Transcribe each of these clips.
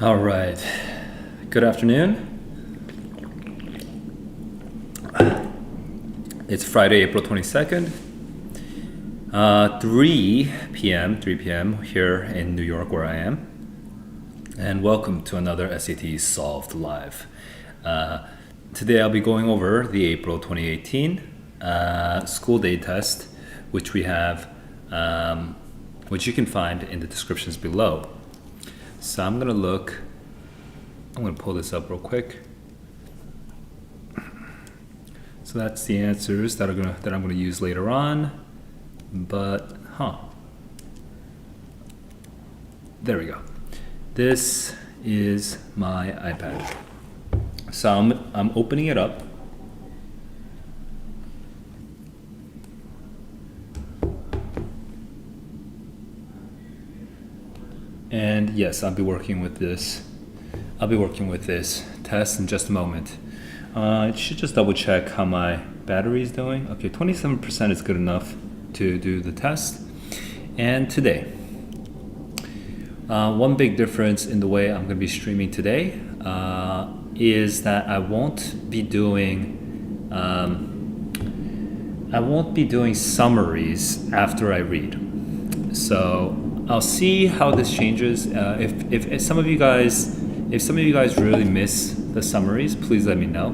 All right. Good afternoon. It's Friday, April 22nd, 3 p.m. here in New York, where I am. And welcome to another SAT Solved Live. Today I'll be going over the April 2018 school day test, which we have, which you can find in the descriptions below. So I'm gonna pull this up real quick. So that's the answers that I'm gonna use later on. But there we go. This is my iPad. So I'm opening it up. And yes, I'll be working with this test in just a moment. It should just double check how my battery is doing. Okay, 27% is good enough to do the test. And today, one big difference in the way I'm going to be streaming today is that I won't be doing summaries after I read. So I'll see how this changes. If some of you guys really miss the summaries, please let me know.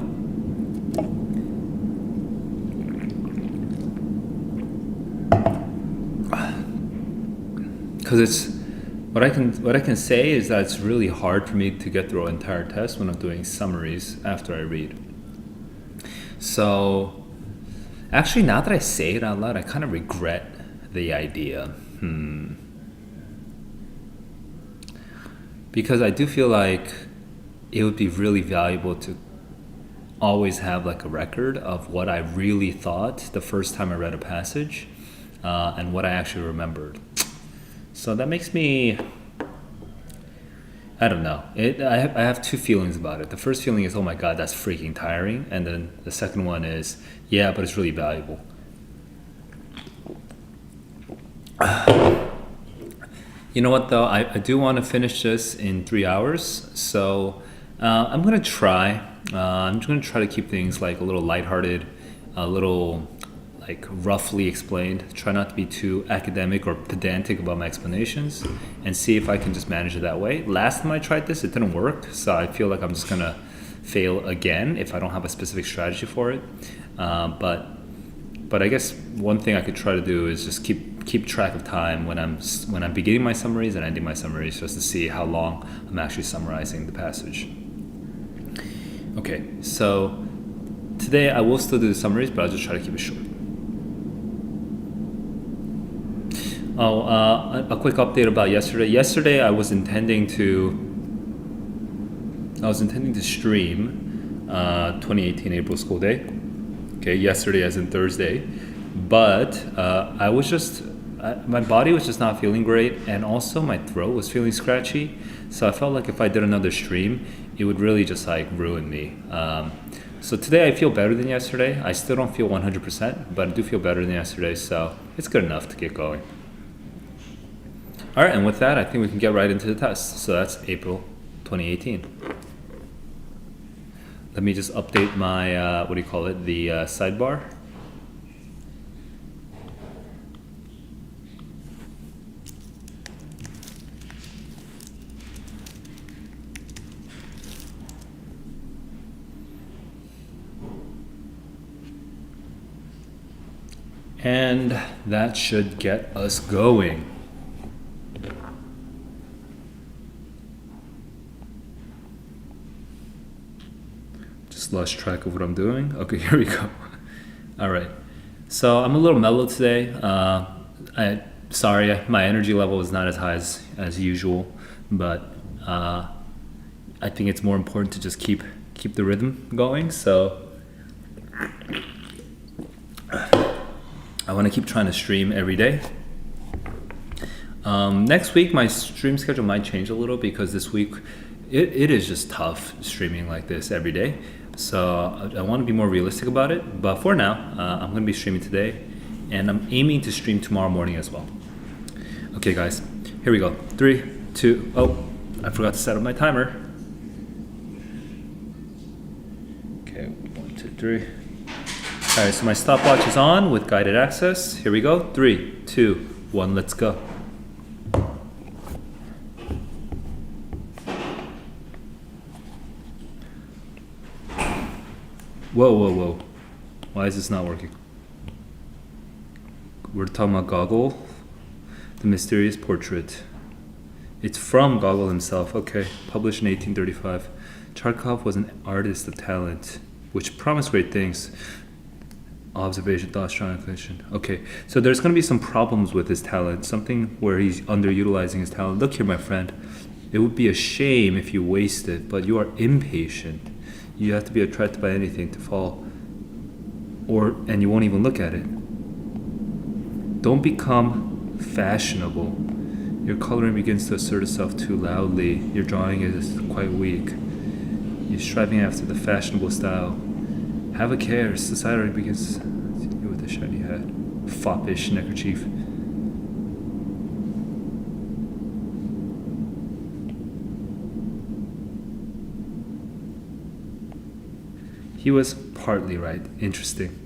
Because it's what I can say is that it's really hard for me to get through an entire test when I'm doing summaries after I read. So actually, now that I say it out loud, I kind of regret the idea. Because I do feel like it would be really valuable to always have like a record of what I really thought the first time I read a passage and what I actually remembered. So that makes me, I don't know. I have two feelings about it. The first feeling is, oh my God, that's freaking tiring. And then the second one is, yeah, but it's really valuable. You know what though, I do want to finish this in 3 hours, so I'm gonna try. I'm just gonna try to keep things like a little lighthearted, a little like roughly explained. Try not to be too academic or pedantic about my explanations, and see if I can just manage it that way. Last time I tried this, it didn't work, so I feel like I'm just gonna fail again if I don't have a specific strategy for it. But I guess one thing I could try to do is just keep track of time when I'm beginning my summaries and ending my summaries, just to see how long I'm actually summarizing the passage. Okay, so today I will still do the summaries, but I'll just try to keep it short. A quick update about yesterday. Yesterday I was intending to stream 2018 April School Day. Okay, yesterday as in Thursday, but my body was just not feeling great, and also my throat was feeling scratchy. So I felt like if I did another stream, it would really just like ruin me. So today I feel better than yesterday. I still don't feel 100%, but I do feel better than yesterday, so it's good enough to get going. All right, and with that, I think we can get right into the test. So that's April 2018. Let me just update my, the sidebar. And that should get us going. Lost track of what I'm doing. Okay, here we go. All right, so I'm a little mellow today. Sorry, my energy level is not as high as usual, but I think it's more important to just keep the rhythm going. So I want to keep trying to stream every day. Next week my stream schedule might change a little, because this week it is just tough streaming like this every day. So I want to be more realistic about it. But for now, I'm going to be streaming today, and I'm aiming to stream tomorrow morning as well. Okay, guys, here we go. 3, 2, oh, I forgot to set up my timer. Okay, 1, 2, 3. All right, so my stopwatch is on with guided access. Here we go. 3, 2, 1, let's go. Whoa, whoa, whoa. Why is this not working? We're talking about Gogol, The Mysterious Portrait. It's from Gogol himself. Okay, published in 1835. Charkov was an artist of talent, which promised great things. Observation, thought, strong inclination. Okay, so there's going to be some problems with his talent, something where he's underutilizing his talent. Look here, my friend. It would be a shame if you waste it, but you are impatient. You have to be attracted by anything to fall, and you won't even look at it. Don't become fashionable. Your coloring begins to assert itself too loudly. Your drawing is quite weak. You're striving after the fashionable style. Have a care. Society begins with a shiny hat. Foppish neckerchief. He was partly right. Interesting.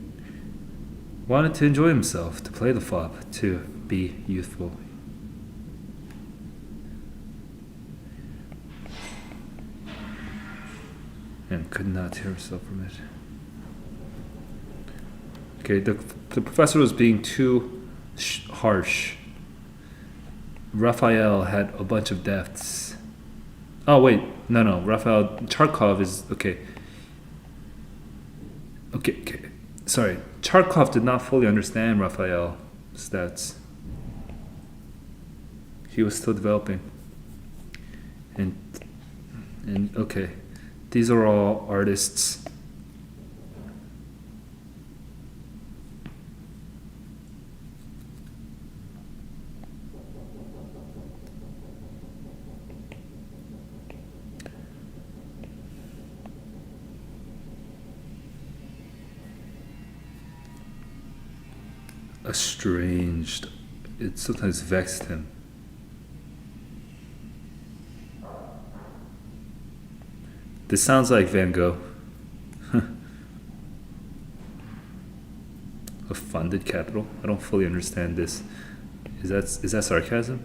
Wanted to enjoy himself, to play the fop, to be youthful. And could not tear himself from it. Okay, the professor was being too harsh. Raphael had a bunch of depths. Oh wait, no. Raphael Charkov is okay. Okay. Sorry, Charkov did not fully understand Raphael's stats. He was still developing. And okay, these are all artists. Estranged. It sometimes vexed him. This sounds like Van Gogh. A funded capital? I don't fully understand this. Is that sarcasm?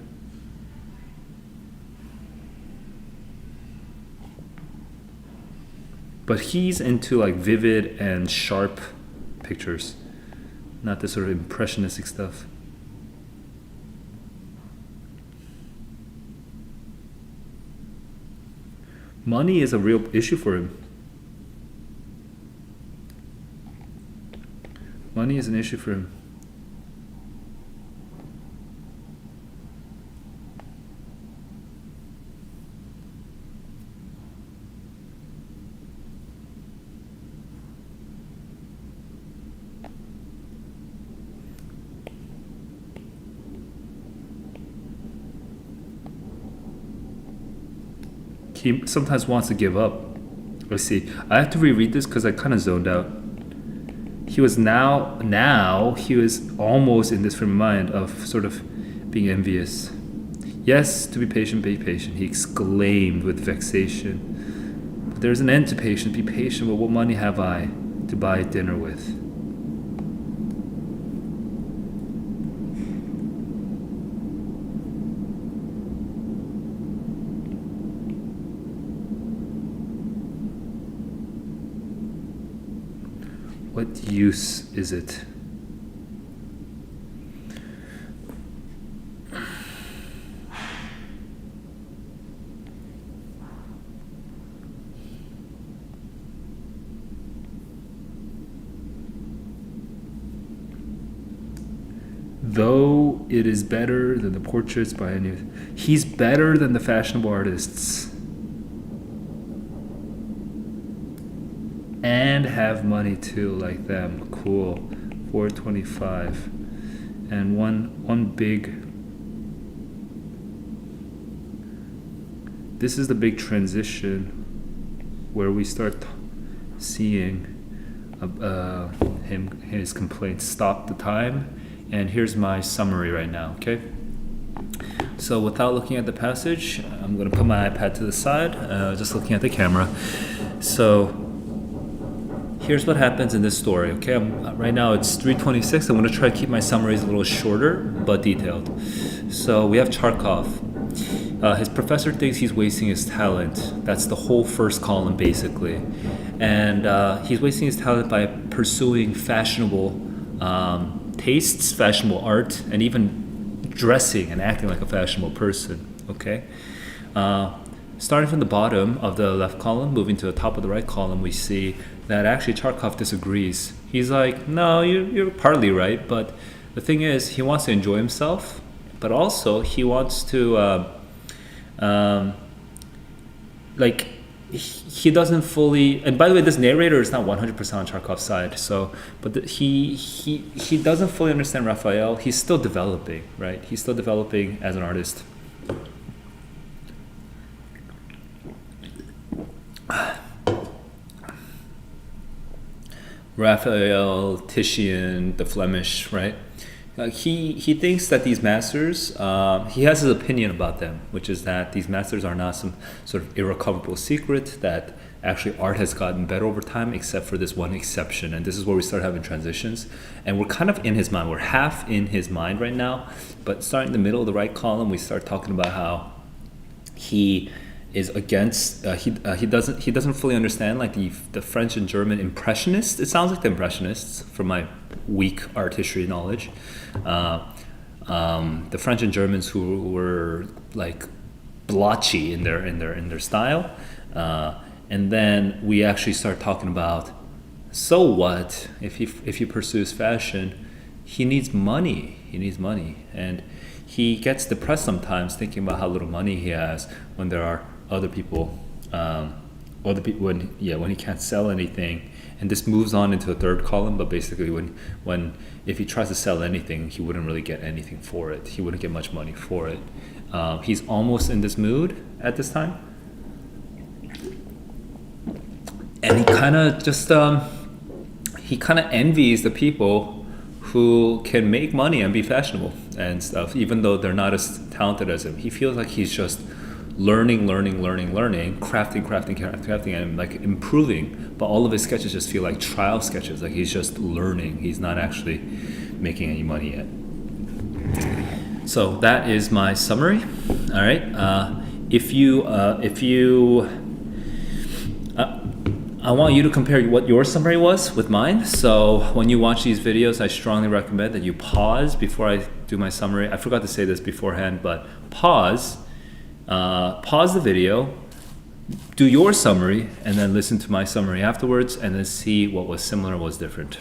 But he's into like vivid and sharp pictures, not this sort of impressionistic stuff. Money is a real issue for him. Money is an issue for him. He sometimes wants to give up. Let's see. I have to reread this because I kind of zoned out. He was now he was almost in this frame of mind of sort of being envious. Yes, to be patient, he exclaimed with vexation. But there's an end to patience. Be patient, but what money have I to buy dinner with? What use is it? Though it is better than the portraits by any, he's better than the fashionable artists. And have money too, like them. Cool. 425. And one big. This is the big transition where we start seeing his complaints. Stop the time. And here's my summary right now, okay? So without looking at the passage, I'm going to put my iPad to the side, just looking at the camera. So here's what happens in this story. Okay, right now it's 3:26. I'm going to try to keep my summaries a little shorter but detailed. So we have Charkov. His professor thinks he's wasting his talent. That's the whole first column, basically. And he's wasting his talent by pursuing fashionable tastes, fashionable art, and even dressing and acting like a fashionable person. Okay? Starting from the bottom of the left column, moving to the top of the right column, we see that actually Charkov disagrees. He's like, no, you're partly right, but the thing is, he wants to enjoy himself, but also he wants to, he doesn't fully. And by the way, this narrator is not 100% on Charkov's side. So, but he doesn't fully understand Raphael. He's still developing, right? He's still developing as an artist. Raphael, Titian, the Flemish, right? He thinks that these masters, he has his opinion about them, which is that these masters are not some sort of irrecoverable secret, that actually art has gotten better over time, except for this one exception. And this is where we start having transitions. And we're kind of in his mind. We're half in his mind right now. But starting in the middle of the right column, we start talking about how he is against, he doesn't fully understand like the French and German impressionists. It sounds like the impressionists from my weak art history knowledge. The French and Germans who were like blotchy in their style, and then we actually start talking about, so what if he pursues fashion? He needs money, and he gets depressed sometimes thinking about how little money he has when there are other people when he can't sell anything. And this moves on into a third column, but basically when if he tries to sell anything, he wouldn't really get anything for it. He wouldn't get much money for it. He's almost in this mood at this time. And he kind of just envies the people who can make money and be fashionable and stuff, even though they're not as talented as him. He feels like he's just learning, crafting, and like improving. But all of his sketches just feel like trial sketches. Like he's just learning. He's not actually making any money yet. So that is my summary. All right. I want you to compare what your summary was with mine. So when you watch these videos, I strongly recommend that you pause before I do my summary. I forgot to say this beforehand, but pause the video, do your summary, and then listen to my summary afterwards, and then see what was similar and what was different.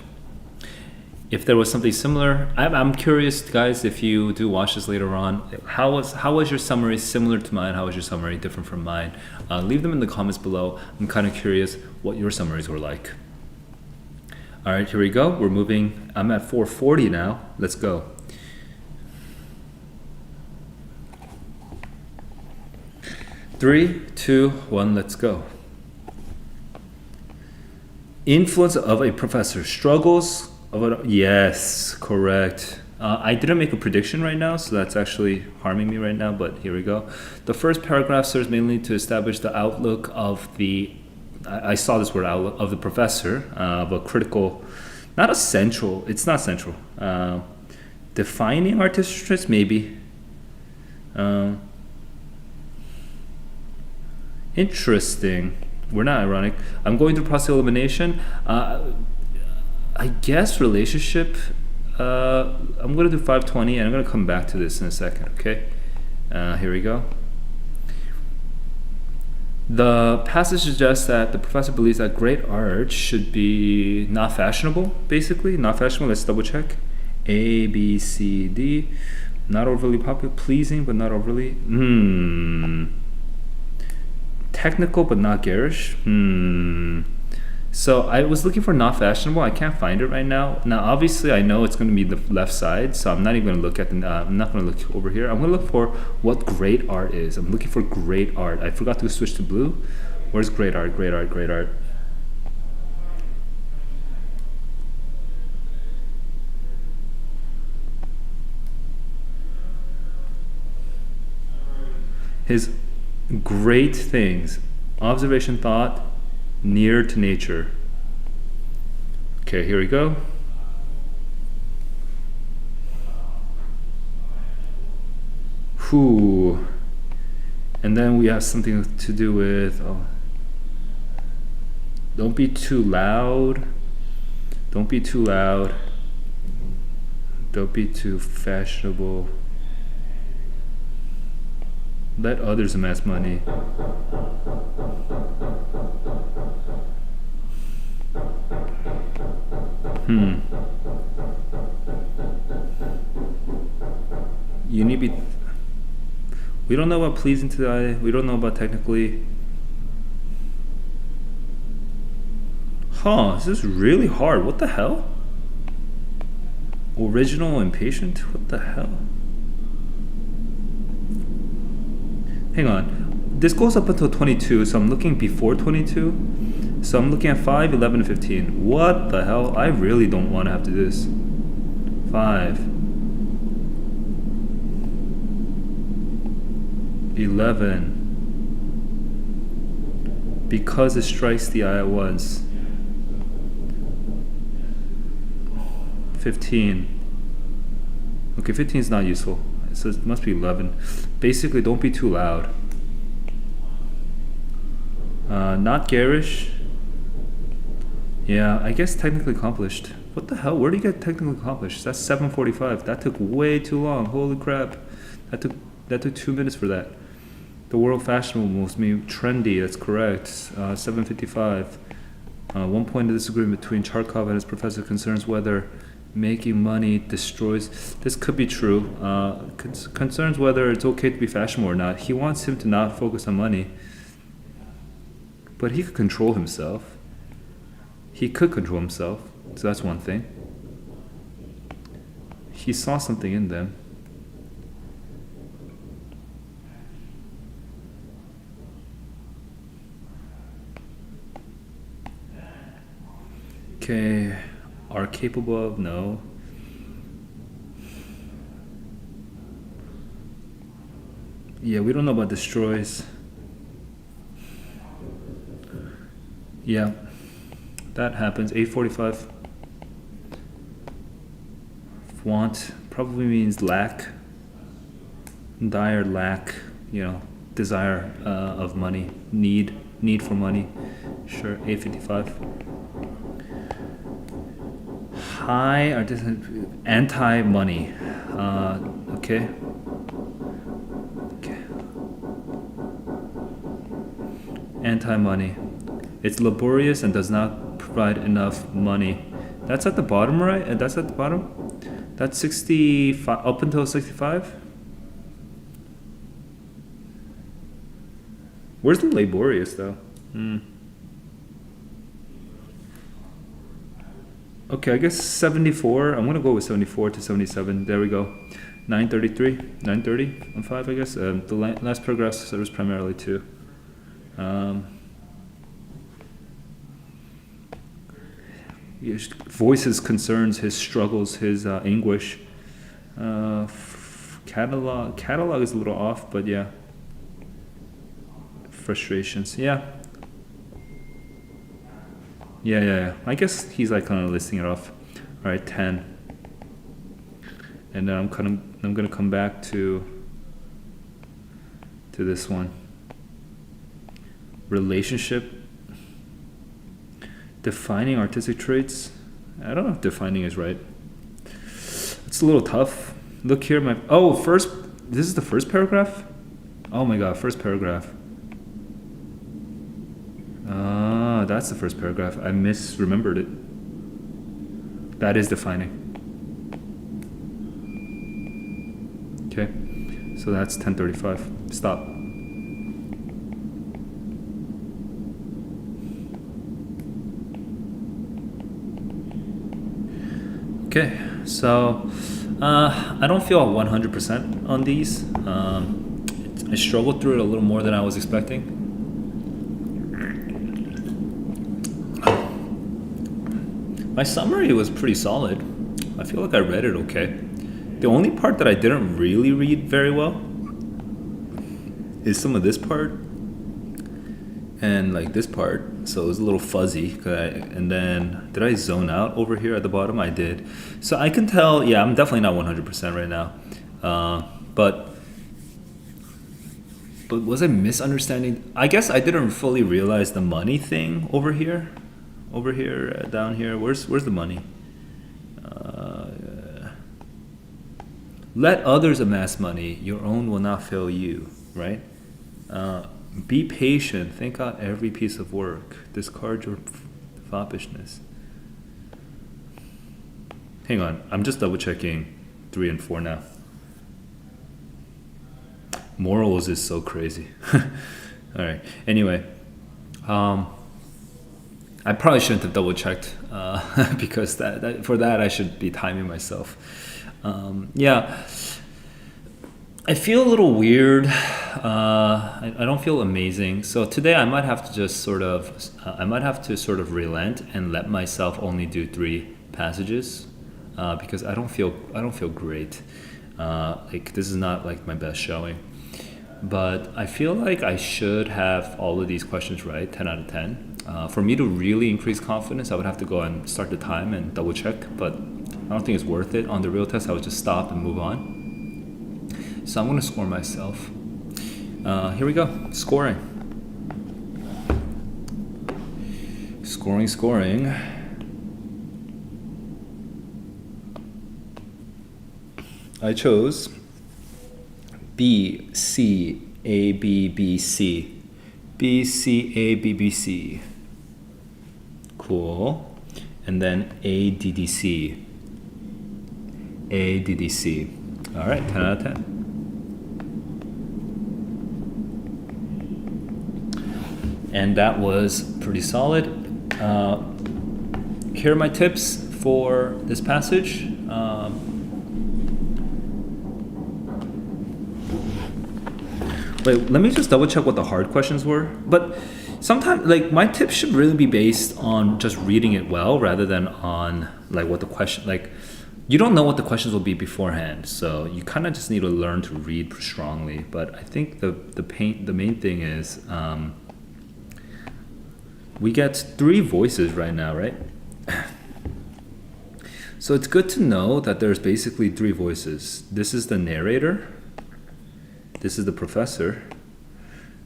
If there was something similar, I'm curious, guys, if you do watch this later on, how was your summary similar to mine? How was your summary different from mine? Leave them in the comments below. I'm kind of curious what your summaries were like. All right, here we go. We're moving. I'm at 440 now. Let's go. Three, two, one, let's go. Influence of a professor. Struggles of a... Yes, correct. I didn't make a prediction right now, so that's actually harming me right now, but here we go. The first paragraph serves mainly to establish the outlook of the... I saw this word, outlook, of the professor, of a critical... Not a central, it's not central. Defining artistic traits, maybe. Interesting. We're not ironic. I'm going through process of elimination. I guess relationship. I'm going to do 520, and I'm going to come back to this in a second. Okay. Here we go. The passage suggests that the professor believes that great art should be not fashionable. Basically, not fashionable. Let's double check. A, B, C, D. Not overly popular, pleasing, but not overly. Technical but not garish. So I was looking for not fashionable. I can't find it right now. Now obviously I know it's going to be the left side, so I'm not even going to look at the. I'm not going to look over here. I'm going to look for what great art is. I'm looking for great art. I forgot to switch to blue. Where's great art? Great art. Great art. His great things. Observation, thought, near to nature. Okay, here we go. Whew. And then we have something to do with, don't be too loud. Don't be too loud. Don't be too fashionable. Let others amass money. You need to be. We don't know about pleasing to the eye. We don't know about technically. Huh, this is really hard. What the hell? Original and patient? What the hell? Hang on. This goes up until 22, so I'm looking before 22. So I'm looking at 5, 11, and 15. What the hell? I really don't want to have to do this. 5. 11. Because it strikes the eye at once. 15. Okay, 15 is not useful. So it must be 11. Basically, don't be too loud. Not garish. Yeah, I guess technically accomplished. What the hell? Where do you get technically accomplished? That's 7:45. That took way too long. Holy crap! That took 2 minutes for that. The world fashionable moves me trendy. That's correct. 7:55. One point of disagreement between Charkov and his professor concerns whether making money destroys. This could be true. Concerns whether it's okay to be fashionable or not. He wants him to not focus on money, but he could control himself. He could control himself. So that's one thing. He saw something in them. Okay, are capable of? No. Yeah, we don't know about destroys. Yeah, that happens. 8:45. Want probably means lack. Dire lack, desire of money. Need for money. Sure, 8:55. High or anti-money. Okay. Anti-money. It's laborious and does not provide enough money. That's at the bottom, right? That's at the bottom? That's 65, up until 65? Where's the laborious, though? Okay, I guess 74. I'm gonna go with 74 to 77. There we go. 933, 930 on 5, I guess. The last paragraph serves primarily to his voices concerns, his struggles, his anguish. Catalog is a little off, but yeah. Frustrations, yeah. Yeah. I guess he's like kind of listing it off. All right, 10. And then I'm gonna come back to this one. Relationship. Defining artistic traits. I don't know if defining is right. It's a little tough. Look here, this is the first paragraph? Oh my god, first paragraph. That's the first paragraph. I misremembered it. That is defining. Okay, so that's 10:35. Stop. Okay, so I don't feel 100% on these. I struggled through it a little more than I was expecting. My summary was pretty solid. I feel like I read it okay. The only part that I didn't really read very well is some of this part and like this part. So it was a little fuzzy. And then did I zone out over here at the bottom? I did. So I can tell, yeah, I'm definitely not 100% right now. But was I misunderstanding? I guess I didn't fully realize the money thing over here. Over here, down here. Where's the money? Let others amass money. Your own will not fail you, right? Be patient. Think out every piece of work. Discard your foppishness. Hang on. I'm just double checking 3 and 4 now. Morals is so crazy. All right. Anyway, I probably shouldn't have double checked because for that I should be timing myself. Yeah, I feel a little weird. I don't feel amazing. So today I might have to just sort of relent and let myself only do 3 passages because I don't feel great. Like this is not like my best showing. But I feel like I should have all of these questions right, 10 out of 10. For me to really increase confidence, I would have to go and start the time and double check, but I don't think it's worth it. On the real test, I would just stop and move on. So I'm going to score myself. Here we go, scoring. Scoring. I chose B, C, A, B, B, C. B, C, A, B, B, C. Cool. And then A, D, D, C. A, D, D, C. All right, 10 out of 10. And that was pretty solid. Here are my tips for this passage. Wait, let me just double check what the hard questions were. But sometimes, like, my tips should really be based on just reading it well rather than on, like, what the question, like, you don't know what the questions will be beforehand. So you kind of just need to learn to read strongly. But I think the main thing is we get 3 voices right now, right? So it's good to know that there's basically 3 voices. This is the narrator. This is the professor.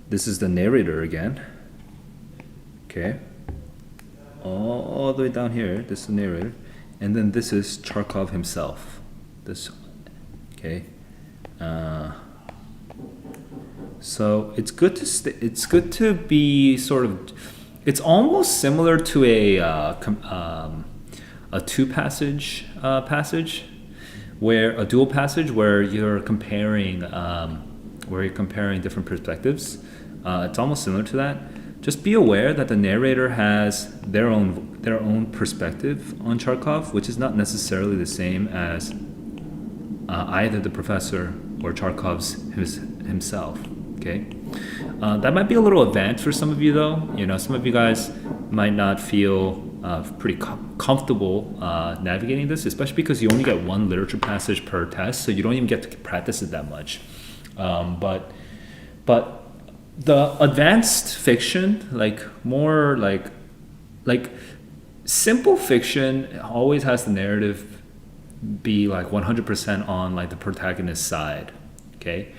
This is the narrator again. Okay. All the way down here, this is the narrator. And then this is Charkov himself. Okay. So it's good to be sort of. It's almost similar to a 2 passage where a dual passage where you're comparing different perspectives. It's almost similar to that. Just be aware that the narrator has their own perspective on Charkov, which is not necessarily the same as either the professor or Charkov's himself. Okay, that might be a little advanced for some of you, though. You know, some of you guys might not feel pretty comfortable navigating this, especially because you only get 1 literature passage per test, so you don't even get to practice it that much. But the advanced fiction, like more like simple fiction, always has the narrative be like 100% on like the protagonist's side. Okay,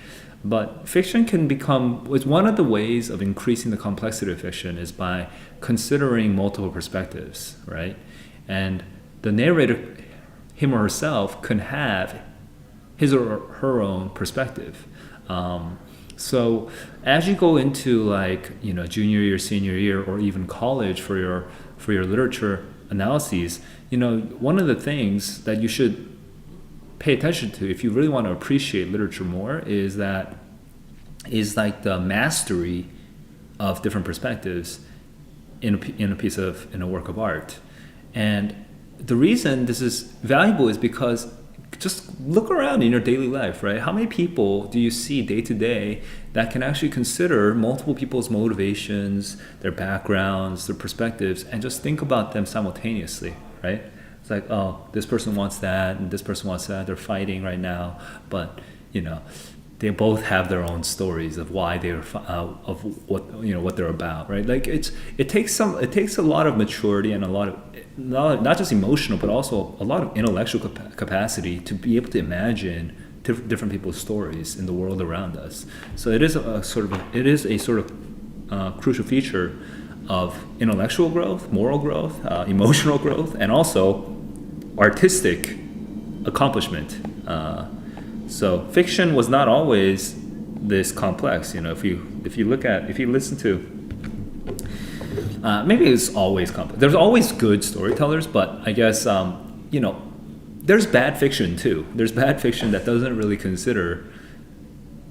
but fiction can become, with one of the ways of increasing the complexity of fiction is by considering multiple perspectives, right? And the narrator, him or herself, can have his or her own perspective. So as you go into like, you know, junior year, senior year, or even college for your literature analyses, you know, one of the things that you should pay attention to if you really want to appreciate literature more is like the mastery of different perspectives in a work of art. And the reason this is valuable is because just look around in your daily life, right? How many people do you see day to day that can actually consider multiple people's motivations, their backgrounds, their perspectives, and just think about them simultaneously, right? It's like, oh, this person wants that and this person wants that. They're fighting right now, but, you know, they both have their own stories of why they're of what what they're about, right? Like it takes a lot of maturity and a lot of not just emotional but also a lot of intellectual capacity to be able to imagine different people's stories in the world around us. So it is a sort of crucial feature of intellectual growth, moral growth, emotional growth, and also artistic accomplishment. So fiction was not always this complex. If you listen to, maybe it's always complex. There's always good storytellers, but I guess there's bad fiction too. There's bad fiction that doesn't really consider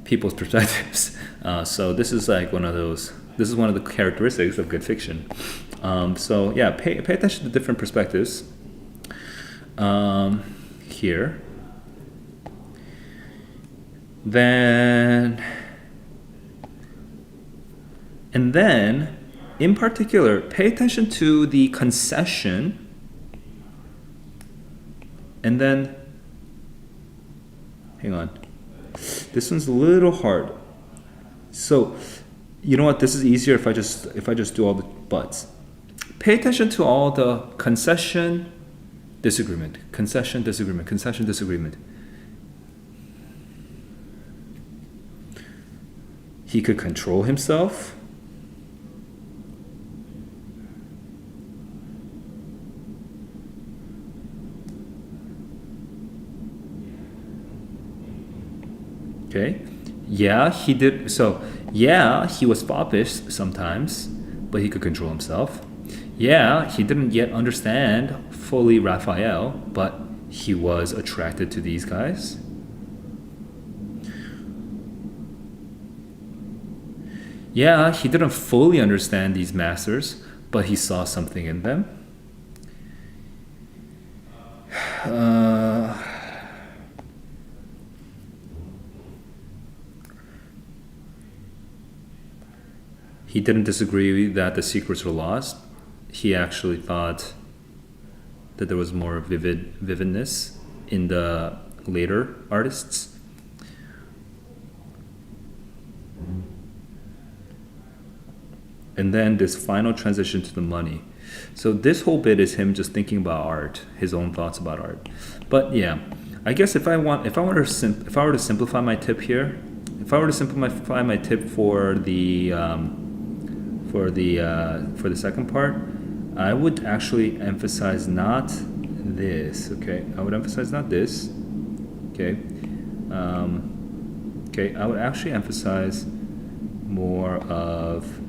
people's perspectives. So this is like one of those. This is one of the characteristics of good fiction. So yeah, pay attention to different perspectives. Here. Then, in particular, pay attention to the concession, and then, hang on, this one's a little hard. So, you know what? This is easier if I just do all the buts. Pay attention to all the concession, disagreement, concession, disagreement, concession, disagreement. He could control himself. Okay. Yeah, he did. So, yeah, he was foppish sometimes, but he could control himself. Yeah, he didn't yet understand fully Raphael, but he was attracted to these guys. Yeah, he didn't fully understand these masters, but he saw something in them. He didn't disagree that the secrets were lost. He actually thought that there was more vividness in the later artists. And then this final transition to the money. So this whole bit is him just thinking about art, his own thoughts about art. But yeah, I guess if I were to simplify my tip here, if I were to simplify my tip for the second part, I would actually emphasize not this. Okay, I would emphasize not this. Okay, okay, I would actually emphasize more of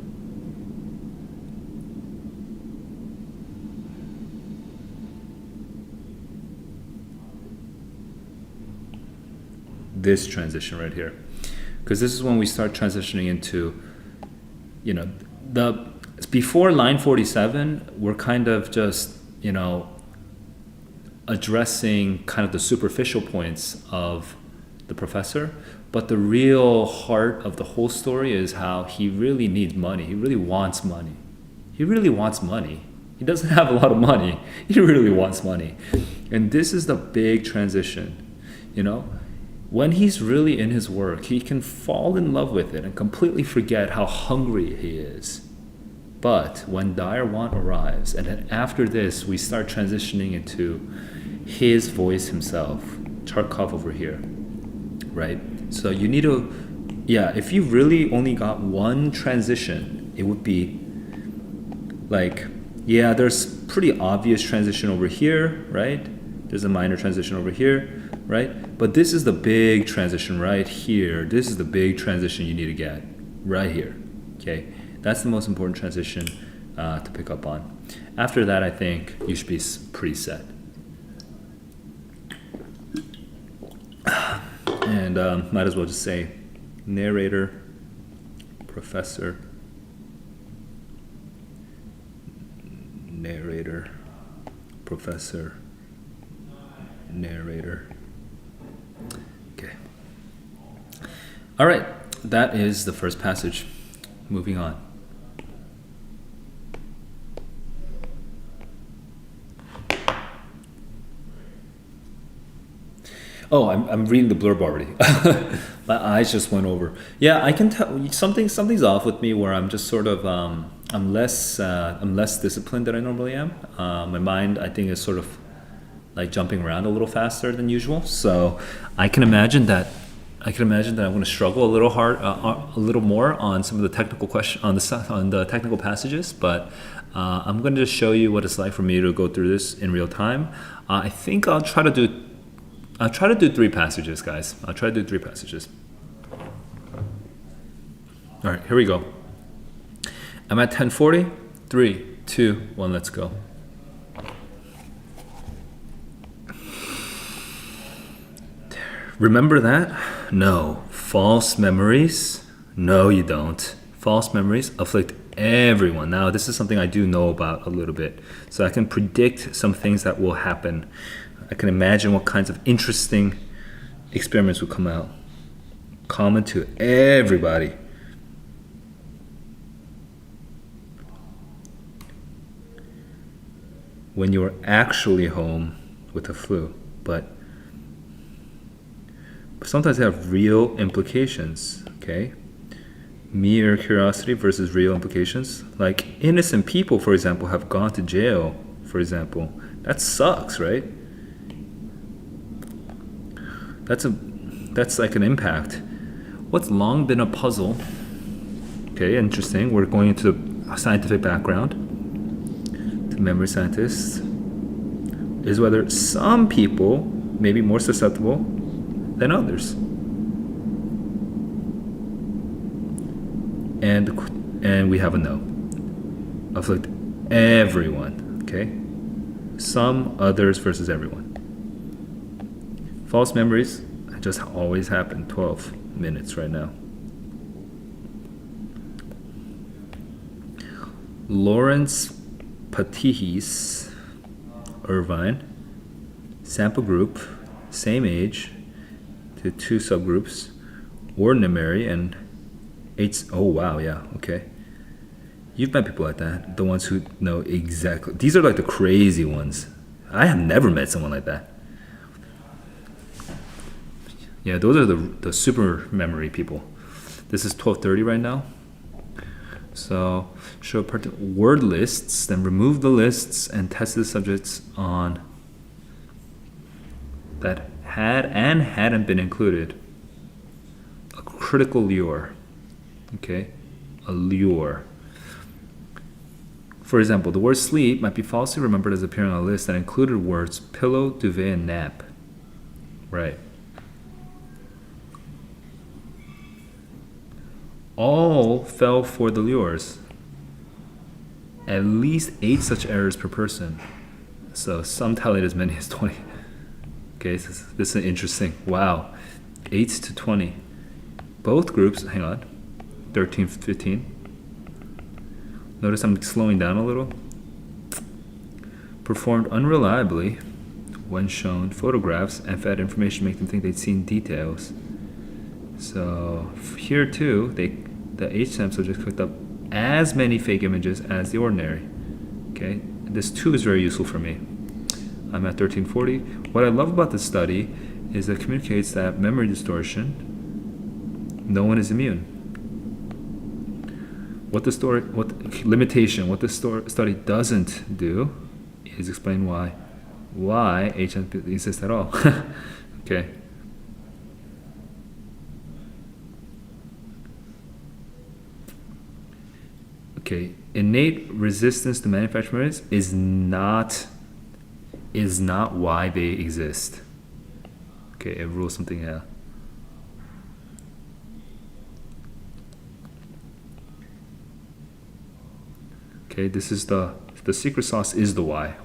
this transition right here, because this is when we start transitioning into, the before line 47, we're kind of just addressing kind of the superficial points of the professor, but the real heart of the whole story is how he really needs money. He really wants money. He really wants money. He doesn't have a lot of money. He really wants money, and this is the big transition. When he's really in his work, he can fall in love with it and completely forget how hungry he is. But when dire want arrives, and then after this, we start transitioning into his voice himself, Charkov over here, right? So you need to, if you really only got one transition, it would be like, there's pretty obvious transition over here, right? There's a minor transition over here, right? But this is the big transition right here. This is the big transition you need to get right here, okay? That's the most important transition to pick up on. After that, I think you should be pretty set. And might as well just say narrator, professor, narrator, professor, narrator. Okay. All right, that is the first passage. Moving on. Oh, I'm reading the blurb already. My eyes just went over. Yeah, I can tell something's off with me where I'm just sort of I'm less disciplined than I normally am. My mind, I think, is sort of like jumping around a little faster than usual. So I can imagine that I'm going to struggle a little a little more on some of the technical on the technical passages. But I'm going to just show you what it's like for me to go through this in real time. I think I'll try to do 3 passages, guys. I'll try to do 3 passages. All right, here we go. I'm at 10:40. 3, 2, 1, let's go. Remember that? No. False memories? No, you don't. False memories afflict everyone. Now, this is something I do know about a little bit. So I can predict some things that will happen. I can imagine what kinds of interesting experiments will come out. Common to everybody. When you are actually home with the flu, but sometimes they have real implications, okay? Mere curiosity versus real implications. Like innocent people, for example, have gone to jail, for example. That sucks, right? That's like an impact. What's long been a puzzle, okay, interesting. We're going into the scientific background, to memory scientists, is whether some people may be more susceptible than others. And we have a no. Afflict everyone, okay? Some, others versus everyone. False memories just always happen. 12 minutes right now. Lawrence Patihis, Irvine, sample group, same age, to 2 subgroups, ordinary and 8. Oh wow, yeah, okay. You've met people like that, the ones who know exactly. These are like the crazy ones. I have never met someone like that. Yeah, those are the super memory people. This is 12:30 right now. So show word lists, then remove the lists and test the subjects on that had and hadn't been included. A critical lure. Okay? A lure. For example, the word sleep might be falsely remembered as appearing on a list that included words pillow, duvet, and nap. Right. All fell for the lures. At least 8 such errors per person. So some tallied as many as 20. Okay, so this is interesting. Wow. 8 to 20. Both groups, hang on, 13, 15. Notice I'm slowing down a little. Performed unreliably when shown photographs and fed information to make them think they'd seen details. So here too, the HSAM subjects picked up as many fake images as the ordinary. Okay, this too is very useful for me. I'm at 1340. What I love about this study is that it communicates that memory distortion, no one is immune. What the study doesn't do is explain why HSAM exists at all. Okay. Okay, innate resistance to manufactured memories is not why they exist. Okay, it rules something out. Okay, this is the secret sauce is the why.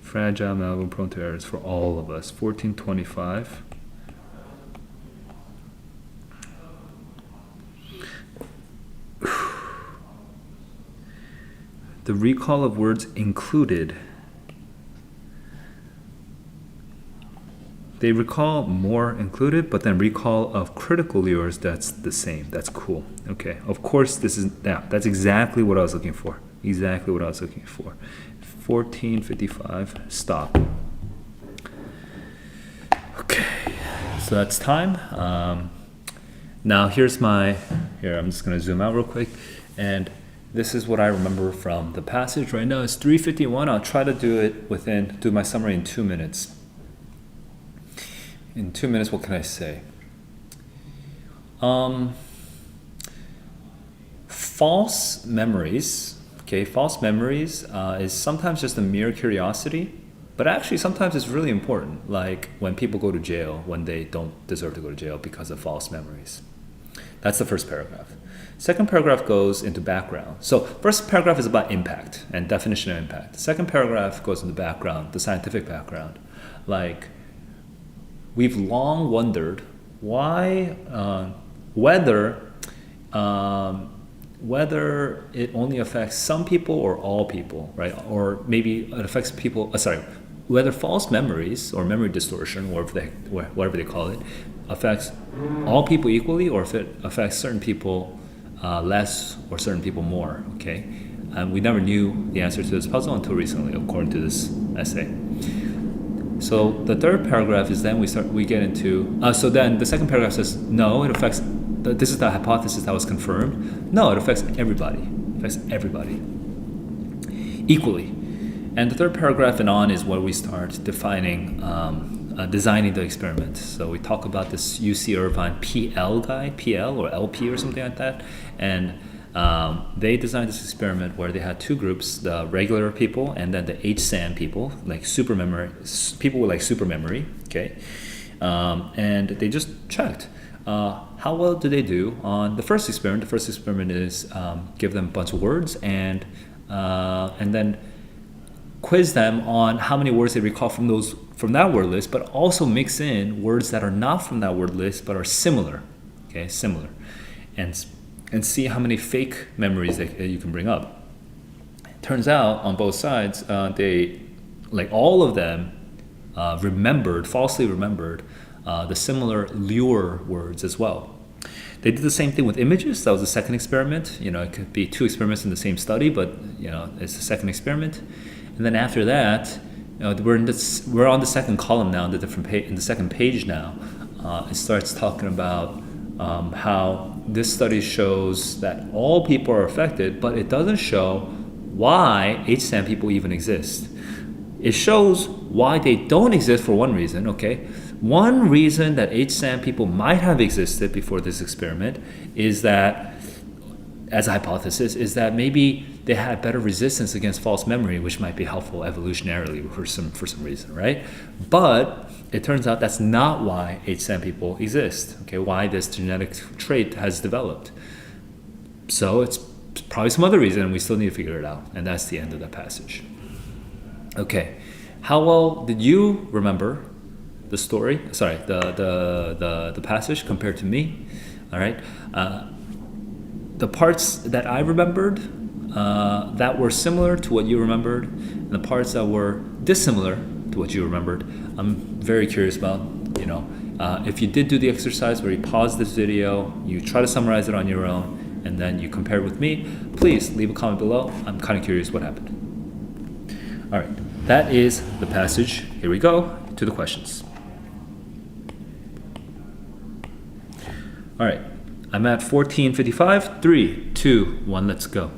Fragile, malleable, prone to errors for all of us. 1425. The recall of words included. They recall more included, but then recall of critical lures, that's the same. That's cool. Okay, of course that's exactly what I was looking for. Exactly what I was looking for. 1455, stop. So that's time. Now here I'm just going to zoom out real quick, and this is what I remember from the passage. Right now it's 3:51. I'll try to do my summary in 2 minutes. In 2 minutes, what can I say? False memories. Okay, false memories is sometimes just a mere curiosity, but actually sometimes it's really important. Like when people go to jail when they don't deserve to go to jail because of false memories. That's the first paragraph. Second paragraph goes into background. So first paragraph is about impact and definition of impact. Second paragraph goes into background, the scientific background. Like we've long wondered why, whether it only affects some people or all people, right? Or maybe it affects people. Whether false memories or memory distortion, or whatever they call it, affects all people equally, or if it affects certain people less or certain people more. Okay, and we never knew the answer to this puzzle until recently, according to this essay. So the third paragraph is then we get into. So then the second paragraph says no, it affects. This is the hypothesis that was confirmed. No, it affects everybody. It affects everybody equally. And the third paragraph and on is where we start defining, designing the experiment. So we talk about this UC Irvine PL guy, PL or LP or something like that. And they designed this experiment where they had two groups, the regular people and then the HSAM people, like super memory, people with like super memory, okay? And they just checked. How well do they do on the first experiment? The first experiment is give them a bunch of words and then quiz them on how many words they recall from that word list, but also mix in words that are not from that word list but are similar, okay, similar, and see how many fake memories you can bring up. Turns out on both sides, they, like all of them, falsely remembered the similar lure words as well. They did the same thing with images. That was the second experiment. It could be two experiments in the same study, but it's the second experiment. And then after that, we're on the second column now, in the second page now. It starts talking about how this study shows that all people are affected, but it doesn't show why HSAM people even exist. It shows why they don't exist for one reason, okay? One reason that HSAM people might have existed before this experiment is that, as a hypothesis, is that maybe they had better resistance against false memory, which might be helpful evolutionarily for some reason, right? But it turns out that's not why HSAM people exist, okay? Why this genetic trait has developed. So it's probably some other reason, and we still need to figure it out. And that's the end of that passage. Okay, how well did you remember the story? Sorry, the passage compared to me. All right, the parts that I remembered that were similar to what you remembered, and the parts that were dissimilar to what you remembered, I'm very curious about. If you did do the exercise where you pause this video, you try to summarize it on your own, and then you compare it with me, please leave a comment below. I'm kind of curious what happened. All right, that is the passage. Here we go to the questions. All right, I'm at 14:55. 3, 2, 1, let's go.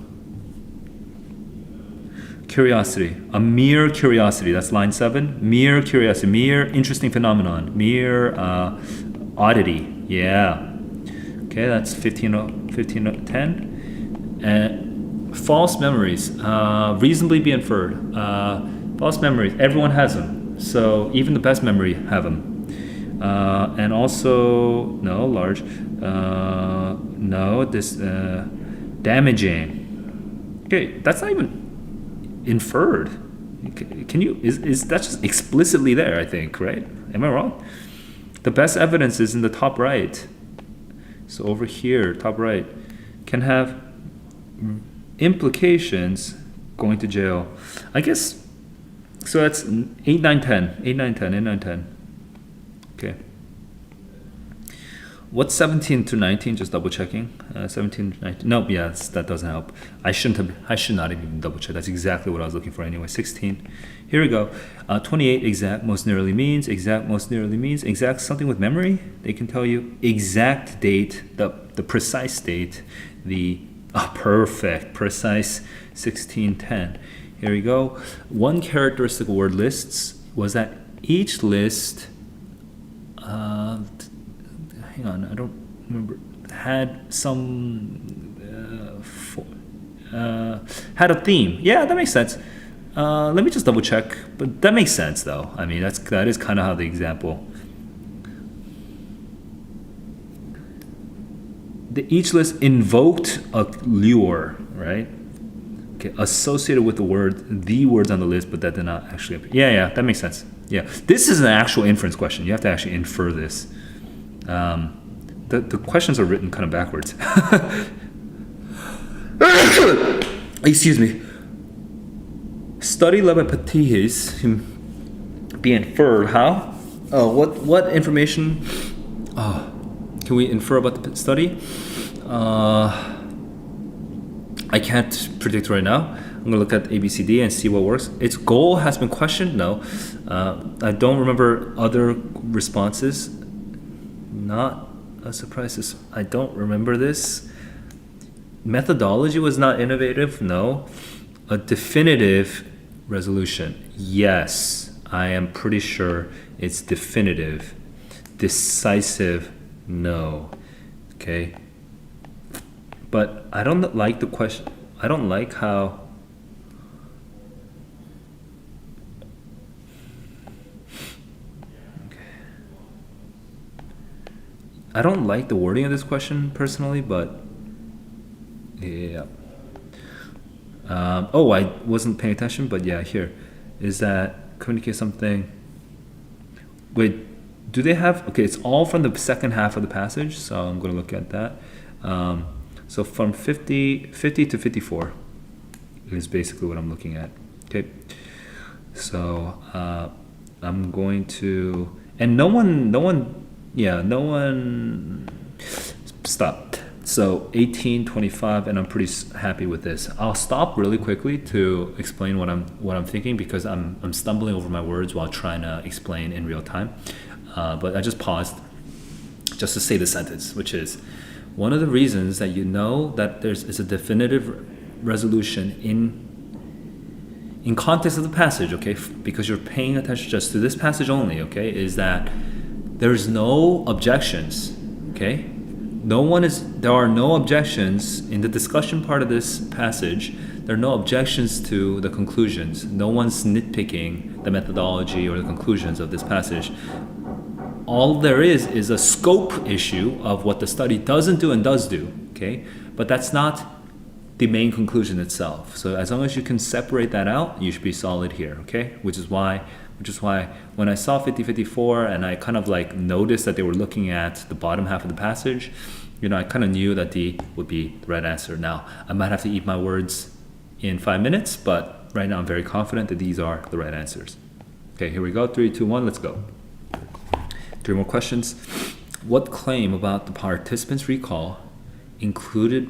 Curiosity, a mere curiosity. That's line 7. Mere curiosity, mere interesting phenomenon, mere oddity. Yeah. Okay, that's 15:10. False memories, reasonably be inferred. False memories, everyone has them. So even the best memory have them. And also, damaging. Okay, that's not even inferred. Is that just explicitly there, I think, right? Am I wrong? The best evidence is in the top right. So over here, top right, can have implications going to jail. I guess, so that's 8, 9, 10. 8, 9, 10, 8, 9, 10. Okay. What's 17 to 19? Just double checking. 17 to 19. Nope, yeah, that doesn't help. I should not have even double checked. That's exactly what I was looking for anyway. 16. Here we go. 28, exact most nearly means. Exact most nearly means. Exact something with memory. They can tell you exact date, the precise date, perfect, precise 1610. Here we go. One characteristic of word lists was that each list, hang on, I don't remember, had had a theme. Yeah, that makes sense. Let me just double check, but that makes sense though. I mean, that is kind of how the example. Each list invoked a lure, right? Okay, associated with the words on the list, but that did not actually appear. Yeah, that makes sense. Yeah, this is an actual inference question. You have to actually infer this. The questions are written kind of backwards. Excuse me. Study led by Patihis be inferred. How? What information can we infer about the study? I can't predict right now. I'm gonna look at ABCD and see what works. Its goal has been questioned. No, I don't remember other responses. Not a surprise. I don't remember this. Methodology was not innovative. No. A definitive resolution. Yes, I am pretty sure it's definitive. Decisive. No. Okay. But I don't like the question. I don't like how. I don't like the wording of this question personally, but yeah. I wasn't paying attention, but yeah, here is that communicate something. Wait, do they have? Okay, it's all from the second half of the passage, so I'm going to look at that. So from 50 to 54 is basically what I'm looking at. Okay, so I'm going to, and no one stopped. So 18, 25, and I'm pretty happy with this. I'll stop really quickly to explain what I'm thinking, because I'm stumbling over my words while trying to explain in real time. But I just paused just to say the sentence, which is, one of the reasons that you know that is a definitive resolution in context of the passage, okay, because you're paying attention just to this passage only, okay, is that there's no objections, okay? There are no objections in the discussion part of this passage. There are no objections to the conclusions. No one's nitpicking the methodology or the conclusions of this passage. All there is a scope issue of what the study doesn't do and does do, okay? But that's not the main conclusion itself. So as long as you can separate that out, you should be solid here, okay? Which is why when I saw 50-54 and I kind of like noticed that they were looking at the bottom half of the passage, I kind of knew that D would be the right answer. Now, I might have to eat my words in 5 minutes, but right now I'm very confident that these are the right answers. Okay, here we go. 3, 2, 1, let's go. 3 more questions. What claim about the participants' recall of included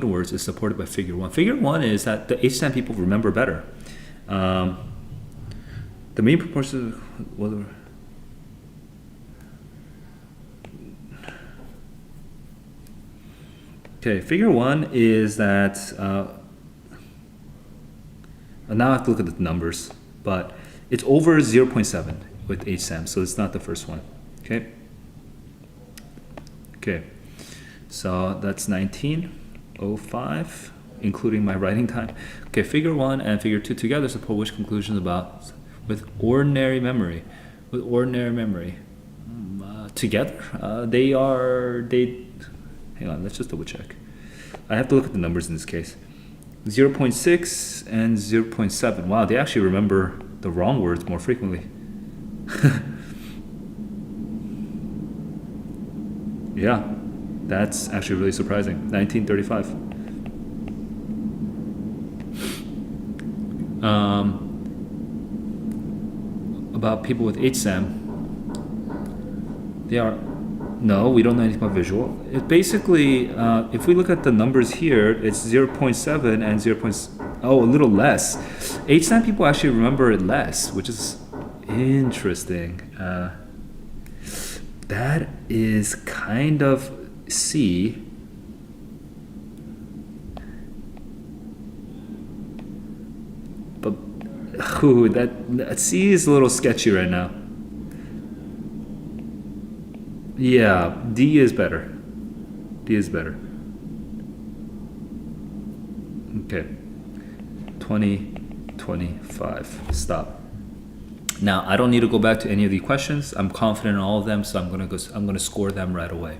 words is supported by figure 1? Figure 1 is that the HSAM people remember better. The main proportion of okay, figure 1 is that now I have to look at the numbers, but it's over 0.7 with HSAM, so it's not the first one. Okay, so that's 19:05, including my writing time. Okay, figure 1 and figure 2 together support which conclusions about with ordinary memory? Together, hang on, let's just double check. I have to look at the numbers in this case. 0.6 and 0.7. Wow, they actually remember the wrong words more frequently. Yeah, that's actually really surprising. 1935. About people with HSAM, they are No, we don't know anything about visual. It basically, if we look at the numbers here, it's 0.7 and 0. Oh, a little less. H9 people actually remember it less, which is interesting. That is kind of C. But that C is a little sketchy right now. Yeah, D is better. D is better. Okay. 2025. Stop. Now, I don't need to go back to any of the questions. I'm confident in all of them, so I'm gonna score them right away.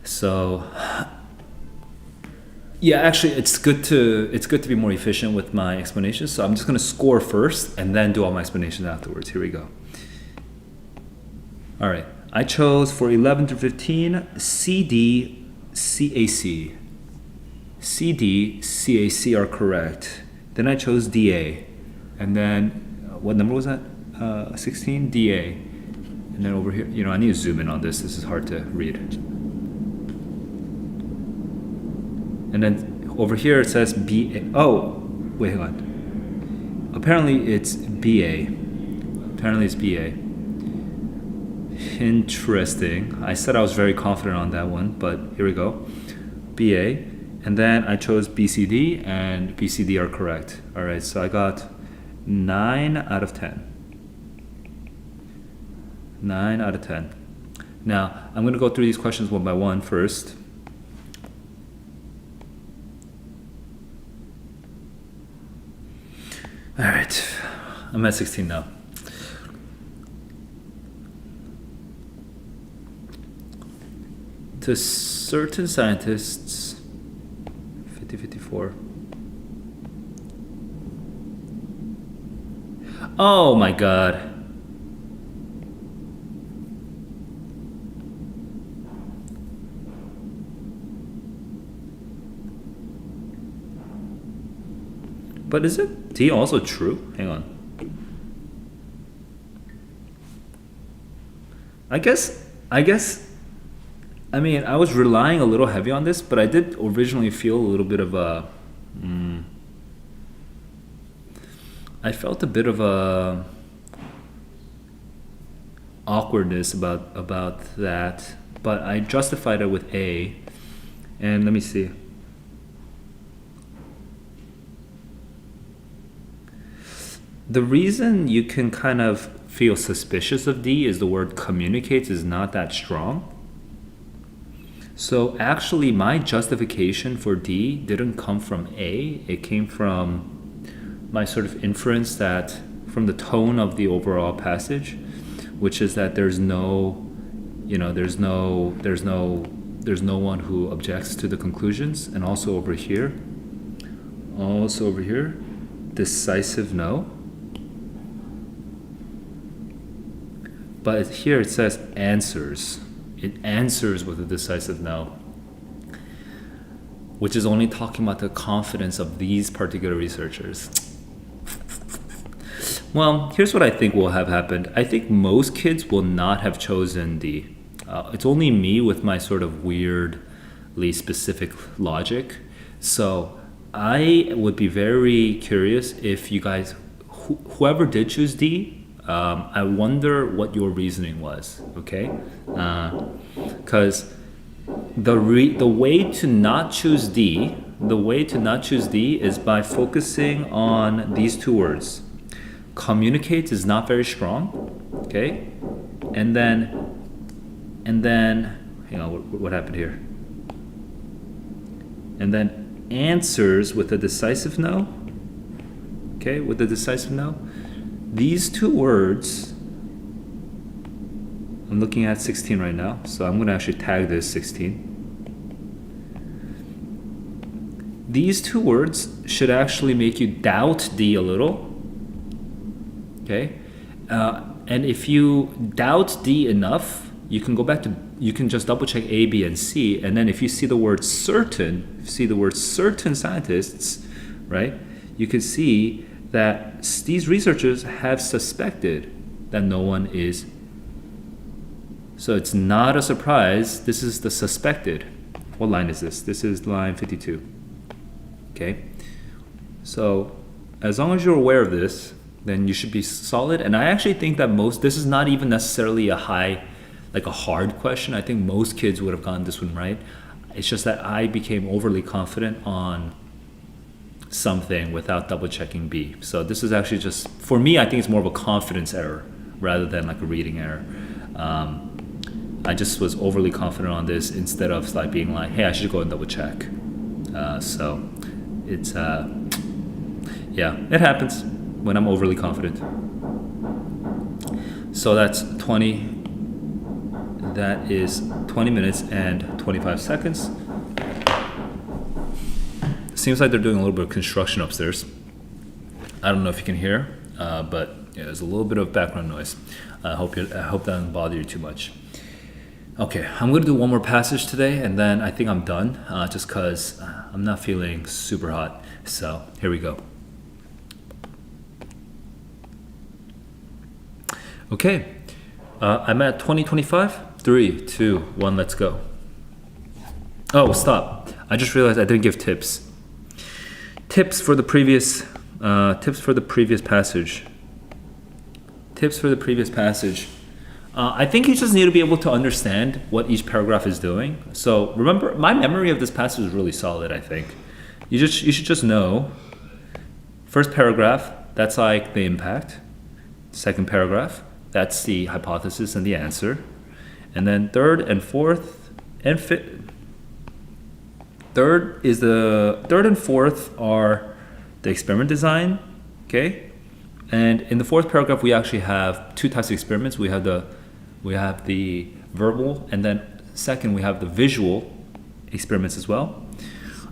So yeah, actually it's good to be more efficient with my explanations. So I'm just gonna score first and then do all my explanations afterwards. Here we go. All right, I chose for 11 through 15, CD, CAC. CD, CAC are correct. Then I chose DA. And then, what number was that? 16, DA. And then over here, I need to zoom in on this. This is hard to read. And then over here it says BA. Oh, wait, hang on. Apparently it's BA. Apparently it's BA. Interesting. I said I was very confident on that one, but here we go. BA. And then I chose BCD, and BCD are correct. All right, so I got 9 out of 10. 9 out of 10. Now, I'm going to go through these questions one by one first. All right, I'm at 16 now. To certain scientists, 50-54. Oh my God. But is it D also true? Hang on. I guess, I mean, I was relying a little heavy on this, but I did originally feel a little bit of a, I felt a bit of a awkwardness about that, but I justified it with A, and let me see. The reason you can kind of feel suspicious of D is the word communicates is not that strong. So actually my justification for D didn't come from A, it came from my sort of inference that from the tone of the overall passage, which is that there's no one who objects to the conclusions, and also over here, decisive no. But here it says answers. It answers with a decisive no, which is only talking about the confidence of these particular researchers. Well, here's what I think will have happened. I think most kids will not have chosen D. It's only me with my sort of weirdly specific logic. So I would be very curious if you guys, whoever did choose D, I wonder what your reasoning was, okay? Because the way to not choose D, is by focusing on these two words. Communicate is not very strong, okay? And then, hang on, what happened here? And then answers with a decisive no, okay? With a decisive no. These two words, I'm looking at 16 right now, so I'm gonna actually tag this 16. These two words should actually make you doubt D a little, okay? And if you doubt D enough, you can just double check A, B, and C, and then if you see the word certain, certain scientists, right? You can see that these researchers have suspected that no one is So it's not a surprise. This is the suspected. What line is this? This is line 52. Okay. So as long as you're aware of this, then you should be solid. And I actually think that this is not even necessarily a hard question. I think most kids would have gotten this one right. It's just that I became overly confident on something without double checking B. So this is actually just, for me, I think it's more of a confidence error rather than like a reading error. I just was overly confident on this instead of like being like, hey, I should go and double check. So it's, yeah, it happens when I'm overly confident. So that's 20. That is 20 minutes and 25 seconds. Seems like they're doing a little bit of construction upstairs. I don't know if you can hear, but yeah, there's a little bit of background noise. I hope that doesn't bother you too much. Okay, I'm gonna do one more passage today, and then I think I'm done, just because I'm not feeling super hot. So here we go. Okay, I'm at 2025. 3, 2, 1, let's go. Oh, stop. I just realized I didn't give tips. Tips for the previous passage. Tips for the previous passage. I think you just need to be able to understand what each paragraph is doing. So remember, my memory of this passage is really solid, I think. You should just know. First paragraph, that's like the impact. Second paragraph, that's the hypothesis and the answer. And then third and fourth and fifth. Third and fourth are the experiment design, okay? And in the fourth paragraph, we actually have two types of experiments. We have the verbal, and then second, we have the visual experiments as well.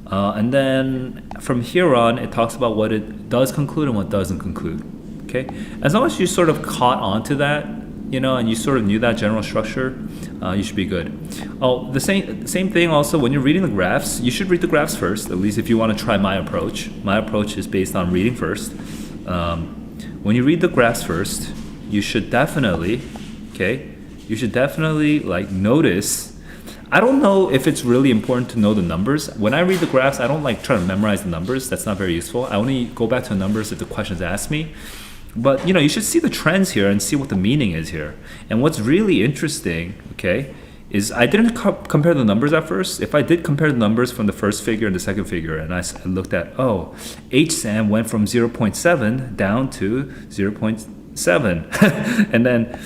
And then from here on, it talks about what it does conclude and what doesn't conclude, okay? As long as you sort of caught onto that, and you sort of knew that general structure, you should be good. Oh, the same thing also, when you're reading the graphs, you should read the graphs first, at least if you want to try my approach. My approach is based on reading first. When you read the graphs first, you should definitely like notice. I don't know if it's really important to know the numbers. When I read the graphs, I don't like try to memorize the numbers. That's not very useful. I only go back to the numbers if the questions ask me. But you should see the trends here and see what the meaning is here. And what's really interesting, okay, is I didn't compare the numbers at first. If I did compare the numbers from the first figure and the second figure, and I looked at, HSAM went from 0.7 down to 0.7,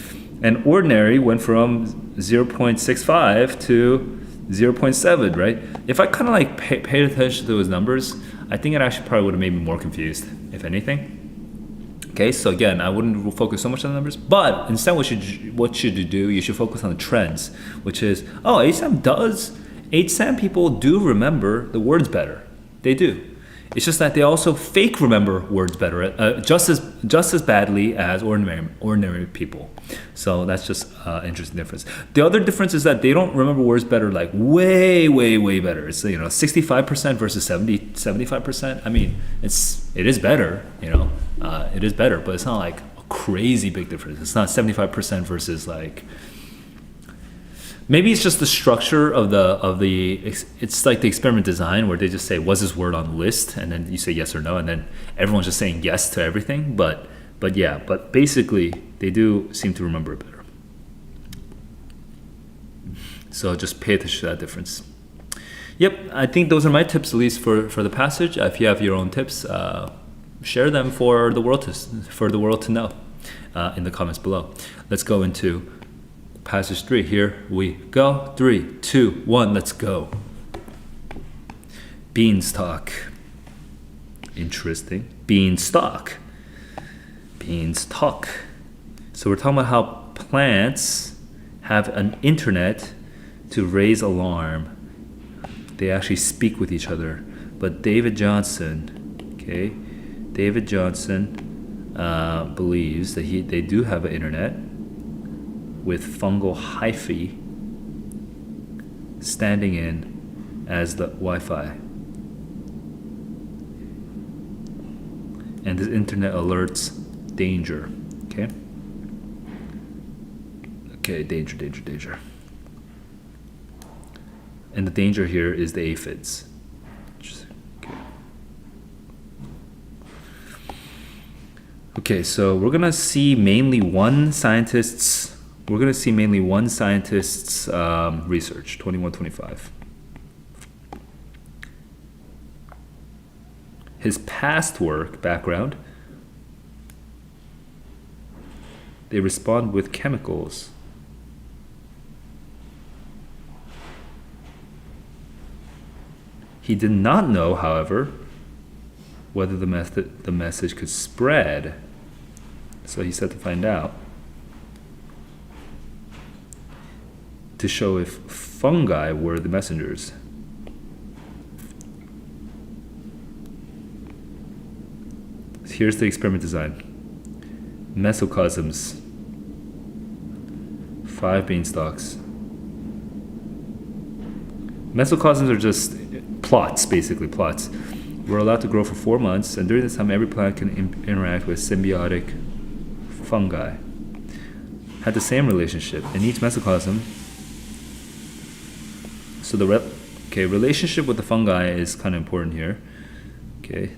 and ordinary went from 0.65 to 0.7, right? If I kind of like paid attention to those numbers, I think it actually probably would have made me more confused, if anything. Okay, so again, I wouldn't focus so much on the numbers, but instead what should you do? You should focus on the trends, which is, HSAM people do remember the words better. They do. It's just that they also fake remember words better, just as badly as ordinary people. So that's just an interesting difference. The other difference is that they don't remember words better, like way, way, way better. It's 65% versus 75%. I mean, it is better. It is better, but it's not like a crazy big difference. It's not 75% versus like. Maybe it's just the structure of it's like the experiment design where they just say, was this word on the list? And then you say yes or no, and then everyone's just saying yes to everything. But basically they do seem to remember it better. So just pay attention to that difference. Yep, I think those are my tips, at least for the passage. If you have your own tips, share them for the world to know in the comments below. Let's go into passage 3. Here we go. 3, 2, 1, let's go. Beanstalk. Interesting. Beanstalk. Beanstalk. So we're talking about how plants have an internet to raise alarm. They actually speak with each other. But David Johnson believes that they do have an internet with fungal hyphae standing in as the Wi-Fi. And this internet alerts danger. Okay? Okay, danger, danger, danger. And the danger here is the aphids. Okay, so we're gonna see mainly one scientist's. Research, 2125. His past work background. They respond with chemicals. He did not know, however, whether the message could spread. So he set to find out. To show if fungi were the messengers. Here's the experiment design. Mesocosms. 5 beanstalks. Mesocosms are just plots, basically plots. We're allowed to grow for 4 months, and during this time, every plant can interact with symbiotic fungi. Had the same relationship in each mesocosm. So the relationship with the fungi is kind of important here. Okay.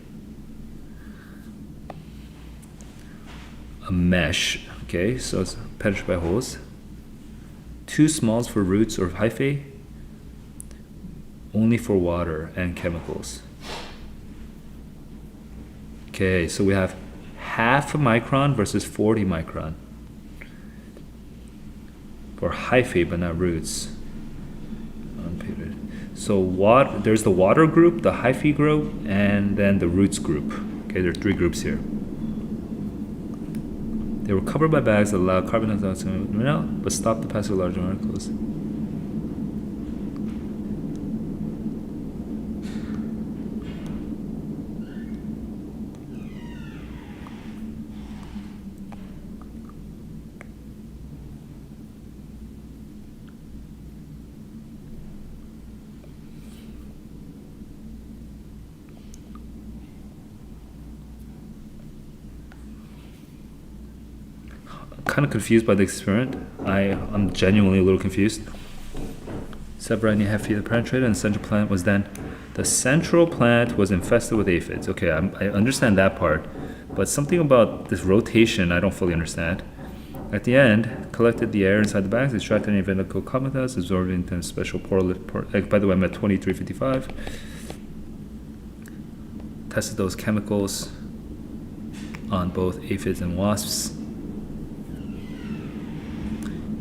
A mesh. Okay, so it's penetrated by holes. 2 smalls for roots or hyphae. Only for water and chemicals. Okay, so we have half a micron versus 40 micron for hyphae, but not roots. So there's the water group, the hyphae group, and then the roots group. Okay, there are 3 groups here. They were covered by bags that allowed carbon dioxide to move out, but stopped the passage of larger particles. Kind of confused by the experiment. I'm genuinely a little confused. Severine half feet penetrated, and the central plant was infested with aphids. Okay, I understand that part, but something about this rotation I don't fully understand. At the end, collected the air inside the bags, extracted any vesicle comatose, absorbed into a special portal. By the way, I'm at 2355. Tested those chemicals on both aphids and wasps.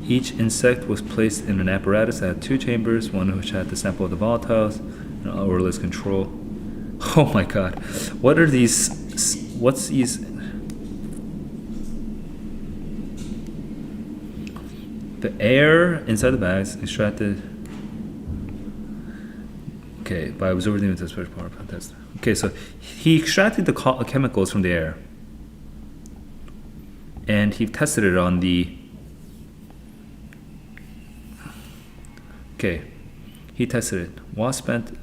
Each insect was placed in an apparatus that had 2 chambers, one of which had the sample of the volatiles, and odorless control. Oh my god. What are these? What's these? The air inside the bags extracted. Okay, by absorbing into special power test. Okay, so he extracted the chemicals from the air, and he tested it on the. Okay, he tested it. Wasp spent.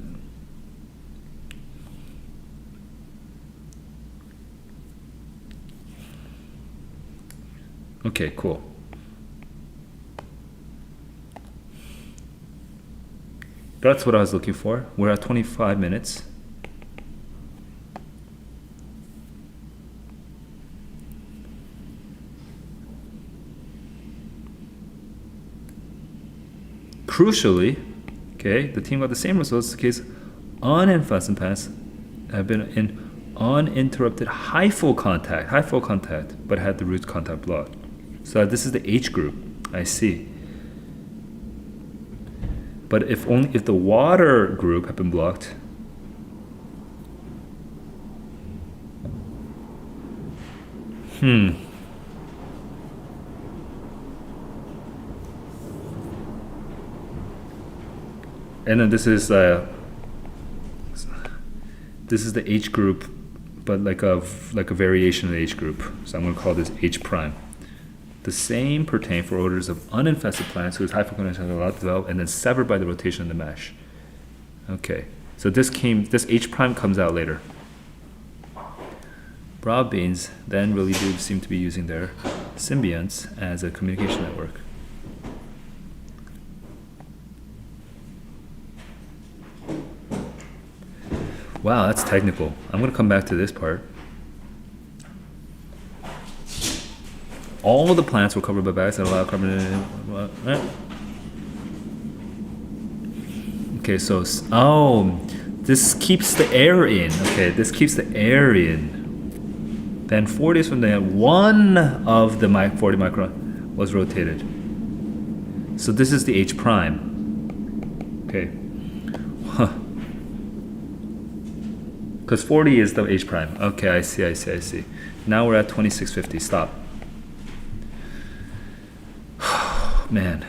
Okay, cool. That's what I was looking for. We're at 25 minutes. Crucially, okay, the team got the same results. The case uninfested plants have been in uninterrupted hyphal contact, but had the root contact blocked. So this is the H group. I see. But if the water group had been blocked, and then this is the H group, but like a variation of the H group. So I'm going to call this H prime. The same pertain for odors of uninfested plants whose hypoconation are allowed to develop and then severed by the rotation of the mesh. Okay, so this H prime comes out later. Broad beans then really do seem to be using their symbionts as a communication network. Wow, that's technical. I'm gonna come back to this part. All the plants were covered by bags that allow carbon. Okay, so this keeps the air in. Okay, this keeps the air in. Then 4 days from there, one of the 40 micron was rotated. So this is the H prime. Okay. Huh. Because 40 is the H prime. Okay, I see. Now we're at 2650. Stop. Man.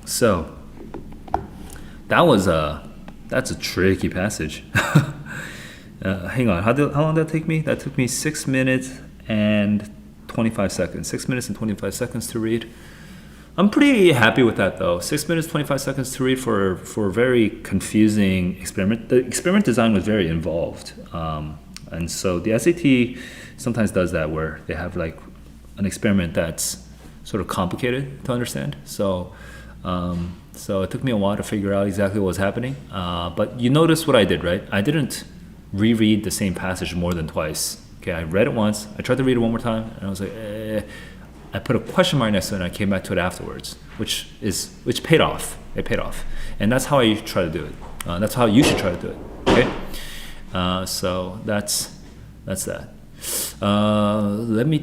So that's a tricky passage. Hang on, how long did that take me? That took me 6 minutes and 25 seconds. 6 minutes and 25 seconds to read. I'm pretty happy with that though. 6 minutes, 25 seconds to read for a very confusing experiment. The experiment design was very involved. And so the SAT sometimes does that where they have like an experiment that's sort of complicated to understand. So it took me a while to figure out exactly what was happening. But you notice what I did, right? I didn't reread the same passage more than twice. Okay, I read it once. I tried to read it one more time, and I was like, I put a question mark next to it, and I came back to it afterwards, which paid off. It paid off, and that's how I try to do it. That's how you should try to do it. Okay, so that's that. Let me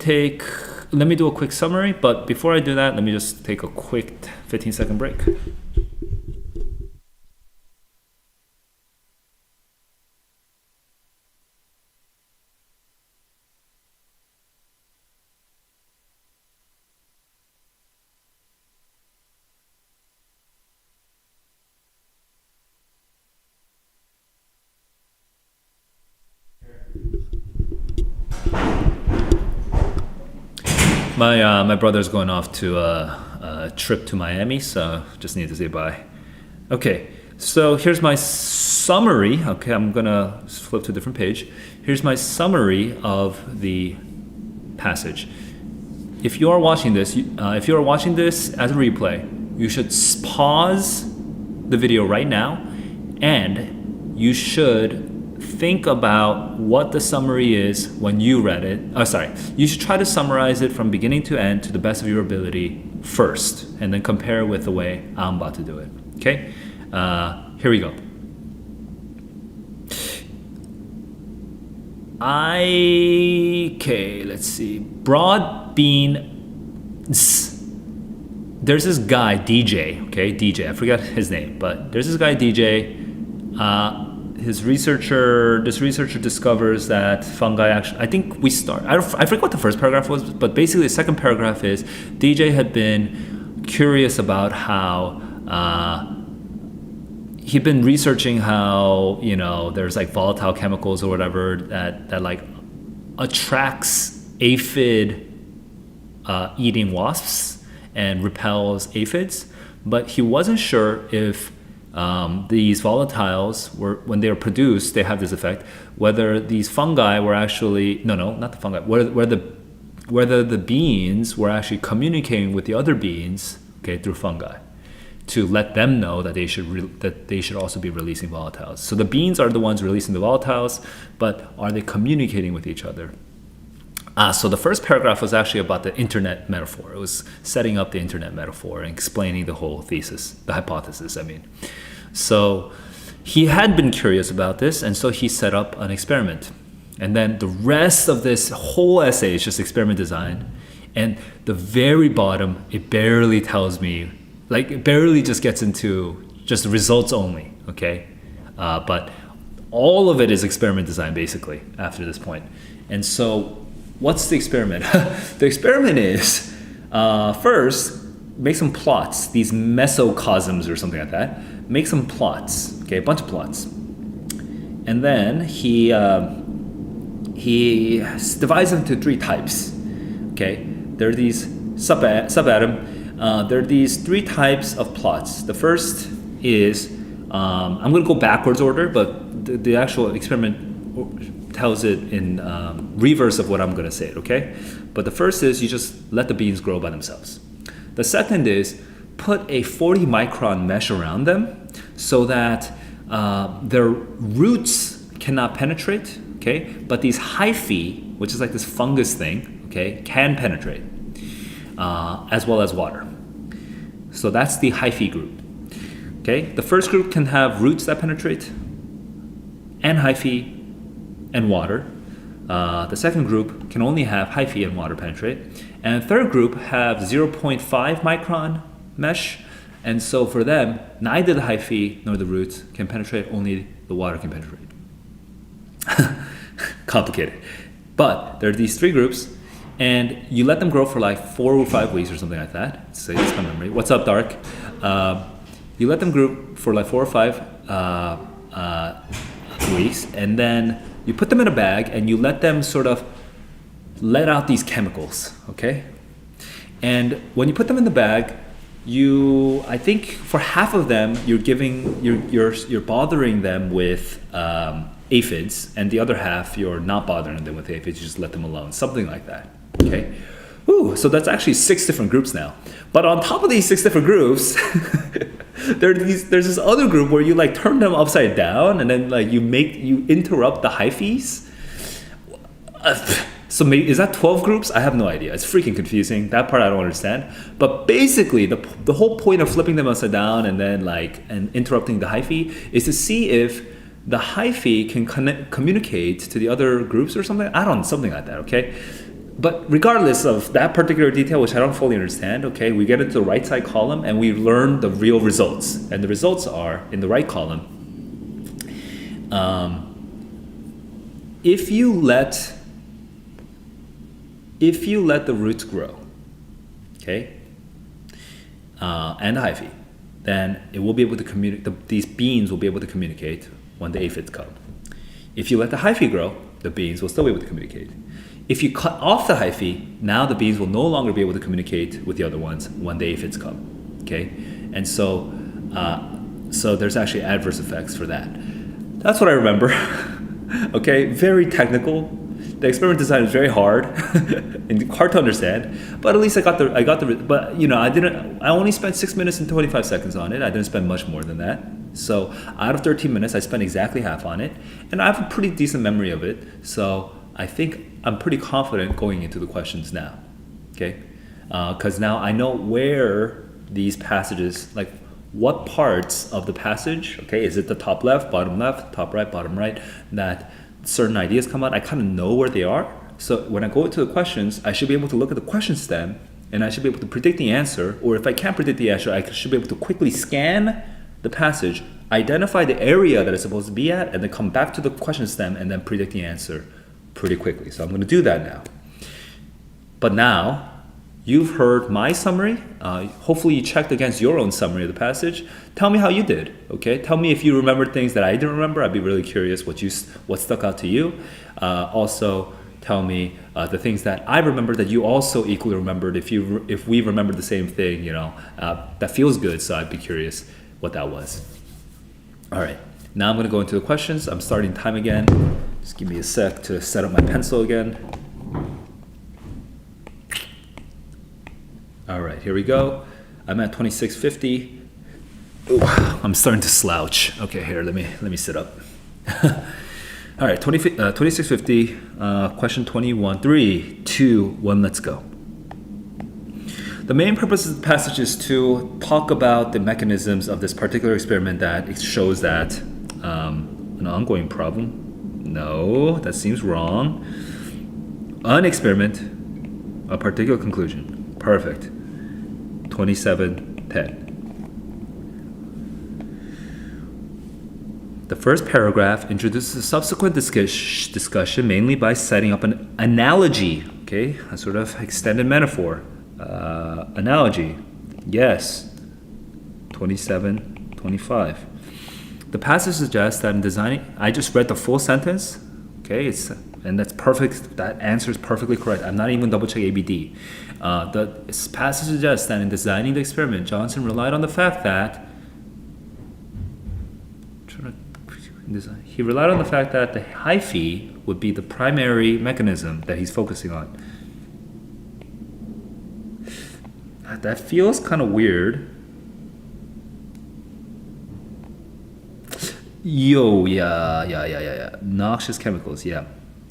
do a quick summary, but before I do that, let me just take a quick 15-second break. My brother's going off to a trip to Miami, so just need to say bye. Okay, so here's my summary. Okay, I'm gonna flip to a different page. Here's my summary of the passage. If you are watching this, as a replay, you should pause the video right now, and you should think about what the summary is when you read it. You should try to summarize it from beginning to end to the best of your ability first, and then compare it with the way I'm about to do it. Okay, here we go. Let's see. Broad beans. There's this guy, DJ. Okay, DJ. I forgot his name, but there's this guy, DJ. This researcher discovers that fungi actually, I forget what the first paragraph was, but basically the second paragraph is DJ had been curious about how he'd been researching how, there's like volatile chemicals or whatever that like attracts aphid eating wasps and repels aphids, but he wasn't sure if these volatiles when they were produced, they have this effect. Whether these fungi were actually not the fungi. Whether the beans were actually communicating with the other beans, okay, through fungi, to let them know that they should also be releasing volatiles. So the beans are the ones releasing the volatiles, but are they communicating with each other? So the first paragraph was actually about the internet metaphor. It was setting up the internet metaphor and explaining the whole thesis, the hypothesis, I mean. So he had been curious about this, and so he set up an experiment. And then the rest of this whole essay is just experiment design. And the very bottom, it barely tells me, like it barely just gets into just results only, okay? But all of it is experiment design basically after this point. And so what's the experiment? The experiment is, first, make some plots, these mesocosms or something like that. Make some plots, okay, a bunch of plots. And then he divides them into 3 types, okay? There are these subatom. There are these 3 types of plots. The first is, I'm going to go backwards order, but the actual experiment tells it in reverse of what I'm going to say, okay? But the first is you just let the beans grow by themselves. The second is put a 40 micron mesh around them so that their roots cannot penetrate, okay? But these hyphae, which is like this fungus thing, okay, can penetrate, as well as water. So that's the hyphae group. Okay, the first group can have roots that penetrate, and hyphae, and water. The second group can only have hyphae and water penetrate. And the third group have 0.5 micron mesh. And so for them, neither the hyphae nor the roots can penetrate, only the water can penetrate. Complicated. But there are these three groups, and you let them grow for like 4 or 5 weeks or something like that. Say that's my memory. What's up, Dark? You let them grow for like 4 or 5 weeks, and then you put them in a bag and you let them sort of let out these chemicals, okay? And when you put them in the bag, I think for half of them you're bothering them with aphids, and the other half you're not bothering them with aphids. You just let them alone, something like that, okay? Ooh, so that's actually 6 different groups now. But on top of these 6 different groups, there's this other group where you like turn them upside down, and then like you interrupt the hyphaes. So maybe, is that 12 groups? I have no idea. It's freaking confusing. That part I don't understand. But basically, the whole point of flipping them upside down and then and interrupting the hyphae is to see if the hyphae can communicate to the other groups or something. Something like that. Okay. But regardless of that particular detail, which I don't fully understand, okay, we get into the right side column and we learn the real results. And the results are in the right column. If you let the roots grow, okay, and the hyphae, then it will be able to communicate. These beans will be able to communicate when the aphids come. If you let the hyphae grow, the beans will still be able to communicate. If you cut off the hyphae, now the beans will no longer be able to communicate with the other ones when the aphids come. Okay, and so there's actually adverse effects for that. That's what I remember. Okay, very technical. The experiment design is very hard and hard to understand. But at least I got the. But I only spent 6 minutes and 25 seconds on it. I didn't spend much more than that. So out of 13 minutes, I spent exactly half on it, and I have a pretty decent memory of it. So I think I'm pretty confident going into the questions now, okay? Because now I know where these passages, like what parts of the passage, okay, is it the top left, top right, bottom right, that certain ideas come out. I kind of know where they are. So when I go into the questions, I should be able to look at the question stem, and I should be able to predict the answer, or if I can't predict the answer, I should be able to quickly scan the passage, identify the area that it's supposed to be at, and then come back to the question stem and then predict the answer pretty quickly. So I'm going to do that now. But now, you've heard my summary. Hopefully you checked against your own summary of the passage. Tell me how you did, okay? Tell me if you remembered things that I didn't remember. I'd be really curious what stuck out to you. Also, tell me the things that I remembered that you also equally remembered. If we remembered the same thing, that feels good. So I'd be curious what that was. All right, now I'm going to go into the questions. I'm starting time again. Just give me a sec to set up my pencil again. All right, here we go. I'm at 2650. Ooh, I'm starting to slouch. Okay, here, let me sit up. All right, 2650, question 21. 3, 2, 1, let's go. The main purpose of the passage is to talk about the mechanisms of this particular experiment that it shows that an ongoing problem. No, that seems wrong. An experiment, a particular conclusion. Perfect. 2710. The first paragraph introduces a subsequent discussion mainly by setting up an analogy, okay, a sort of extended metaphor. Analogy, yes. 2725. The passage suggests that in designing, I just read the full sentence, okay, and that's perfect. That answer is perfectly correct. I'm not even double check ABD. The passage suggests that in designing the experiment, Johnson relied on the fact that the hyphae would be the primary mechanism that he's focusing on. That feels kind of weird. Yeah. Noxious chemicals, yeah.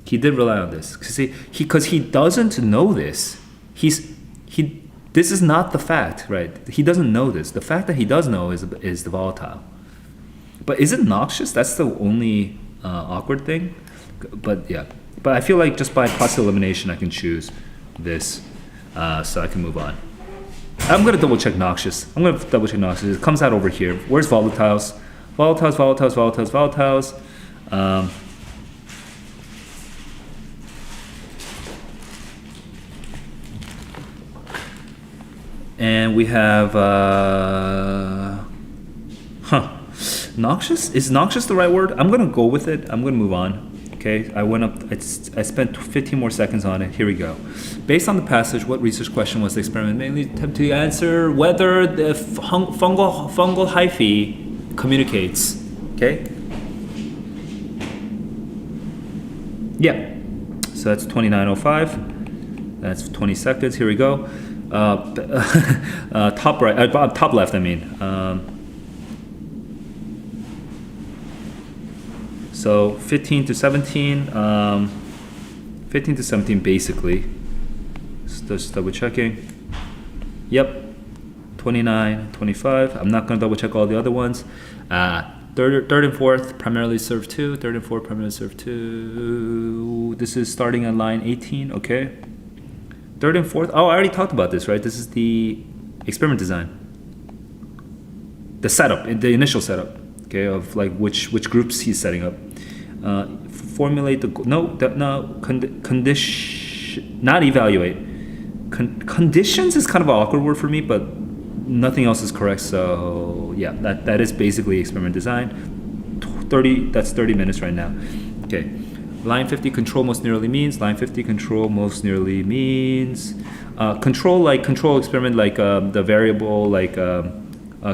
He did rely on this because he doesn't know this. He. This is not the fact, right? He doesn't know this. The fact that he does know is the volatile. But is it noxious? That's the only awkward thing. But yeah. But I feel like just by process elimination, I can choose this, so I can move on. I'm gonna double check noxious. It comes out over here. Where's volatiles? Volatiles. And we have, noxious? Is noxious the right word? I'm gonna go with it. I'm gonna move on. Okay, I spent 15 more seconds on it. Here we go. Based on the passage, what research question was the experiment mainly attempt to answer? Whether the fungal hyphae communicates. Okay? Yeah. So that's 29:05. That's 20 seconds. Here we go. Top right, top left. I mean. So 15 to 17. 15 to 17 basically. Just double checking. Yep. 29, 25. I'm not gonna double check all the other ones. Third and fourth primarily serve 2. Third and fourth primarily serve 2. This is starting at line 18. Okay. Third and fourth. Oh, I already talked about this, right? This is the experiment design. The setup, the initial setup. Okay, of like which groups he's setting up. Formulate the condition. Not evaluate. Conditions is kind of an awkward word for me, but nothing else is correct. So yeah, that is basically experiment design. 30. That's 30 minutes right now. Okay. Line 50 control most nearly means. Line 50 control most nearly means. Control experiment like the variable like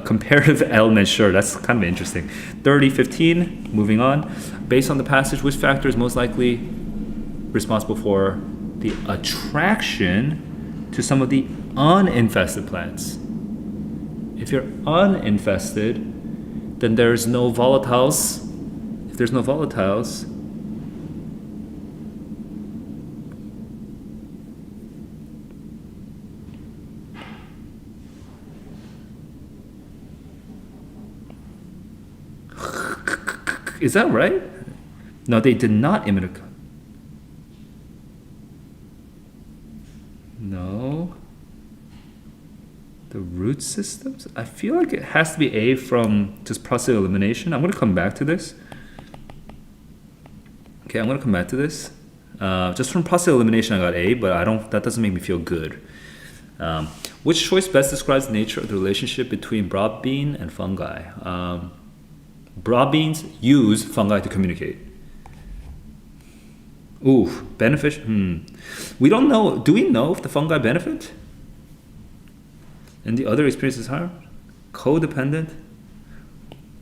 comparative element. Sure, that's kind of interesting. 30, 15. Moving on. Based on the passage, which factor is most likely responsible for the attraction to some of the uninfested plants? If you're uninfested, then there's no volatiles. If there's no volatiles, is that right? No, they did not imitate. No. The root systems? I feel like it has to be A from just process elimination. I'm going to come back to this. Okay, I'm going to come back to this. Just from process elimination, I got A, but that doesn't make me feel good. Which choice best describes the nature of the relationship between broad bean and fungi? Broad beans use fungi to communicate. Ooh, beneficial. We don't know. Do we know if the fungi benefit? And the other experience is higher? Codependent?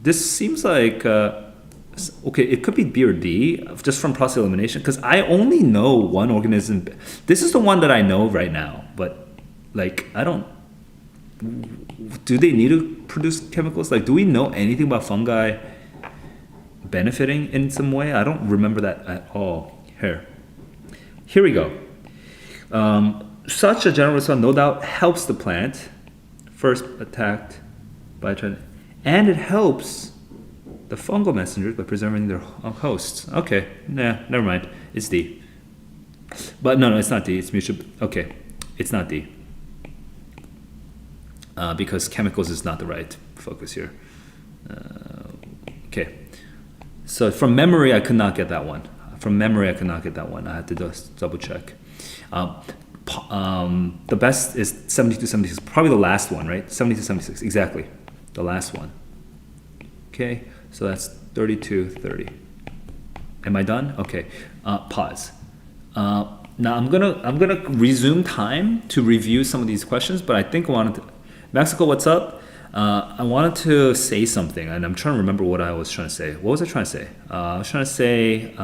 This seems like, okay, it could be B or D, just from process elimination, because I only know one organism. This is the one that I know right now, but like, I don't, do they need to produce chemicals? Like, do we know anything about fungi benefiting in some way? I don't remember that at all. Here we go. Such a general response no doubt helps the plant first attacked by and it helps the fungal messengers by preserving their hosts. Okay, nah, never mind. It's D. But no, it's not D. It's mutual. Okay, it's not D. Because chemicals is not the right focus here. Okay. So from memory, I could not get that one. I had to just double check. The best is 72, 76. Probably the last one, right? 72, 76. Exactly. The last one. Okay. So that's 32, 30. Am I done? Okay. Pause. Now I'm gonna resume time to review some of these questions, but I think I wanted to. Mexico, what's up? I wanted to say something, and I'm trying to remember what I was trying to say. What was I trying to say? I was trying to say,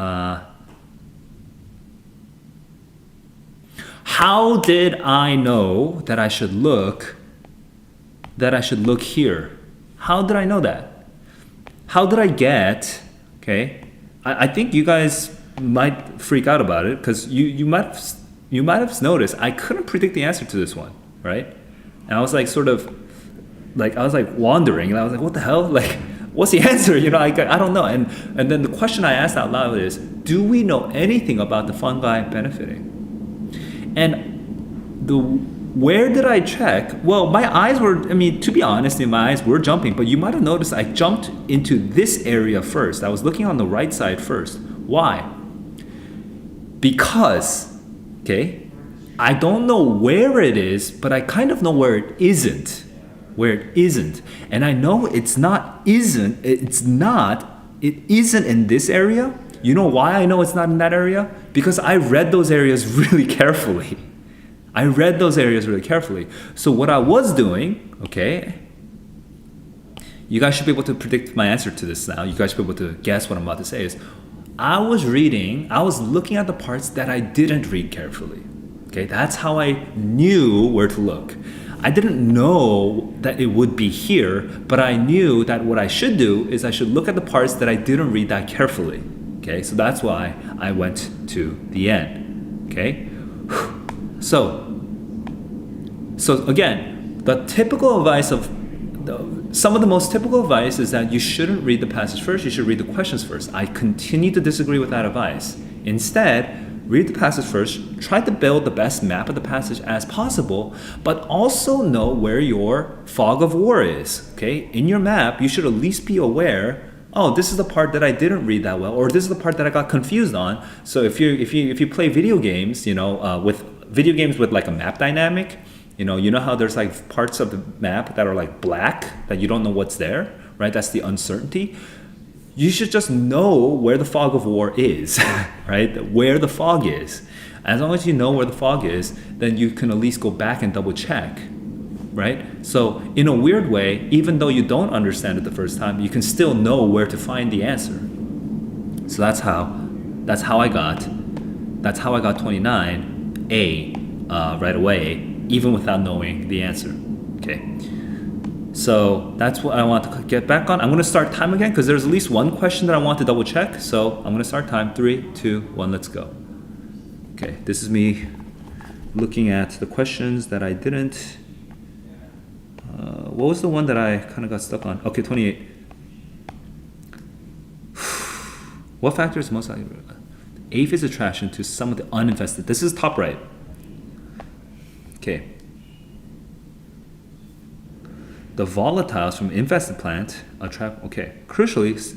How did I know that I should look here? How did I know that? How did I get, okay? I think you guys might freak out about it because you might have noticed I couldn't predict the answer to this one, right? And I was like I was like wandering, and I was like, what the hell? Like, what's the answer? I don't know. And then the question I asked out loud is, do we know anything about the fungi benefiting? And where did I check? Well, my eyes were, to be honest, my eyes were jumping, but you might have noticed I jumped into this area first. I was looking on the right side first. Why? Because, okay, I don't know where it is, but I kind of know where it isn't. And I know it isn't in this area. You know why I know it's not in that area? Because I read those areas really carefully. So what I was doing, okay, you guys should be able to predict my answer to this now. You guys should be able to guess what I'm about to say is, I was looking at the parts that I didn't read carefully. Okay, that's how I knew where to look. I didn't know that it would be here, but I knew that what I should do is I should look at the parts that I didn't read that carefully. Okay, so that's why I went to the end. Okay, so again, some of the most typical advice is that you shouldn't read the passage first, you should read the questions first. I continue to disagree with that advice. Instead, read the passage first, try to build the best map of the passage as possible, but also know where your fog of war is. Okay, in your map, you should at least be aware, oh, this is the part that I didn't read that well, or this is the part that I got confused on. So if you play video games, with video games with like a map dynamic, you know how there's like parts of the map that are like black, that you don't know what's there, right? That's the uncertainty. You should just know where the fog of war is, right? Where the fog is. As long as you know where the fog is, then you can at least go back and double check, right? So in a weird way, even though you don't understand it the first time, you can still know where to find the answer. So that's how I got 29A right away, even without knowing the answer. Okay. So that's what I want to get back on. I'm going to start time again because there's at least one question that I want to double check. So I'm going to start time. 3, 2, 1, let's go. Okay, this is me looking at the questions that I didn't. What was the one that I kind of got stuck on? Okay, 28. What factor is most likely? Aphis attraction to some of the uninfested. This is top right. Okay. The volatiles from infested plant attract. Okay. Crucially,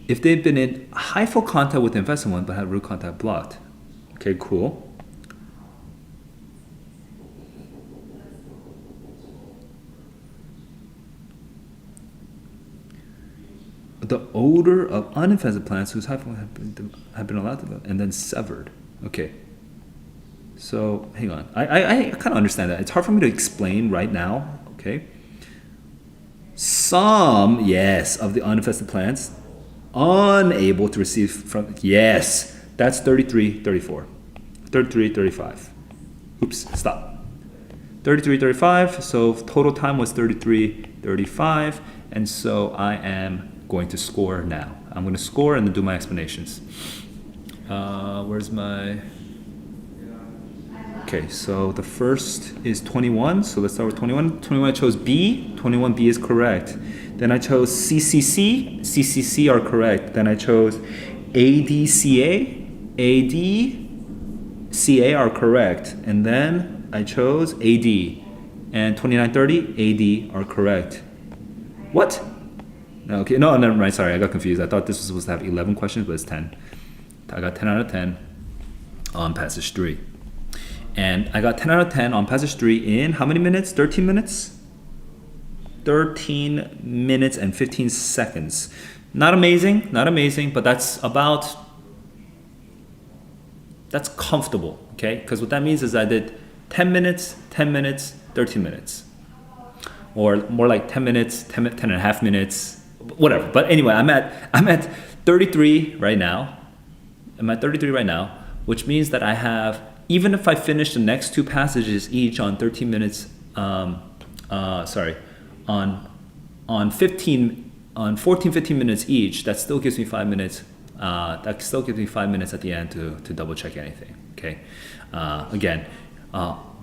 if they've been in high flow contact with the infested one but had root contact blocked. Okay, cool. The odor of uninfested plants whose high flow have been allowed to and then severed. Okay. So hang on, I kind of understand that. It's hard for me to explain right now. Okay. Some, yes, of the uninfested plants unable to receive from, yes, that's 33, 34, 33, 35. Oops, stop. 33, 35. So total time was 33, 35, and so I am going to score now. I'm going to score and then do my explanations. Where's my? Okay, so the first is 21, so let's start with 21. 21 I chose B, 21B is correct. Then I chose CCC, CCC are correct. Then I chose ADCA, ADCA are correct. And then I chose AD, and 2930, AD are correct. What? Okay, no, never mind, sorry, I got confused. I thought this was supposed to have 11 questions, but it's 10. I got 10 out of 10 on passage 3. And I got 10 out of 10 on passage 3 in how many minutes? 13 minutes? 13 minutes and 15 seconds. Not amazing, but that's comfortable, okay? Because what that means is I did 10 minutes, 10 minutes, 13 minutes. Or more like 10 minutes, 10 and a half minutes, whatever. But anyway, I'm at 33 right now. which means that I have, even if I finish the next two passages each on 13 minutes, sorry, on on 15 on 14 15 minutes each, that still gives me 5 minutes. That still gives me 5 minutes at the end to double check anything. Okay, again,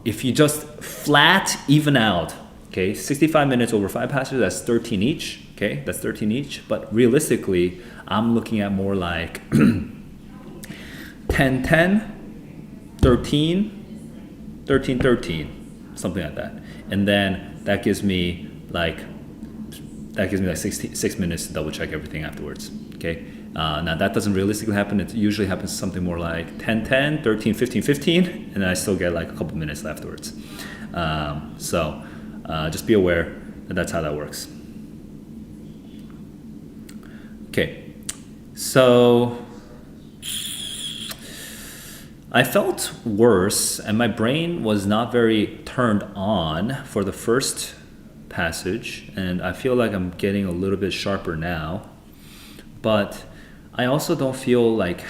if you just flat even out, okay, 65 minutes over five passages, that's 13 each. Okay, that's 13 each. But realistically, I'm looking at more like 10 10, 13, 13 13, something like that. And then that gives me like 6 minutes to double check everything afterwards. Okay, now that doesn't realistically happen. It usually happens something more like 10 10, 13 15 15, and then I still get like a couple minutes afterwards. So just be aware that that's how that works. Okay, so I felt worse, and my brain was not very turned on for the first passage, and I feel like I'm getting a little bit sharper now. But I also don't feel like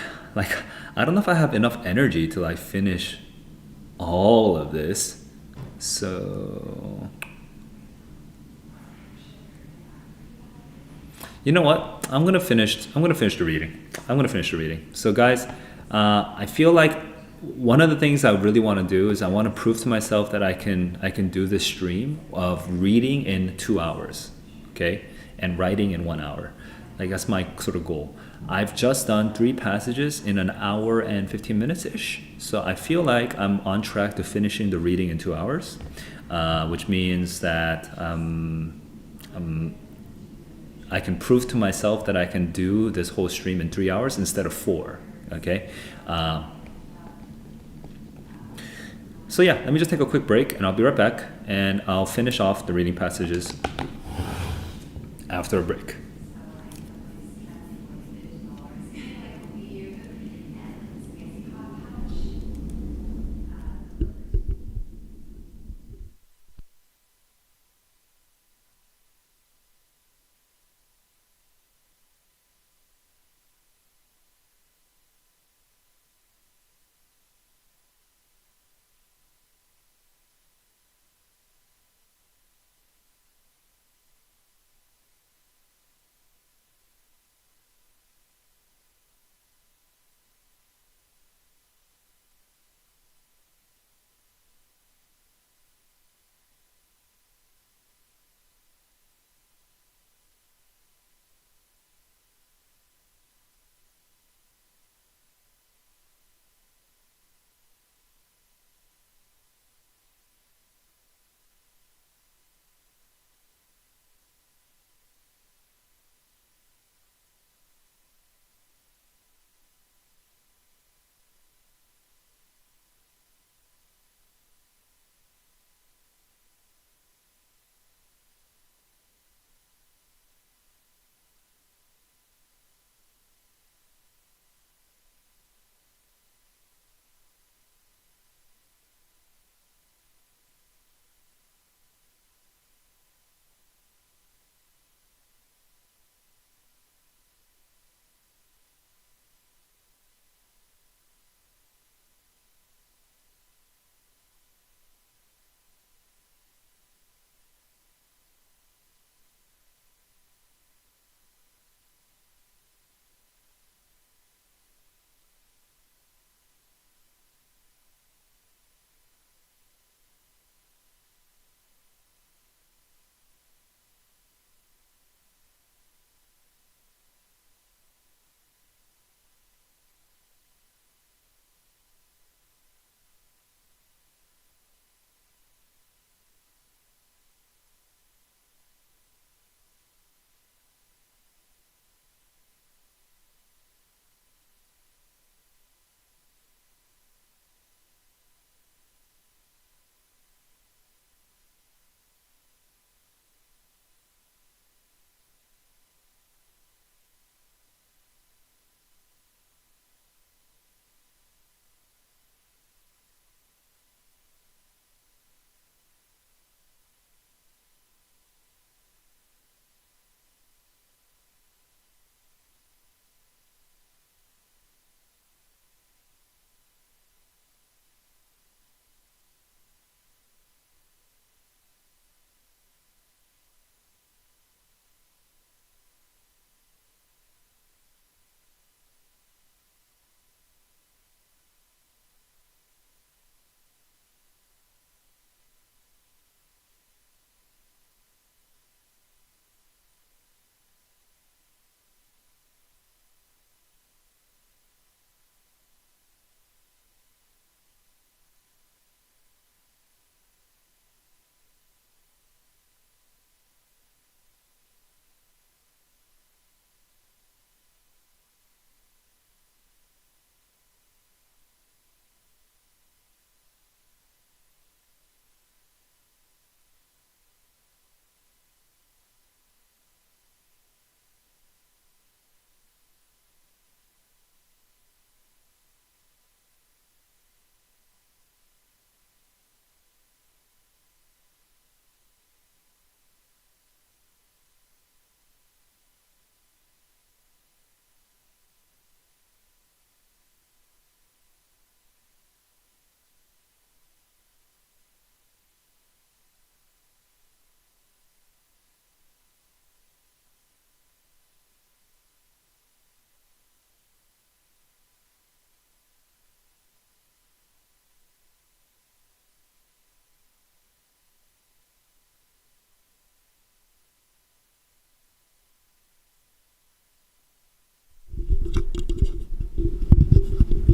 I don't know if I have enough energy to like finish all of this. So you know what? I'm gonna finish the reading. I'm gonna finish the reading. So guys, I feel like one of the things I really want to do is I want to prove to myself that I can do this stream of reading in 2 hours, okay, and writing in 1 hour. Like that's my sort of goal. I've just done three passages in an hour and 15 minutes ish. So I feel like I'm on track to finishing the reading in 2 hours, which means that I can prove to myself that I can do this whole stream in 3 hours instead of four. Okay. So yeah, let me just take a quick break and I'll be right back and I'll finish off the reading passages after a break.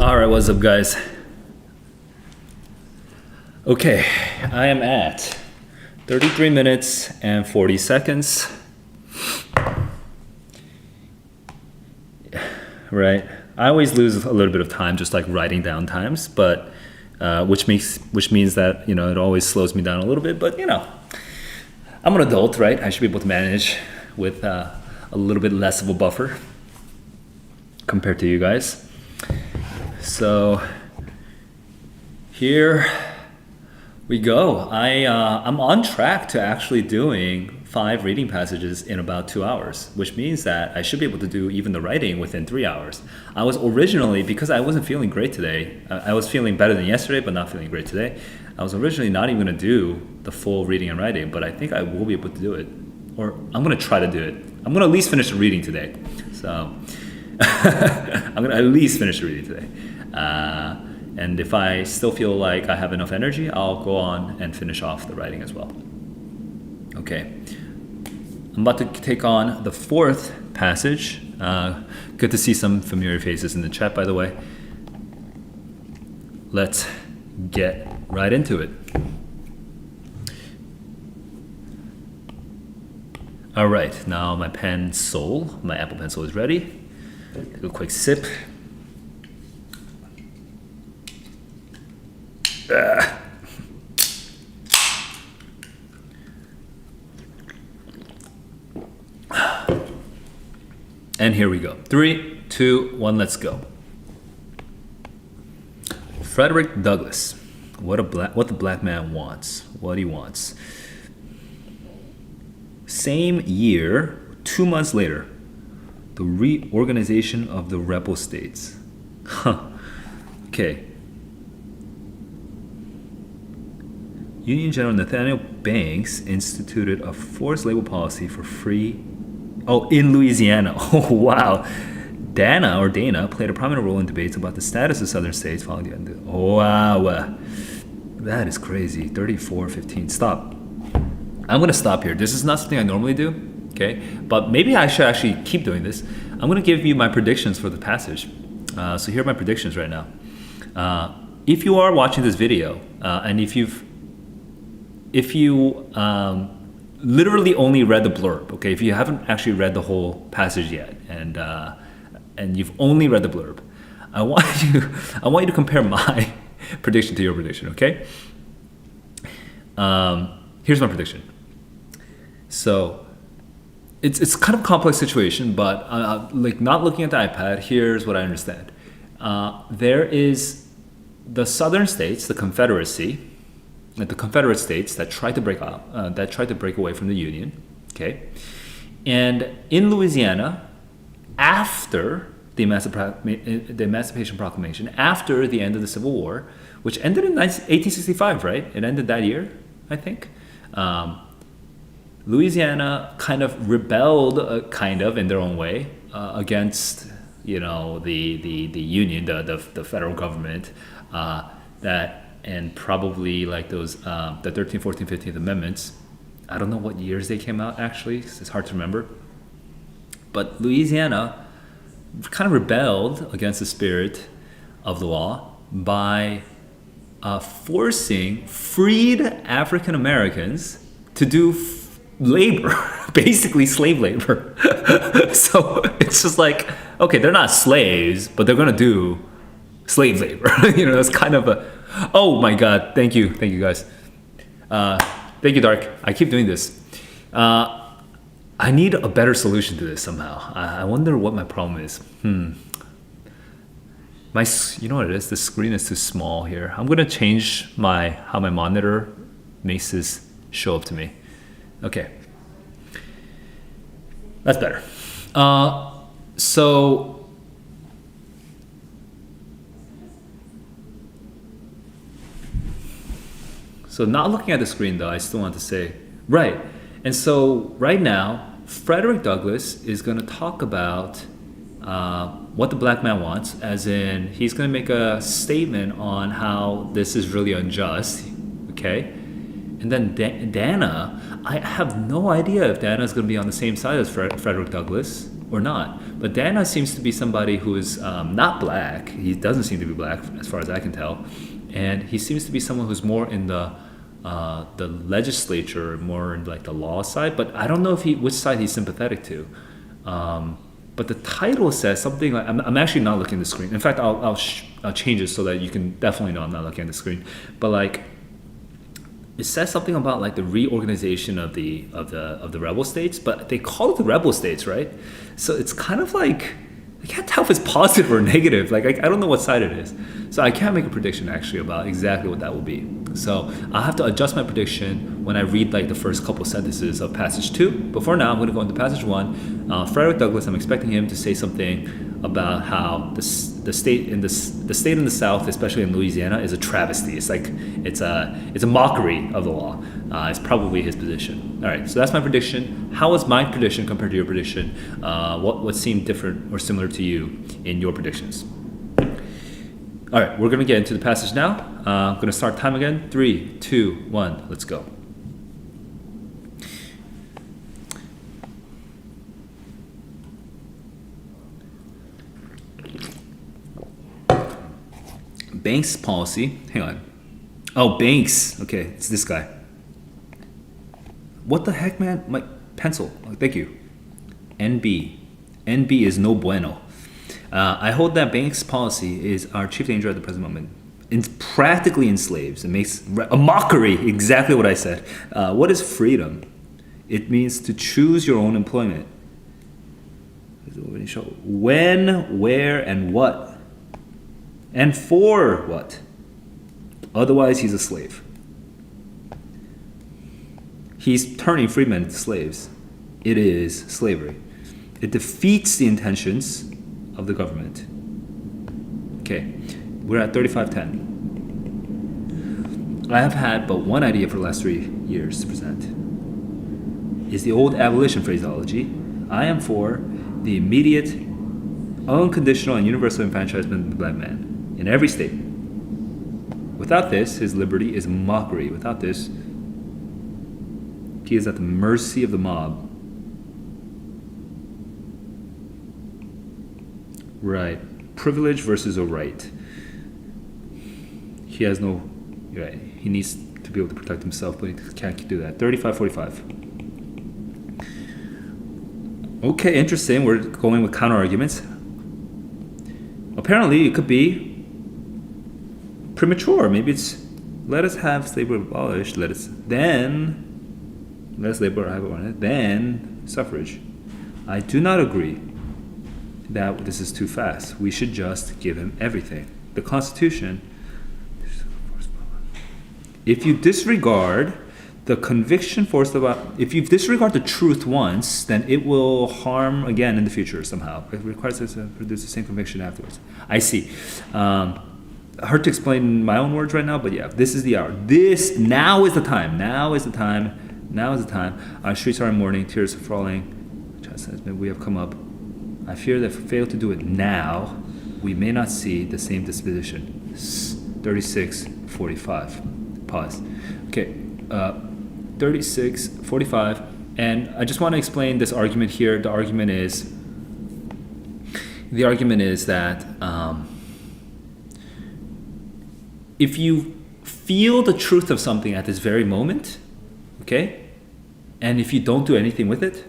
All right, what's up, guys? Okay, I am at 33 minutes and 40 seconds. Right, I always lose a little bit of time just like writing down times, but which means that it always slows me down a little bit. But I'm an adult, right? I should be able to manage with a little bit less of a buffer compared to you guys. So here we go. I'm on track to actually doing 5 reading passages in about 2 hours, which means that I should be able to do even the writing within 3 hours. I was originally, because I wasn't feeling great today, I was feeling better than yesterday, but not feeling great today. I was originally not even going to do the full reading and writing, but I think I will be able to do it. Or I'm going to try to do it. I'm going to at least finish the reading today. So I'm going to at least finish the reading today. And if I still feel like I have enough energy, I'll go on and finish off the writing as well. Okay. I'm about to take on the 4th passage. Good to see some familiar faces in the chat, by the way. Let's get right into it. All right, now my pencil, my Apple Pencil is ready. Take a quick sip. And here we go. 3, 2, 1, let's go. Frederick Douglass. What the black man wants. What he wants. Same year, 2 months later, the reorganization of the rebel states. Okay. Union General Nathaniel Banks instituted a forced labor policy for free. Oh, in Louisiana. Oh, wow. Dana played a prominent role in debates about the status of southern states following the end of. Oh, wow. That is crazy. 34-15. Stop. I'm going to stop here. This is not something I normally do. Okay. But maybe I should actually keep doing this. I'm going to give you my predictions for the passage. So here are my predictions right now. If you are watching this video, and if you literally only read the blurb, okay, if you haven't actually read the whole passage yet, and you've only read the blurb, I want you to compare my prediction to your prediction, okay? Here's my prediction. So it's kind of a complex situation, but like not looking at the iPad, here's what I understand. There is the southern states, the Confederacy, the Confederate states that tried to break away from the Union, okay? And in Louisiana, after the Emancipation Proclamation, after the end of the Civil War, which ended in 1865, right? It ended that year, I think. Louisiana kind of rebelled, in their own way, against the Union, the federal government, and probably like those the 13th, 14th, 15th Amendments. I don't know what years they came out, actually. It's hard to remember. But Louisiana kind of rebelled against the spirit of the law by forcing freed African Americans to do labor, basically slave labor. So it's just like, okay, they're not slaves, but they're going to do slave labor. It's kind of a, oh my God, thank you guys. Thank you, Dark. I keep doing this. I need a better solution to this somehow. I wonder what my problem is. You know what it is? The screen is too small here. I'm gonna change how my monitor makes this show up to me. Okay, that's better. So not looking at the screen though, I still want to say, right. And so right now, Frederick Douglass is going to talk about what the black man wants, as in he's going to make a statement on how this is really unjust, okay? And then Dana, I have no idea if Dana is going to be on the same side as Frederick Douglass, or not. But Dana seems to be somebody who is not black. He doesn't seem to be black, as far as I can tell, and he seems to be someone who's more in the legislature, more in like the law side. But I don't know if which side he's sympathetic to. But the title says something like, I'm actually not looking at the screen. In fact, I'll change it so that you can definitely know I'm not looking at the screen. But like, it says something about like the reorganization of the rebel states, but they call it the rebel states, right? So it's kind of like, I can't tell if it's positive or negative. Like, I don't know what side it is. So I can't make a prediction actually about exactly what that will be. So I'll have to adjust my prediction when I read like the first couple sentences of passage 2. But for now, I'm going to go into passage 1. Frederick Douglass, I'm expecting him to say something about how the state in the state in the South, especially in Louisiana, is a travesty. It's like it's a mockery of the law. It's probably his position. All right, so that's my prediction. How was my prediction compared to your prediction? What seemed different or similar to you in your predictions? All right, we're going to get into the passage now. I'm going to start time again. 3, 2, 1, let's go. Banks policy. Hang on. Oh, Banks. Okay, it's this guy. What the heck, man? My pencil. Oh, thank you. NB. NB is no bueno. I hold that Banks policy is our chief danger at the present moment. It practically enslaves. It makes a mockery. Exactly what I said. What is freedom? It means to choose your own employment. When, where, and what? And for what? Otherwise, he's a slave. He's turning freemen into slaves. It is slavery. It defeats the intentions of the government. Okay, we're at 3510. I have had but one idea for the last 3 years to present. Is the old abolition phraseology. I am for the immediate, unconditional, and universal enfranchisement of the black man in every state. Without this, his liberty is mockery. Without this, he is at the mercy of the mob. Right. Privilege versus a right. He has no... Right. He needs to be able to protect himself, but he can't do that. 3545. Okay, interesting. We're going with counter arguments. Apparently, it could be premature. Maybe it's let us have slavery abolished. Let us labor have it. Then suffrage. I do not agree that this is too fast. We should just give him everything. The Constitution. If you disregard the conviction forced about, if you disregard the truth once, then it will harm again in the future somehow. It requires us to produce the same conviction afterwards. I see. Hard to explain in my own words right now, but yeah, this is the hour. Now is the time. Now is the time. Our streets are in mourning, tears are falling. Chastisement we have come up. I fear that if we fail to do it now, we may not see the same disposition. 36:45. Pause. Okay. 36:45, and I just want to explain this argument here. The argument is that if you feel the truth of something at this very moment, okay, and if you don't do anything with it,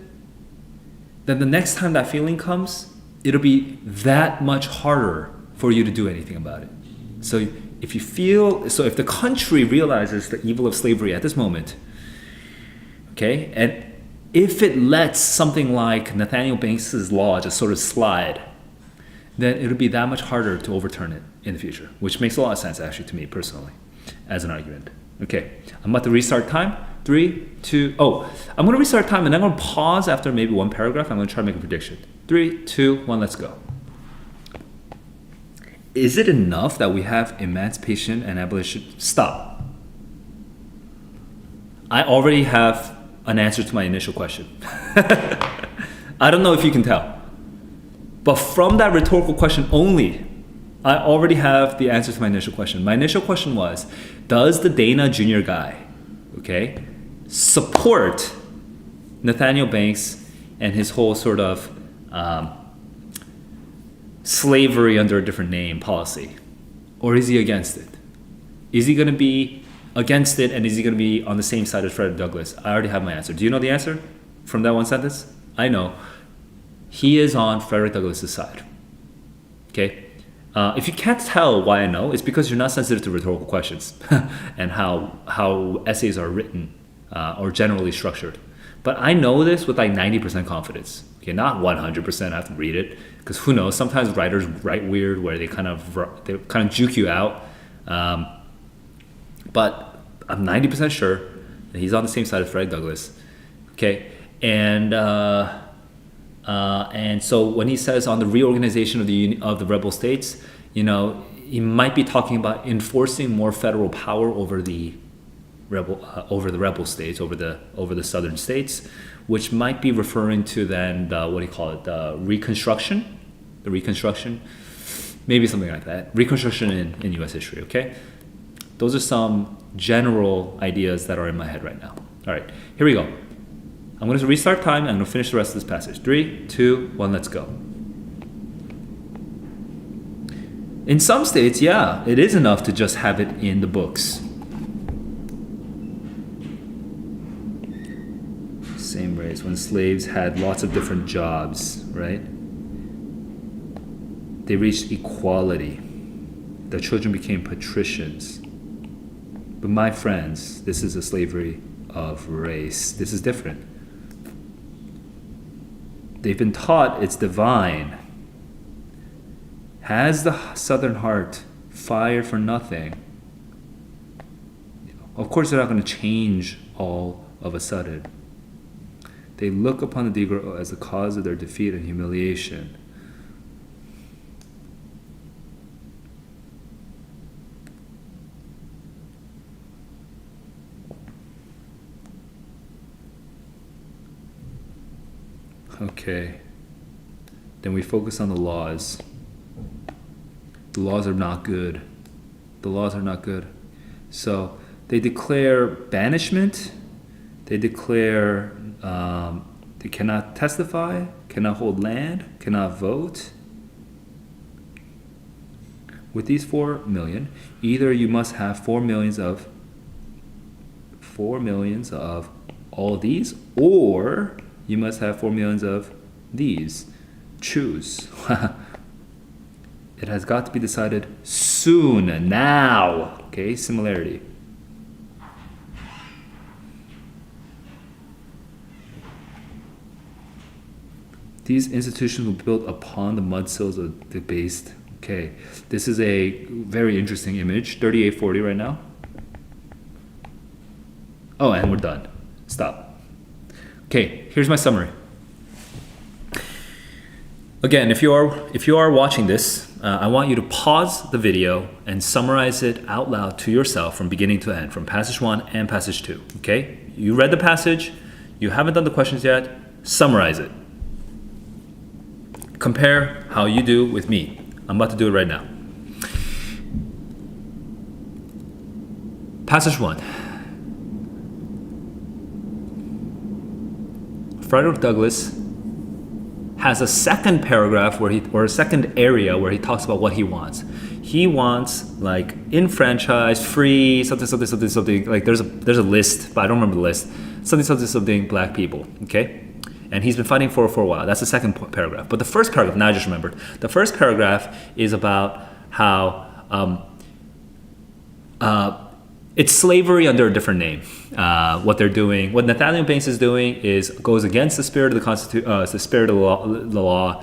then the next time that feeling comes, it'll be that much harder for you to do anything about it. So if the country realizes the evil of slavery at this moment, okay, and if it lets something like Nathaniel Banks's law just sort of slide, then it'll be that much harder to overturn it in the future, which makes a lot of sense actually to me personally as an argument. Okay, I'm about to restart time. 3, 2, I'm going to restart time and I'm going to pause after maybe one paragraph. I'm going to try to make a prediction. 3, 2, 1, let's go. Is it enough that we have emancipation and abolition? Stop. I already have an answer to my initial question. I don't know if you can tell. But from that rhetorical question only, I already have the answer to my initial question. My initial question was, does the Dana Jr. guy, okay, support Nathaniel Banks and his whole sort of slavery under a different name policy? Or is he against it? Is he going to be against it, and is he going to be on the same side as Frederick Douglass? I already have my answer. Do you know the answer from that one sentence? I know. He is on Frederick Douglass's side. Okay? If you can't tell why I know, it's because you're not sensitive to rhetorical questions and how essays are written or generally structured. But I know this with like 90% confidence. Okay, not 100%. I have to read it because who knows? Sometimes writers write weird, where they kind of juke you out. But I'm 90% sure that he's on the same side as Frederick Douglass. Okay, and so when he says on the reorganization of the rebel states, he might be talking about enforcing more federal power over the rebel states, over the southern states, which might be referring to then the Reconstruction, maybe something like that. Reconstruction in U.S. history. Okay, those are some general ideas that are in my head right now. All right, here we go. I'm going to restart time and I'm going to finish the rest of this passage. 3, 2, 1, let's go. In some states, yeah, it is enough to just have it in the books. Same race, when slaves had lots of different jobs, right? They reached equality. Their children became patricians. But my friends, this is a slavery of race. This is different. They've been taught it's divine. Has the Southern heart fire for nothing? Of course, they're not going to change all of a sudden. They look upon the Negro as the cause of their defeat and humiliation. Okay. Then we focus on the laws. The laws are not good. The laws are not good. So they declare banishment. They declare they cannot testify, cannot hold land, cannot vote. With these 4 million, either you must have 4 millions of all these, or you must have 4 millions of these. Choose. It has got to be decided soon, now. Okay, similarity. These institutions were built upon the mudsills of the based. Okay, this is a very interesting image. 3840 right now. Oh, and we're done. Stop. Okay, here's my summary. Again, if you are watching this, I want you to pause the video and summarize it out loud to yourself from beginning to end, from passage 1 and passage 2. Okay, you read the passage, you haven't done the questions yet. Summarize it. Compare how you do with me. I'm about to do it right now. Passage 1. Frederick Douglass has a second paragraph or a second area where he talks about what he wants. He wants like enfranchised, free, something. Like there's a list, but I don't remember the list. Something black people. Okay. And he's been fighting for a while. That's the second paragraph. But the first paragraph, now I just remembered. The first paragraph is about how it's slavery under a different name. What they're doing, what Nathaniel Banks is doing, goes against the spirit of the Constitution, the spirit of the law.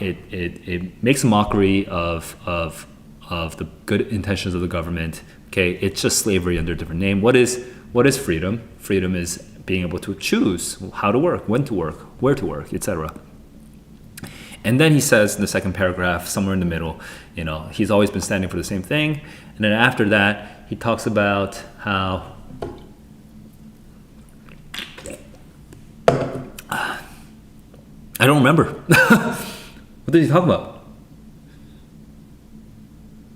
It makes a mockery of the good intentions of the government. Okay, it's just slavery under a different name. What is freedom? Freedom is being able to choose how to work, when to work, where to work, etc. And then he says in the second paragraph, somewhere in the middle, he's always been standing for the same thing. And then after that, he talks about how I don't remember. What did he talk about?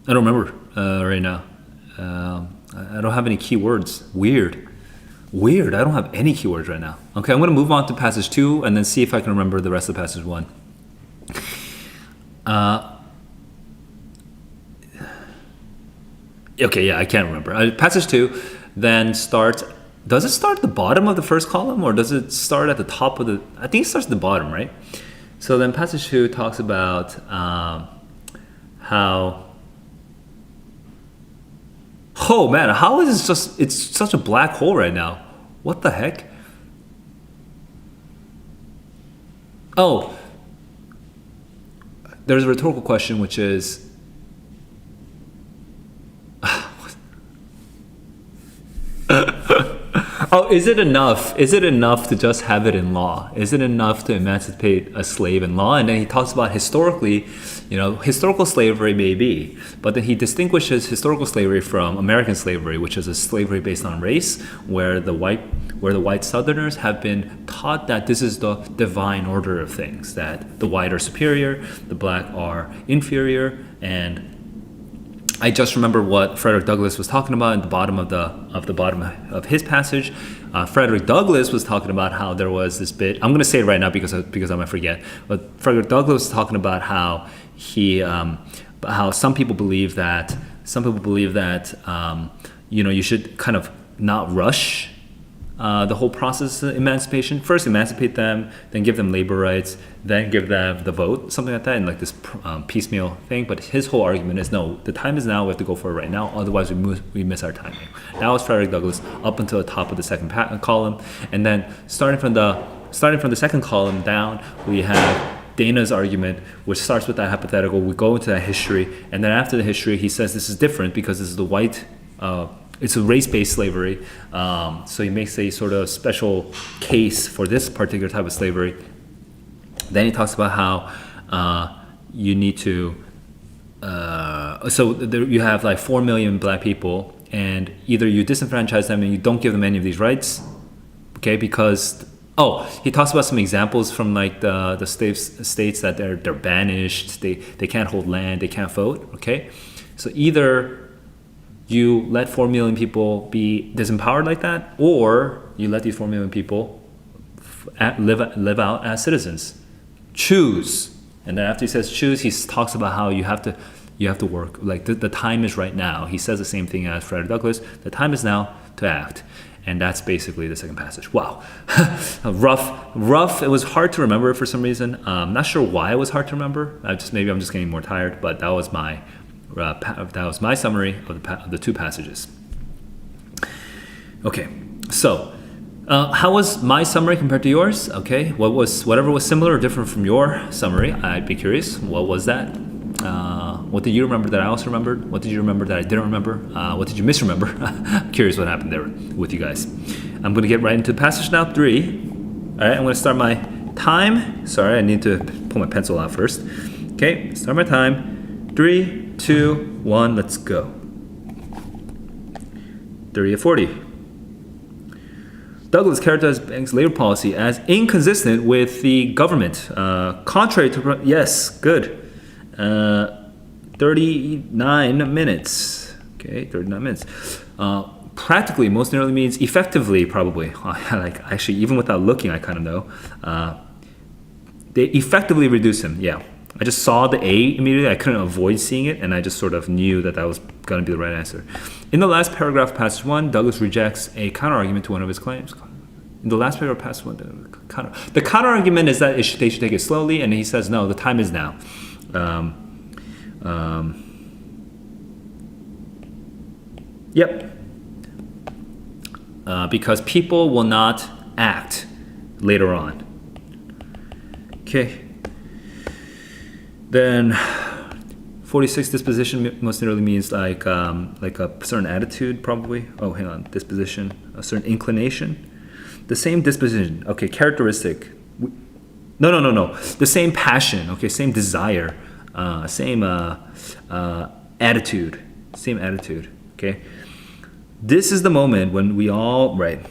I don't remember right now. I don't have any key words. Weird. I don't have any keywords right now. Okay, I'm going to move on to passage 2 and then see if I can remember the rest of passage 1. Okay, yeah, I can't remember. Passage 2 then starts. Does it start at the bottom of the first column, or does it start at the top of the? I think it starts at the bottom, right? So then passage 2 talks about how. Oh man, how is it just? It's such a black hole right now. What the heck? Oh, there's a rhetorical question, which is. Oh, is it enough? Is it enough to just have it in law? Is it enough to emancipate a slave in law? And then he talks about historically, historical slavery may be, but then he distinguishes historical slavery from American slavery, which is a slavery based on race, where the white Southerners have been taught that this is the divine order of things, that the white are superior, the black are inferior, and I just remember what Frederick Douglass was talking about at the bottom of his passage. Frederick Douglass was talking about how there was this bit. I'm going to say it right now because I might forget. But Frederick Douglass was talking about how how some people believe that you should kind of not rush the whole process of emancipation. First, emancipate them, then give them labor rights, then give them the vote, something like that, in like this piecemeal thing. But his whole argument is, no, the time is now. We have to go for it right now. Otherwise, we miss our timing. That was Frederick Douglass up until the top of the second column, and then starting from the second column down, we have Dana's argument, which starts with that hypothetical. We go into that history, and then after the history, he says this is different because this is the white. It's a race-based slavery, so he makes a sort of special case for this particular type of slavery. Then he talks about how you need to. You have like 4 million black people, and either you disenfranchise them and you don't give them any of these rights, okay? Because he talks about some examples from like the states that they're banished, they can't hold land, they can't vote, okay? So either you let 4 million people be disempowered like that, or you let these 4 million people live out as citizens. Choose. And then after he says choose, he talks about how you have to work. Like the time is right now. He says the same thing as Frederick Douglass. The time is now to act. And that's basically the second passage. Wow. Rough. It was hard to remember for some reason. Not sure why it was hard to remember. Maybe I'm just getting more tired, but that was my summary of the two passages. Okay, so how was my summary compared to yours? Okay, whatever was similar or different from your summary? I'd be curious. What was that? What did you remember that I also remembered? What did you remember that I didn't remember? What did you misremember? I'm curious what happened there with you guys. I'm going to get right into the passage now. 3. All right, I'm going to start my time. Sorry, I need to pull my pencil out first. Okay, start my time. 3, 2, 1, let's go. 30 to 40. Douglass characterized Banks' labor policy as inconsistent with the government. Contrary to... Yes, good. 39 minutes. Okay, 39 minutes. Practically most nearly means effectively, probably. Actually, even without looking, I kind of know. They effectively reduce him, yeah. I just saw the A immediately. I couldn't avoid seeing it, and I just sort of knew that was going to be the right answer. In the last paragraph of passage 1, Douglass rejects a counter-argument to one of his claims. In the last paragraph of passage 1, the counter-argument is that they should take it slowly, and he says, no, the time is now. Yep. Because people will not act later on. Okay. Then 46 disposition most nearly means like a certain attitude, probably. Oh, hang on. Disposition, a certain inclination. The same disposition. Okay, characteristic. No. The same passion. Okay, same desire. Same attitude. Same attitude. Okay. This is the moment when we all right.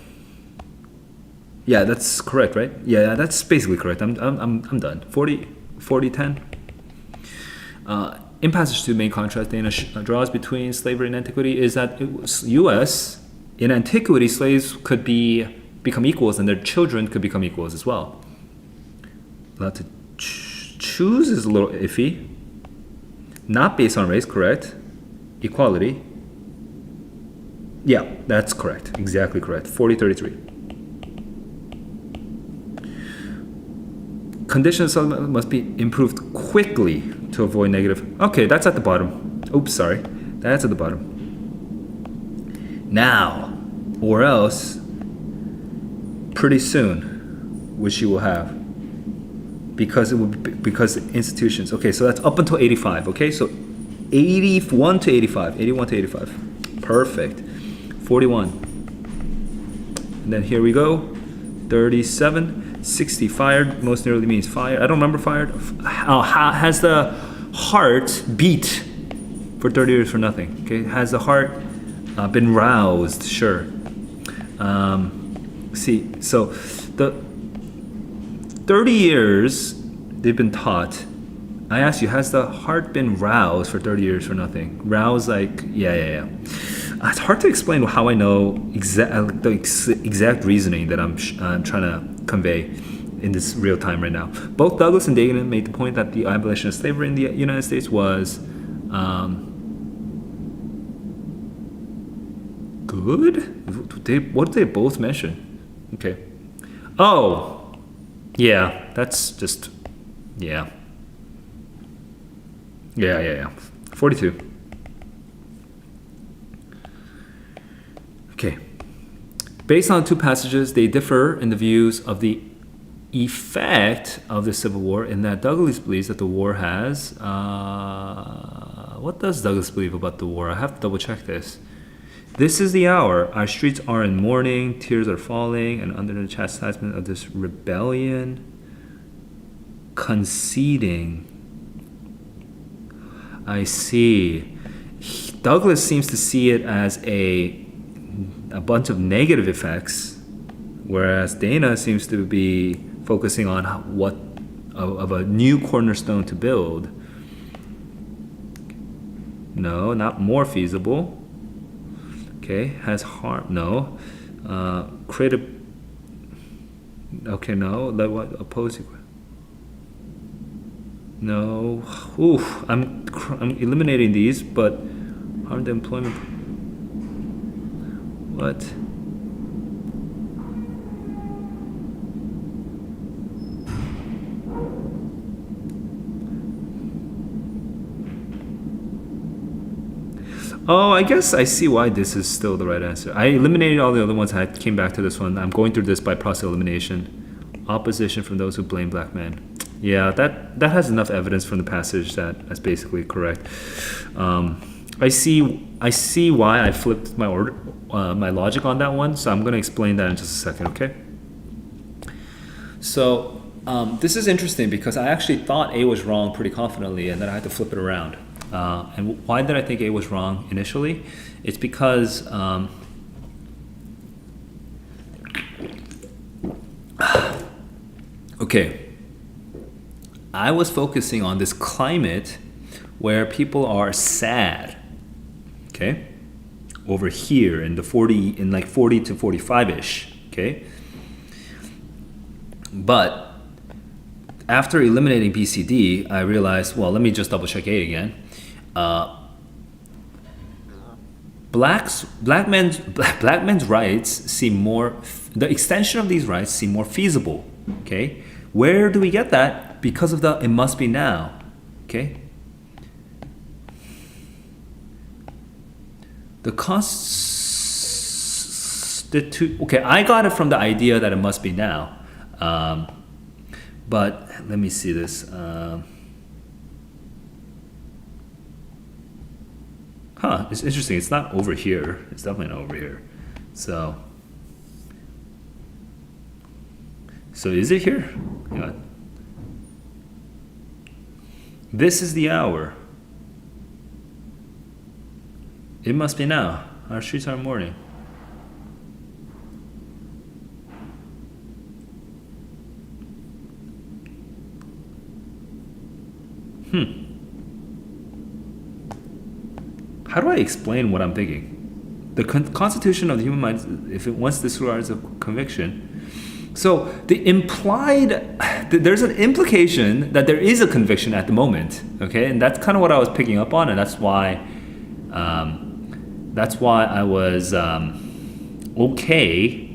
Yeah, that's correct, right? Yeah, that's basically correct. I'm done. 40, 10. In passage 2, main contrast Dana draws between slavery and antiquity is that U.S. in antiquity, slaves could become equals, and their children could become equals as well. Allowed to choose is a little iffy. Not based on race, correct. Equality. Yeah, that's correct. Exactly correct. 40-33. Conditions must be improved quickly to avoid negative. Okay, that's at the bottom. Oops, sorry. That's at the bottom. Now, or else, pretty soon, which you will have. Because it would be, because institutions. Okay, so that's up until 85. Okay, so 81 to 85. 81 to 85. Perfect. 41. And then here we go. 37. 60. Fired most nearly means fired. I don't remember fired. Has the heart beat for 30 years for nothing? Okay, has the heart been roused? Sure. See, so the 30 years they've been taught. I asked you, has the heart been roused for 30 years for nothing? Roused, like, yeah. It's hard to explain how I know the exact reasoning that I'm trying to convey in this real time right now. Both Douglas and Dagan made the point that the abolition of slavery in the United States was good. What did they both mention? Okay. Oh, yeah. That's just yeah. 42. Okay. Based on the two passages, they differ in the views of the effect of the Civil War, in that Douglas believes that the war has... what does Douglas believe about the war? I have to double check this. This is the hour. Our streets are in mourning, tears are falling, and under the chastisement of this rebellion, conceding. I see. Douglas seems to see it as a bunch of negative effects, whereas Dana seems to be focusing on what of a new cornerstone to build. No, not more feasible. Okay, has harm. No, creative. Okay, no. Let what opposing. No. Oof. I'm eliminating these, but harm the employment. What? Oh, I guess I see why this is still the right answer. I eliminated all the other ones. I came back to this one. I'm going through this by process of elimination. Opposition from those who blame black men. Yeah, that has enough evidence from the passage that's basically correct. I see why I flipped my order, my logic on that one. So I'm going to explain that in just a second. Okay. So this is interesting because I actually thought A was wrong pretty confidently, and then I had to flip it around. And why did I think A was wrong initially? It's because okay, I was focusing on this climate where people are sad. Okay, over here in the 40 to 45ish. Okay, but after eliminating BCD, I realized, well, let me just double check A again. Black men's rights seem more, the extension of these rights seem more feasible. Okay, where do we get that? Because of the it must be now. Okay, the okay, I got it from the idea that it must be now, but let me see this. It's interesting. It's not over here. It's definitely not over here. So is it here? Hang on. This is the hour. It must be now. Our streets are mourning. How do I explain what I'm thinking? The Constitution of the human mind, if it once describes a conviction, So there's an implication that there is a conviction at the moment, okay, and that's kind of what I was picking up on, and that's why I was okay.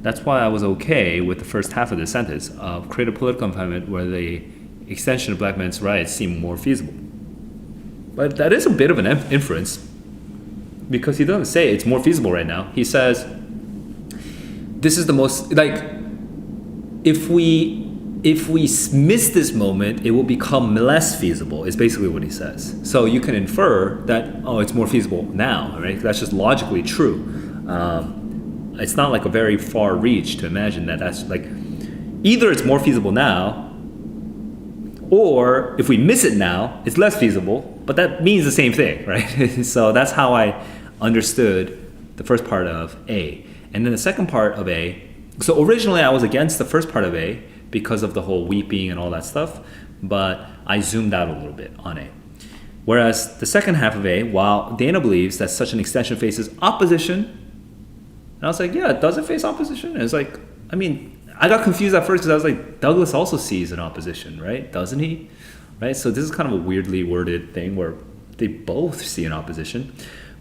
That's why I was okay with the first half of the sentence of create a political environment where the extension of black men's rights seem more feasible. But that is a bit of an inference, because he doesn't say it's more feasible right now. He says this is the most, like, if we miss this moment, it will become less feasible, is basically what he says. So you can infer that, oh, it's more feasible now, right? That's just logically true. It's not like a very far reach to imagine that that's like, either it's more feasible now, or if we miss it now, it's less feasible, but that means the same thing, right? So that's how I understood the first part of A. And then the second part of A, so originally I was against the first part of A because of the whole weeping and all that stuff, but I zoomed out a little bit on A. Whereas the second half of A, while Dana believes that such an extension faces opposition, and I was like, yeah, does it face opposition? And it's like, I mean, I got confused at first because I was like, Douglas also sees an opposition, right? Doesn't he? Right? So this is kind of a weirdly worded thing where they both see an opposition.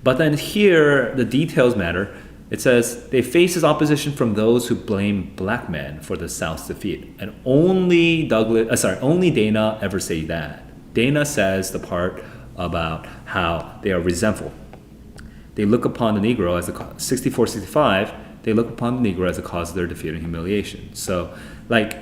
But then here, the details matter. It says, they faces opposition from those who blame black men for the South's defeat. And only Dana ever say that. Dana says the part about how they are resentful. They look upon the Negro as 64-65, they look upon the Negro as a cause of their defeat and humiliation. So, like,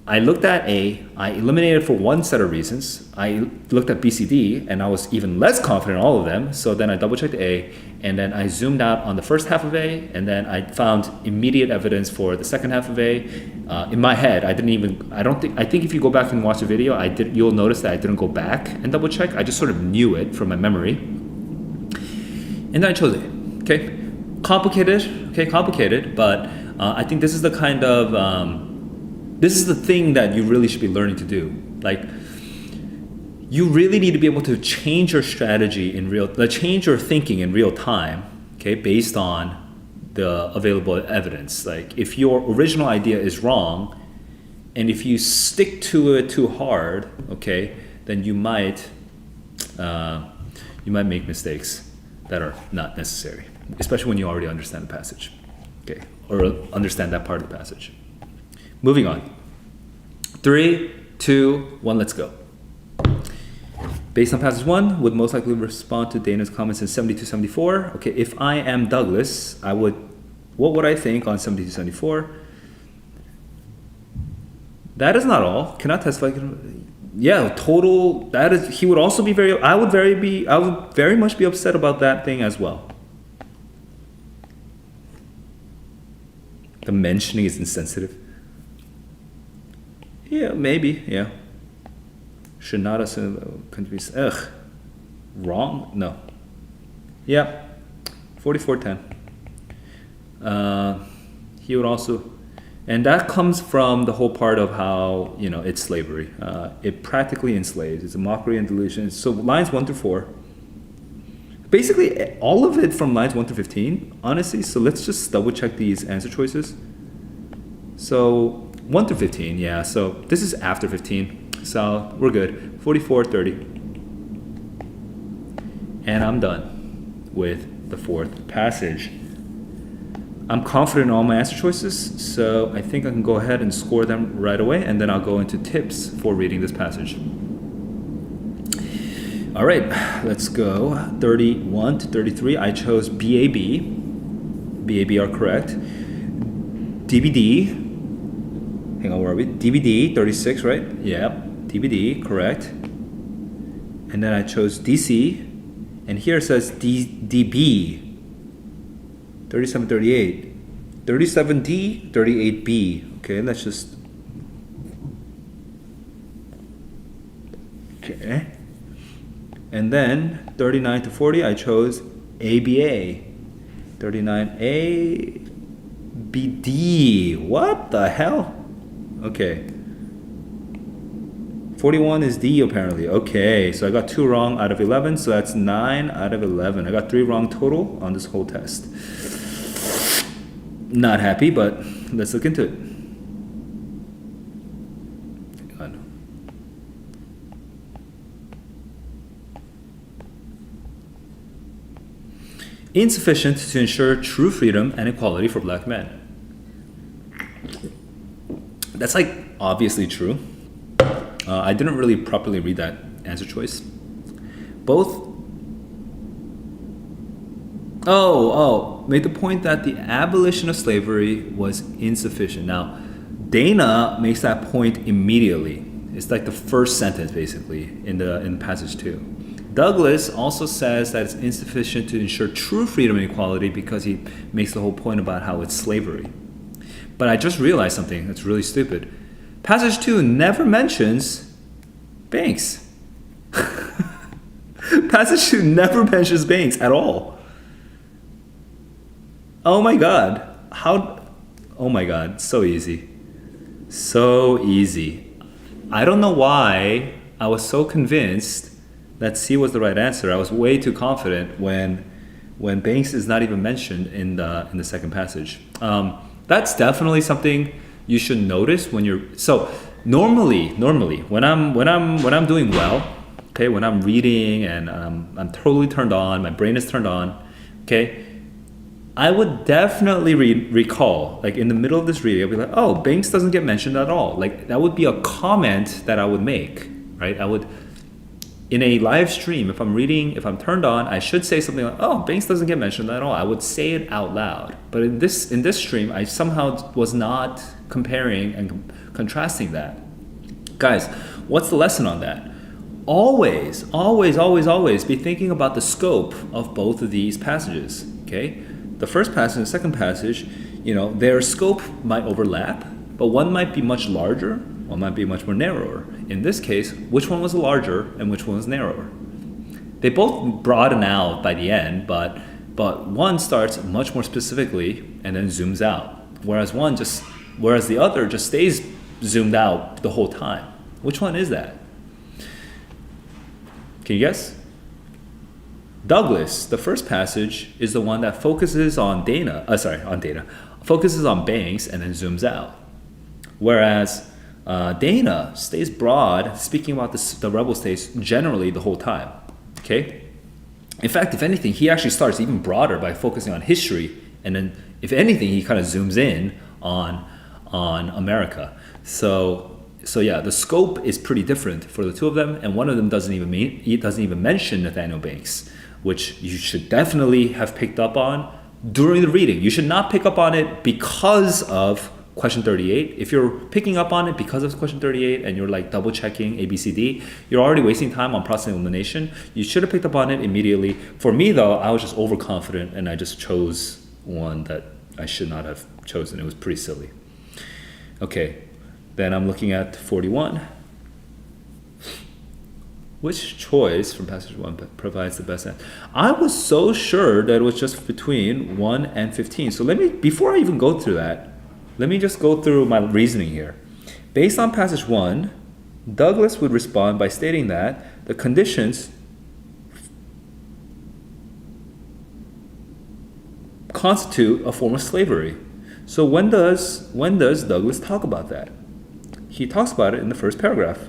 I looked at A, I eliminated for one set of reasons. I looked at BCD, and I was even less confident in all of them. So then I double-checked A, and then I zoomed out on the first half of A, and then I found immediate evidence for the second half of A. In my head, I think if you go back and watch the video, you'll notice that I didn't go back and double-check. I just sort of knew it from my memory. And then I chose A, okay? Complicated, but I think this is the kind of, this is the thing that you really should be learning to do. Like, you really need to be able to change your strategy change your thinking in real time, okay, based on the available evidence. Like, if your original idea is wrong, and if you stick to it too hard, okay, then you might make mistakes that are not necessary, especially when you already understand the passage, okay, or understand that part of the passage. Moving on. 3, 2, 1, let's go. Based on passage 1, would most likely respond to Dana's comments in 72-74. Okay, if I am Douglas, what would I think on 72-74? That is not all. Cannot testify. Yeah, total, that is, he would also be I would very much be upset about that thing as well. The mentioning is insensitive. Yeah, maybe, yeah. Should not assume, wrong? No. Yeah, 4410. He would also, and that comes from the whole part of how, it's slavery. It practically enslaves. It's a mockery and delusion. So lines 1 through 4. Basically, all of it from lines 1 through 15, honestly. So let's just double check these answer choices. So 1 through 15, yeah. So this is after 15. So we're good. 44:30. And I'm done with the fourth passage. I'm confident in all my answer choices, so I think I can go ahead and score them right away, and then I'll go into tips for reading this passage. All right, let's go. 31 to 33, I chose BAB. BAB are correct. DVD, hang on, where are we? DVD, 36, right? Yep, DVD, correct. And then I chose DC, and here it says DB. 37, 38. 37D, 38B. Okay, let's just... Okay. And then 39 to 40, I chose ABA. 39A, BD. What the hell? Okay. 41 is D apparently. Okay, so I got 2 wrong out of 11, so that's 9 out of 11. I got 3 wrong total on this whole test. Not happy, but let's look into it. God. Insufficient to ensure true freedom and equality for black men. That's like obviously true. I didn't really properly read that answer choice. Both. Made the point that the abolition of slavery was insufficient. Now, Dana makes that point immediately. It's like the first sentence, basically, in passage 2. Douglas also says that it's insufficient to ensure true freedom and equality because he makes the whole point about how it's slavery. But I just realized something that's really stupid. Passage 2 never mentions Banks. Passage 2 never mentions Banks at all. Oh my God. Oh my God. So easy. So easy. I don't know why I was so convinced that C was the right answer. I was way too confident when Banks is not even mentioned in the second passage. That's definitely something you should notice when you're. So normally when I'm doing well, okay, when I'm reading and I'm totally turned on, my brain is turned on, okay, I would definitely recall, like in the middle of this reading, I'll be like, oh, Banks doesn't get mentioned at all. Like that would be a comment that I would make, right? I would, in a live stream, if I'm turned on, I should say something like, oh, Banks doesn't get mentioned at all. I would say it out loud. But in this stream, I somehow was not comparing and contrasting that. Guys, what's the lesson on that? Always be thinking about the scope of both of these passages, okay? The first passage and the second passage, their scope might overlap, but one might be much larger, one might be much more narrower. In this case, which one was larger and which one was narrower? They both broaden out by the end, but one starts much more specifically and then zooms out, whereas the other just stays zoomed out the whole time. Which one is that? Can you guess? Douglas, the first passage, is the one that focuses on focuses on Banks and then zooms out. Whereas Dana stays broad, speaking about the rebel states generally the whole time. Okay? In fact, if anything, he actually starts even broader by focusing on history, and then, if anything, he kind of zooms in on America. So yeah, the scope is pretty different for the two of them, and one of them doesn't even mention Nathaniel Banks, which you should definitely have picked up on during the reading. You should not pick up on it because of question 38. If you're picking up on it because of question 38 and you're like double checking A, B, C, D, you're already wasting time on process elimination. You should have picked up on it immediately. For me though, I was just overconfident and I just chose one that I should not have chosen. It was pretty silly. Okay, then I'm looking at 41. Which choice from passage 1 provides the best answer? I was so sure that it was just between 1 and 15. So before I even go through that, let me just go through my reasoning here. Based on passage 1, Douglas would respond by stating that the conditions constitute a form of slavery. So when does Douglas talk about that? He talks about it in the first paragraph.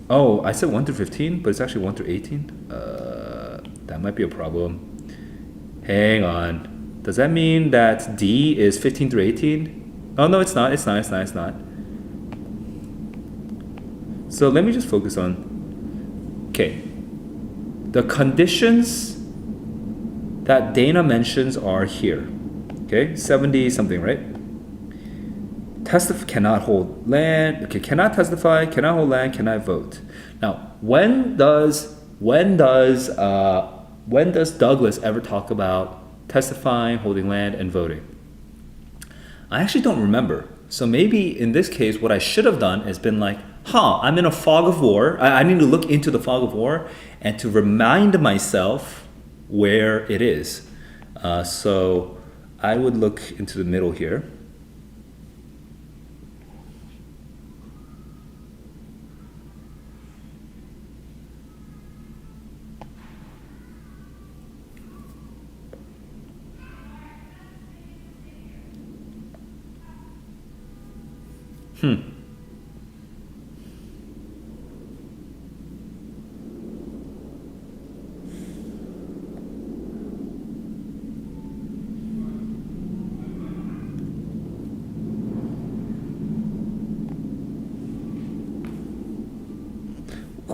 Oh, I said 1 through 15, but it's actually 1 through 18. That might be a problem. Hang on. Does that mean that D is 15 through 18? Oh, no, it's not. It's not. So let me just focus on, okay. The conditions that Dana mentions are here. Okay, 70 something, right? Cannot hold land. Okay, cannot testify, cannot hold land, cannot vote. Now, when does Douglas ever talk about testifying, holding land, and voting? I actually don't remember. So maybe in this case, what I should have done is been like, I'm in a fog of war. I need to look into the fog of war and to remind myself where it is. So I would look into the middle here. Hmm.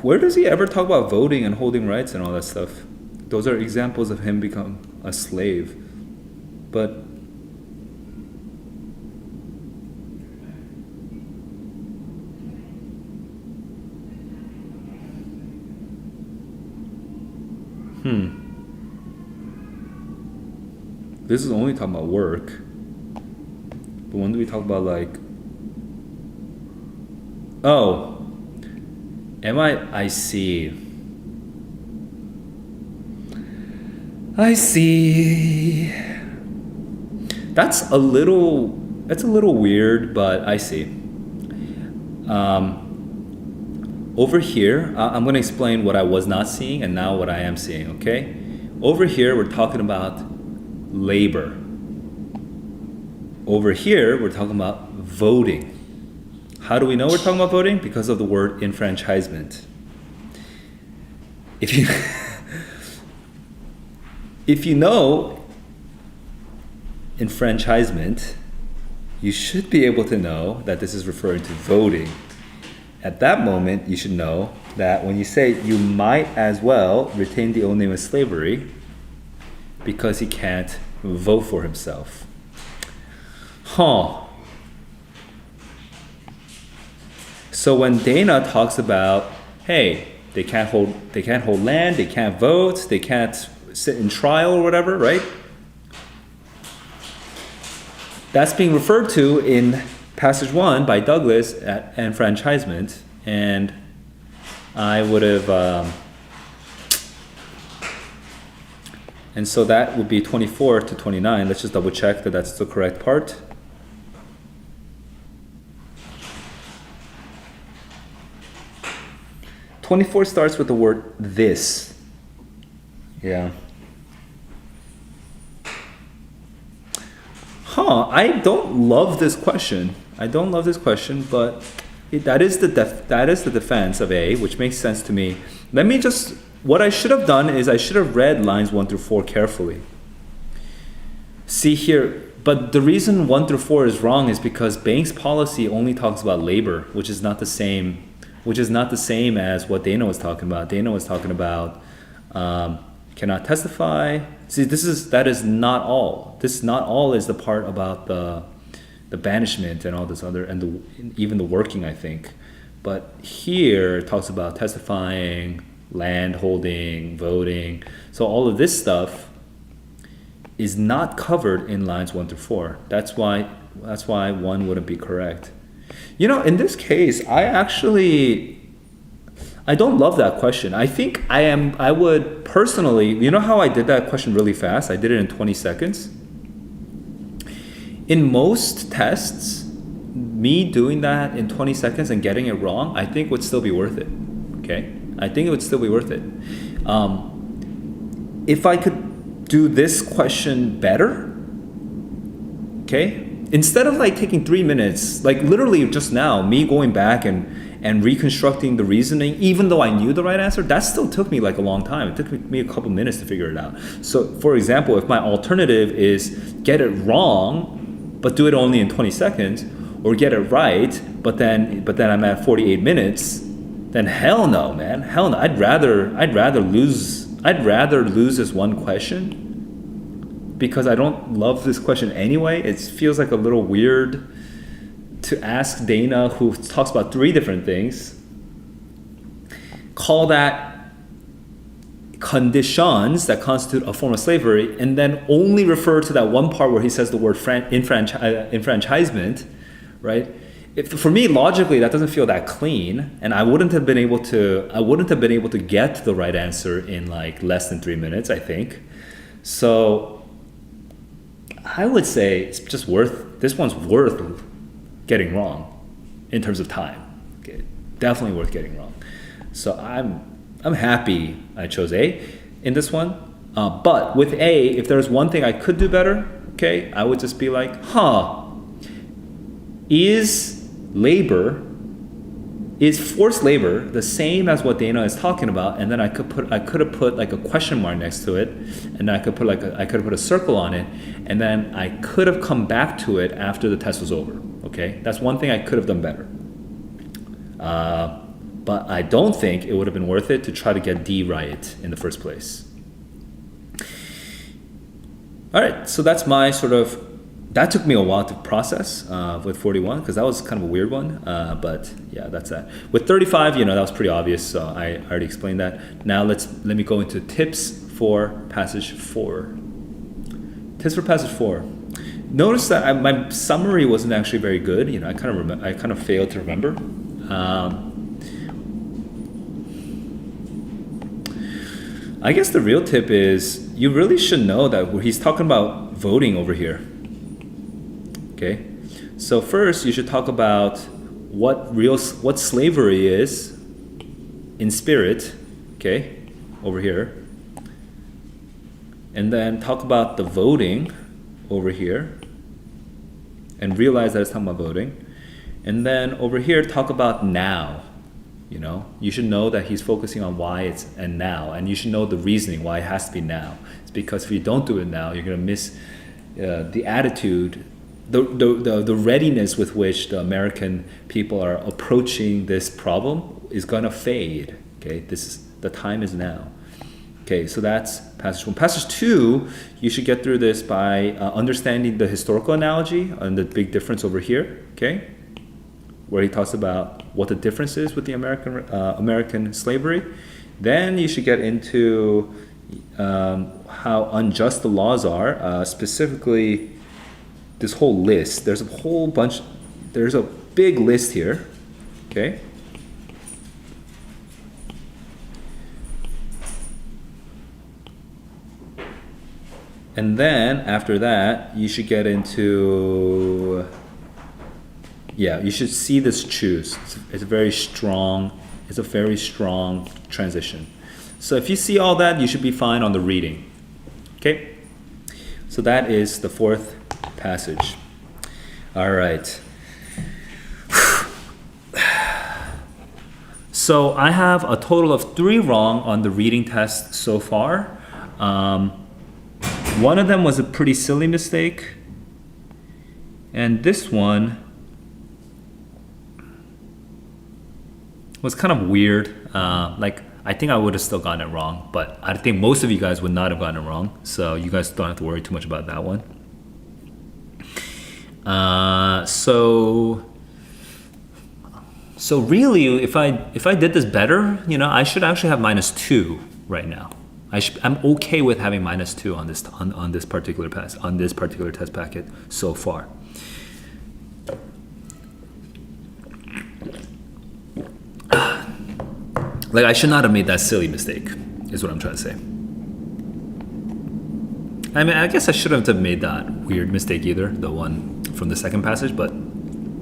Where does he ever talk about voting and holding rights and all that stuff? Those are examples of him become a slave. But this is only talking about work. But when do we talk about like, oh, I see. I see. That's a little weird, but I see. Over here, I'm going to explain what I was not seeing and now what I am seeing, okay? Over here, we're talking about labor. Over here, we're talking about voting. How do we know we're talking about voting? Because of the word enfranchisement. If you if you know enfranchisement, you should be able to know that this is referring to voting. At that moment, you should know that when you say you might as well retain the old name of slavery because he can't vote for himself. Huh. So when Dana talks about, hey, they can't hold land, they can't vote, they can't sit in trial or whatever, right? That's being referred to in passage 1 by Douglas at enfranchisement, and I would have, and so that would be 24 to 29. Let's just double check that that's the correct part. "24 starts with the word this. Yeah. I don't love this question. But that is the defense of A, which makes sense to me. What I should have done is I should have read lines 1 through 4 carefully. See here, but the reason 1 through 4 is wrong is because Banks' policy only talks about labor, which is not the same as what Dana was talking about. Dana was talking about cannot testify. See, that is not all. This not all is the part about the banishment and all this other, and even the working, I think. But here it talks about testifying, land holding, voting. So all of this stuff is not covered in lines 1 through 4. That's why 1 wouldn't be correct. In this case, I don't love that question. I would personally, how I did that question really fast? I did it in 20 seconds. In most tests, me doing that in 20 seconds and getting it wrong, I think would still be worth it. Okay? I think it would still be worth it. If I could do this question better, okay? Instead of taking 3 minutes, literally just now, me going back and reconstructing the reasoning, even though I knew the right answer, that still took me a long time. It took me a couple minutes to figure it out. So, for example, if my alternative is get it wrong, but do it only in 20 seconds, or get it right, but then I'm at 48 minutes, then hell no, man, hell no. I'd rather lose this one question because I don't love this question anyway. It feels like a little weird to ask Dana, who talks about 3 different things, call that conditions that constitute a form of slavery, and then only refer to that one part where he says the word enfranchisement, right? For me, logically, that doesn't feel that clean, and I wouldn't have been able to get the right answer in less than 3 minutes, I think. So I would say it's just this one's worth getting wrong in terms of time. Okay, definitely worth getting wrong. So I'm happy I chose A in this one. But with A, if there's one thing I could do better, okay, I would just be is labor is forced labor the same as what Dana is talking about? And then I could have put like a question mark next to it, and I could have put a circle on it, and then I could have come back to it after the test was over. Okay, that's one thing I could have done better. But I don't think it would have been worth it to try to get D right in the first place. All right, so that's my sort of. That took me a while to process with 41 because that was kind of a weird one. But yeah, that's that. With 35, that was pretty obvious. So I already explained that. Now let me go into tips for passage 4. Tips for passage 4. Notice that my summary wasn't actually very good. I kind of failed to remember. I guess the real tip is you really should know that he's talking about voting over here. Okay, so first you should talk about what slavery is in spirit, okay, over here, and then talk about the voting over here, and realize that it's talking about voting, and then over here talk about now. You should know that he's focusing on why it's and now, and you should know the reasoning why it has to be now. It's because if you don't do it now, you're gonna miss the attitude. The readiness with which the American people are approaching this problem is gonna fade. Okay, the time is now. Okay, so that's passage 1. Passage 2, you should get through this by understanding the historical analogy and the big difference over here. Okay, where he talks about what the difference is with the American slavery. Then you should get into how unjust the laws are, specifically. This whole list, there's a big list here, okay? And then after that, you should get into, you should see this choose. It's a very strong transition. So if you see all that, you should be fine on the reading, okay? So that is the 4th passage. All right. So I have a total of 3 wrong on the reading test so far. One of them was a pretty silly mistake, and this one was kind of weird. I think I would have still gotten it wrong, but I think most of you guys would not have gotten it wrong, so you guys don't have to worry too much about that one. So really, if I did this better, I should actually have -2 right now. I'm okay with having -2 on this particular test packet so far. I should not have made that silly mistake, is what I'm trying to say. I mean, I guess I shouldn't have made that weird mistake either, the one from the second passage, but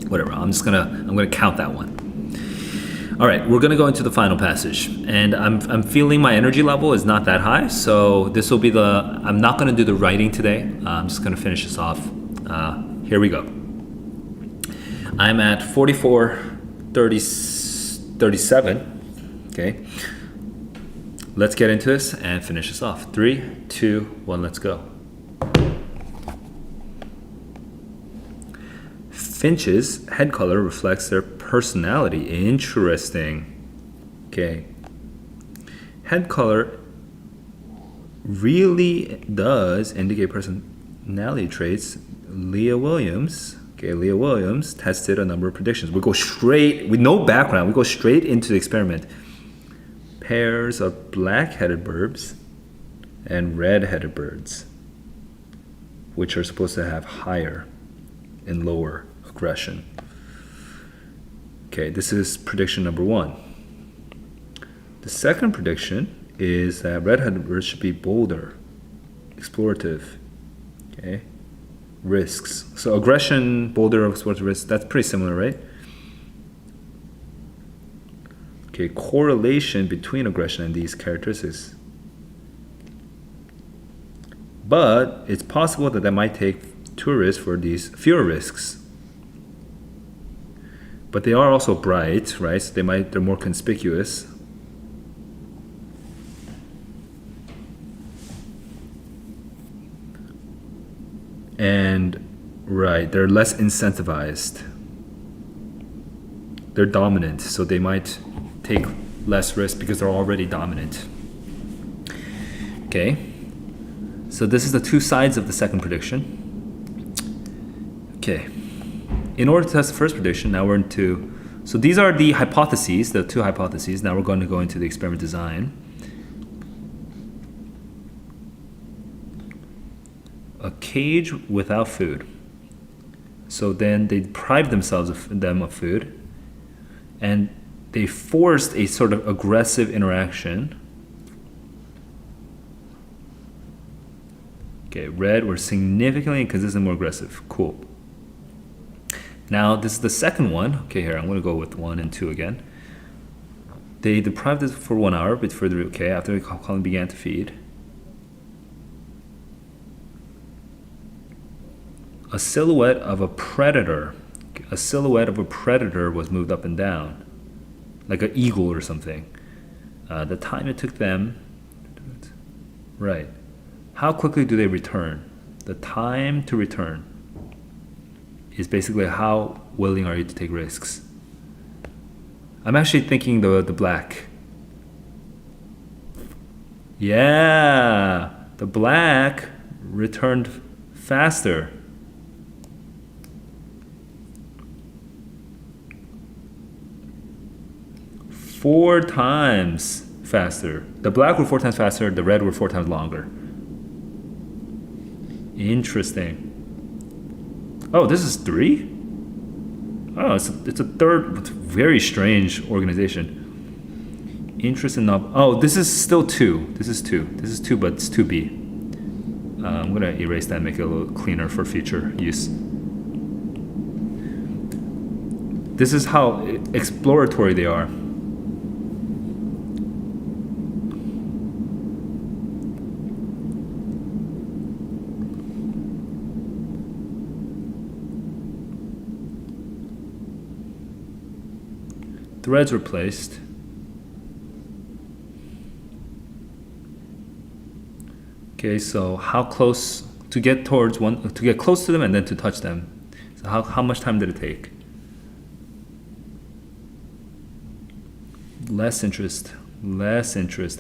whatever. I'm gonna count that one. All right, we're gonna go into the final passage, and I'm feeling my energy level is not that high, so this will be I'm not gonna do the writing today. I'm just gonna finish this off. Here we go. I'm at 44:37. Okay. Let's get into this and finish this off. 3, 2, 1, let's go. Finch's head color reflects their personality. Interesting. Okay. Head color really does indicate personality traits. Leah Williams tested a number of predictions. We go straight, with no background, we go straight into the experiment. Pairs of black-headed birds and red-headed birds, which are supposed to have higher and lower aggression. Okay, this is prediction number 1. The second prediction is that red-headed birds should be bolder, explorative, okay? Risks. So aggression, bolder, explorative, risks, that's pretty similar, right? Okay, correlation between aggression and these characteristics. But it's possible that might take tourists for these fewer risks. but they are also bright, right? So they're more conspicuous. And right, they're less incentivized. They're dominant, so they might take less risk because they're already dominant. Okay, so this is the two sides of the second prediction. Okay, in order to test the first prediction, now we're into, so these are the hypotheses, the two hypotheses. Now we're going to go into the experiment design. A cage without food. So then they deprived themselves of food, and they forced a sort of aggressive interaction. Okay, red were significantly and consistently more aggressive. Cool. Now this is the second one. Okay, here I'm going to go with 1 and 2 again. They deprived it for 1 hour, but further, okay, after the colony began to feed. A silhouette of a predator. A silhouette of a predator was moved up and down, like an eagle or something. The time it took them, right? How quickly do they return? The time to return is basically how willing are you to take risks. I'm actually thinking the black. Yeah, the black returned faster. Four times faster. The black were 4 times faster, the red were 4 times longer. Interesting. Oh, this is 3? Oh, it's a third, very strange organization. Interesting. Oh, this is still 2. This is 2. This is 2, but it's 2B. I'm going to erase that and make it a little cleaner for future use. This is how exploratory they are. Threads were placed. Okay, so how close to get towards one, to get close to them and then to touch them. So how much time did it take? Less interest,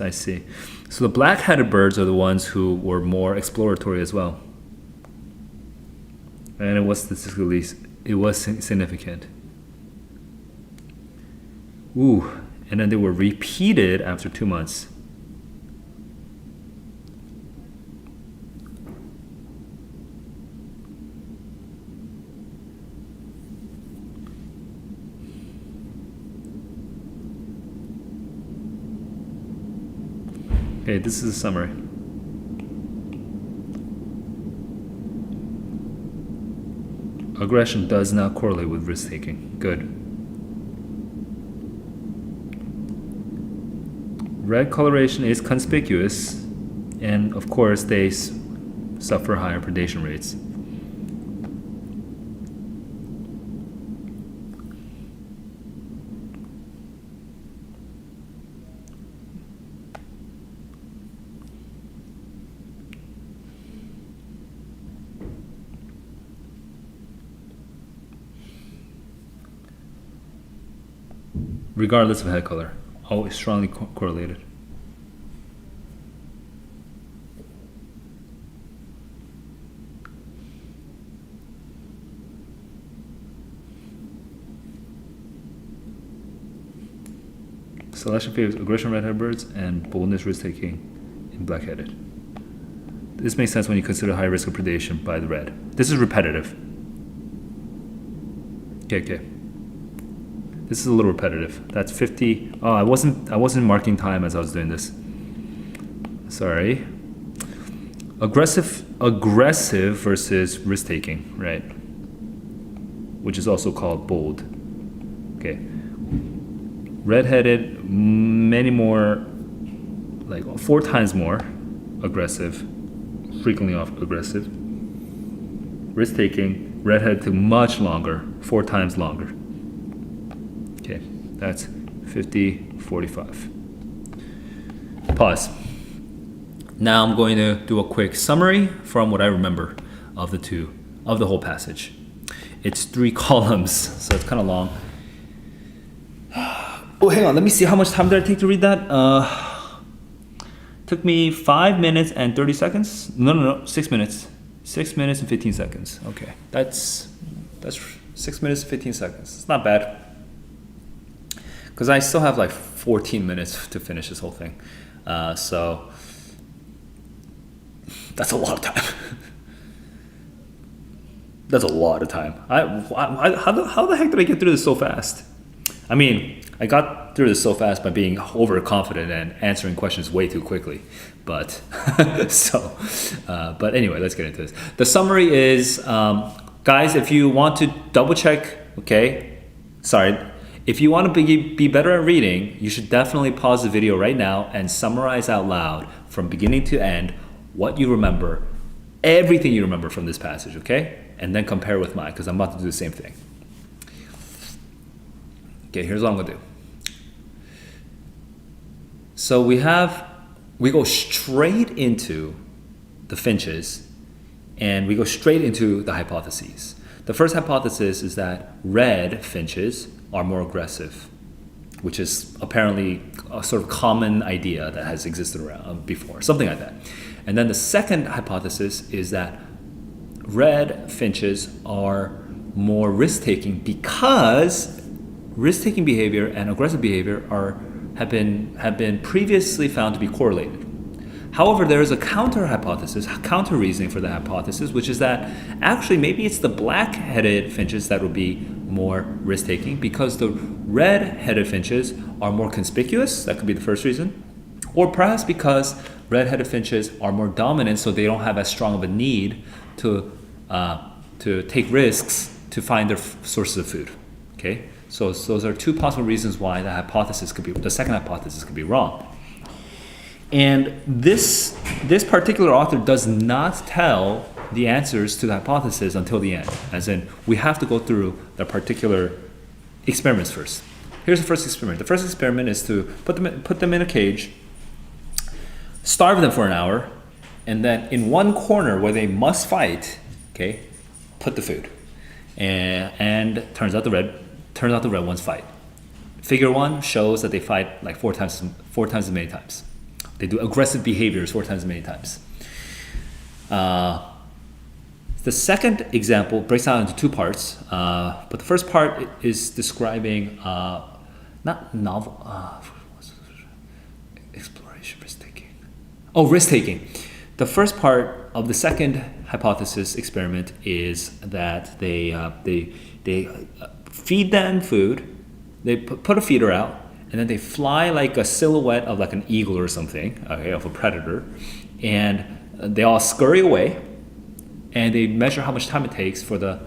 I see. So the black-headed birds are the ones who were more exploratory as well. And it was statistically, it was significant. Ooh, and then they were repeated after 2 months. Okay, this is a summary. Aggression does not correlate with risk-taking. Good. Red coloration is conspicuous, and of course they suffer higher predation rates. Regardless of head color, always strongly correlated. Selection favors aggression red-headed birds and boldness risk-taking in black-headed. This makes sense when you consider high risk of predation by the red. This is repetitive. Okay. This is a little repetitive. That's 50. Oh, I wasn't marking time as I was doing this. Sorry. Aggressive versus risk-taking, right? Which is also called bold. Okay. Red-headed, many more, like 4 times more aggressive, frequently aggressive. Risk-taking, red-headed took much longer, 4 times longer. That's 50, 45. Pause. Now I'm going to do a quick summary from what I remember of the whole passage. It's 3 columns, so it's kind of long. Oh, hang on. Let me see. How much time did I take to read that? Took me 5 minutes and 30 seconds. No. 6 minutes. 6 minutes and 15 seconds. Okay, that's 6 minutes and 15 seconds. It's not bad. Because I still have like 14 minutes to finish this whole thing. So that's a lot of time. That's a lot of time. How the heck did I get through this so fast? I mean, I got through this so fast by being overconfident and answering questions way too quickly. But but anyway, let's get into this. The summary is, guys, if you want to double check, if you want to be better at reading, you should definitely pause the video right now and summarize out loud from beginning to end what you remember, everything you remember from this passage, okay? And then compare with mine, because I'm about to do the same thing. Okay, here's what I'm gonna do. So we go straight into the finches, and we go straight into the hypotheses. The first hypothesis is that red finches are more aggressive, which is apparently a sort of common idea that has existed around before, something like that. And then the second hypothesis is that red finches are more risk-taking because risk-taking behavior and aggressive behavior have been previously found to be correlated. However, there is a counter reasoning for the hypothesis, which is that actually maybe it's the black-headed finches that will be more risk-taking because the red-headed finches are more conspicuous. That could be the first reason. Or perhaps because red-headed finches are more dominant, so they don't have as strong of a need to take risks to find their sources of food. Okay, so those are 2 possible reasons why the second hypothesis could be wrong. And this particular author does not tell the answers to the hypothesis until the end, as in we have to go through the particular experiments first. Here's the first experiment. The first experiment is to put them in a cage, starve them for an hour, and then in one corner where they must fight, okay, put the food. And turns out the red ones fight. Figure 1 shows that they fight like 4 times as many times. They do aggressive behaviors 4 times as many times. The second example breaks down into 2 parts, but the first part is describing not novel exploration, risk-taking. Oh, risk-taking. The first part of the second hypothesis experiment is that they feed them food, they put a feeder out, and then they fly like a silhouette of like an eagle or something, okay, of a predator, and they all scurry away, and they measure how much time it takes for the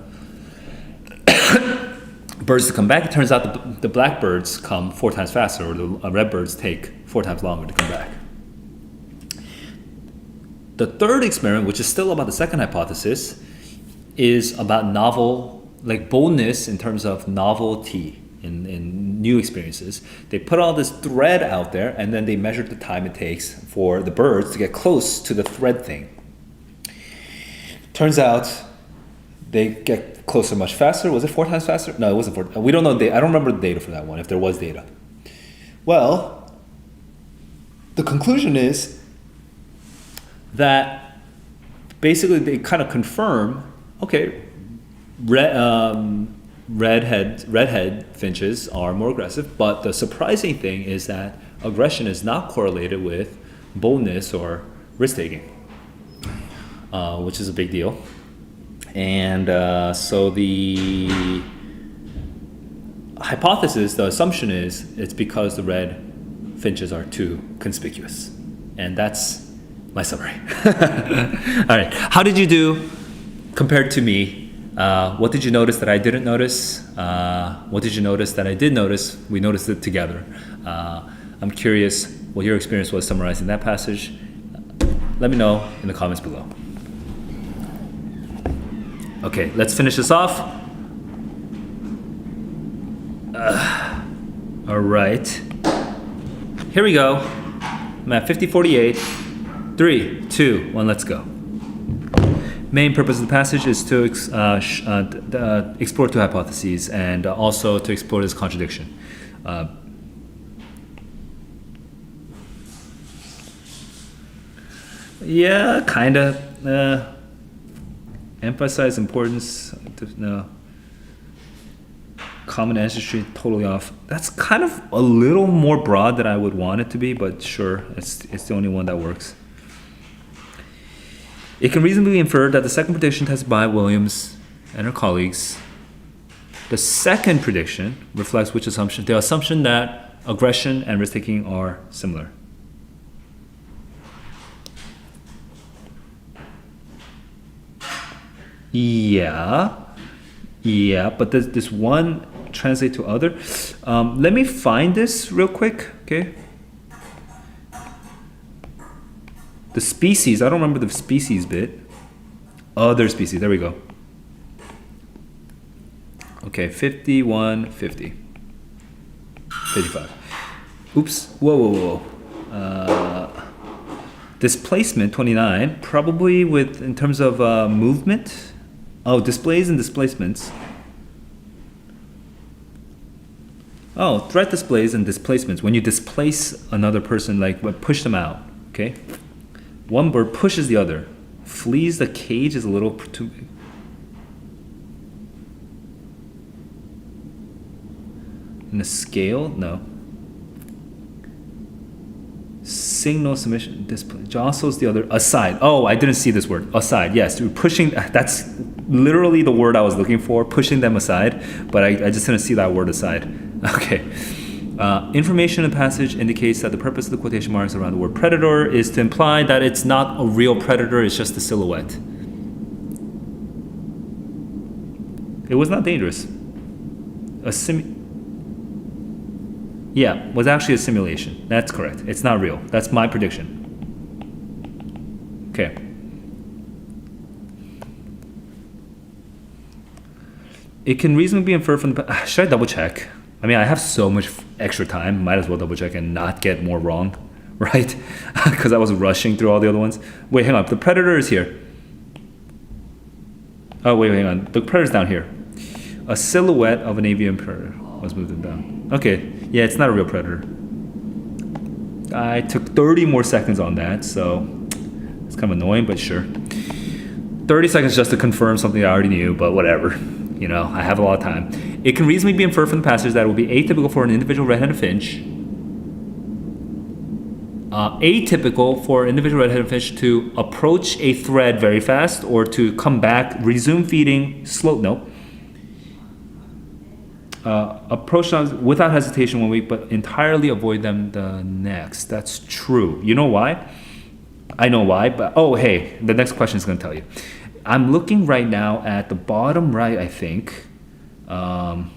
birds to come back. It turns out the black birds come 4 times faster, or the red birds take 4 times longer to come back. The third experiment, which is still about the second hypothesis, is about boldness in terms of novelty in new experiences. They put all this thread out there, and then they measured the time it takes for the birds to get close to the thread thing. Turns out they get closer much faster. Was it 4 times faster? No, it wasn't 4. We don't know. I don't remember the data for that one, if there was data. Well, the conclusion is that basically they kind of confirm, okay, redhead finches are more aggressive, but the surprising thing is that aggression is not correlated with boldness or risk-taking, which is a big deal. And so the hypothesis, the assumption is it's because the red finches are too conspicuous. And that's my summary. All right, how did you do compared to me? What did you notice that I didn't notice? What did you notice that I did notice? We noticed it together. I'm curious what your experience was summarizing that passage. Let me know in the comments below. Okay, let's finish this off. All All right. Here we go. I'm at 50:48. 3, 2, 1, let's go. Main purpose of the passage is to explore two hypotheses and also to explore this contradiction. Yeah, kind of. Emphasize importance. No. Common ancestry, totally off. That's kind of a little more broad than I would want it to be, but sure, it's the only one that works. It can reasonably be inferred that the second prediction tested by Williams and her colleagues, the second prediction reflects which assumption? The assumption that aggression and risk-taking are similar. Yeah, but does this one translate to other? Let me find this real quick, okay? The species, I don't remember the species bit. Other species, there we go. Okay, 51, 50. 55. Oops, whoa. Displacement, 29, probably with, in terms of movement. Oh, displays and displacements. Oh, threat displays and displacements. When you displace another person, like push them out, okay? One bird pushes the other. Flees the cage is a little too big. In a scale? No. Signal submission, display, jostles the other, aside. Oh, I didn't see this word, aside. Yes, pushing, that's literally the word I was looking for, pushing them aside, but I just didn't see that word aside. Okay. Information in the passage indicates that the purpose of the quotation marks around the word predator is to imply that it's not a real predator, it's just a silhouette. It was not dangerous. Yeah, was actually a simulation. That's correct. It's not real. That's my prediction. Okay. It can reasonably be inferred from the... Should I double check? I mean, I have so much extra time. Might as well double check and not get more wrong, right? Because I was rushing through all the other ones. Wait, hang on. The predator is here. Oh, wait, hang on. The predator's down here. A silhouette of an avian predator. Let's move them down. Okay. Yeah, it's not a real predator. I took 30 more seconds on that, so it's kind of annoying, but sure. 30 seconds just to confirm something I already knew, but whatever. You know, I have a lot of time. It can reasonably be inferred from the passage that it will be atypical for an individual red-headed finch. Atypical for an individual red-headed finch to approach a thread very fast or to come back, resume feeding, approach them without hesitation 1 week, but entirely avoid them the next. That's true. You know why? I know why, but oh, hey, the next question is going to tell you. I'm looking right now at the bottom right, I think, because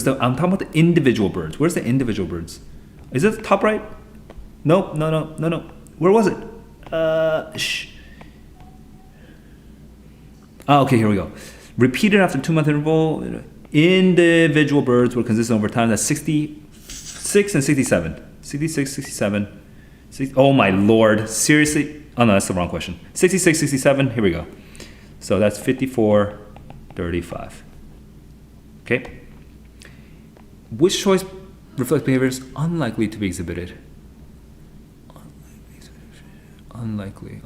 I'm talking about the individual birds. Where's the individual birds? Is it the top right? No. Where was it? Shh. Oh, okay, here we go. Repeated after 2-month interval, individual birds were consistent over time. That's 66 and 67. 66, 67. Oh my lord, seriously? Oh no, that's the wrong question. 66, 67, here we go. So that's 54, 35. Okay. Which choice reflects behaviors unlikely to be exhibited? Unlikely.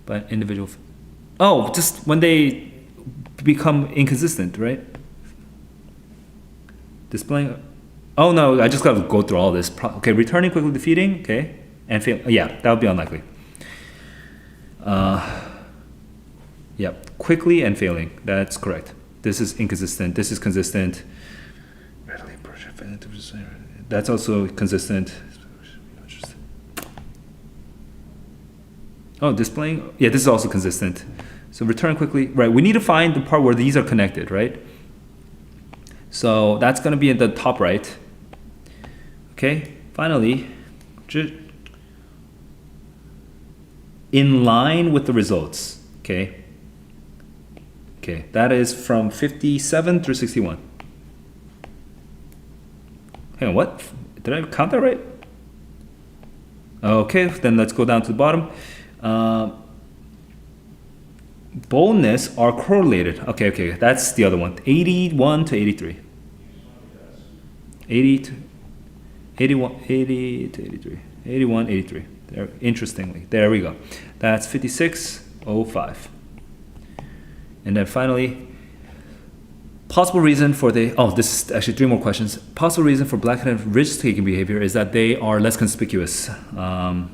But individual. Oh, just when they become inconsistent, right? Displaying. Oh no, I just got to go through all this. Okay, returning quickly to feeding. Okay, and fail. Yeah, that would be unlikely. Yep, quickly and failing. That's correct. This is inconsistent. This is consistent. That's also consistent. Oh, displaying. Yeah, this is also consistent. So return quickly. Right, we need to find the part where these are connected, right? So that's going to be in the top right. Okay, finally, in line with the results. Okay, Okay, that is from 57 through 61. Hang on, what? Did I count that right? Okay, then let's go down to the bottom. Boldness are correlated. Okay, that's the other one. 81 to 83. 80 to 81, 80 to 83. 81, 83. There, interestingly, there we go. That's 56.05. And then finally, possible reason for the, this is actually 3 more questions. Possible reason for black-headed risk-taking behavior is that they are less conspicuous. No.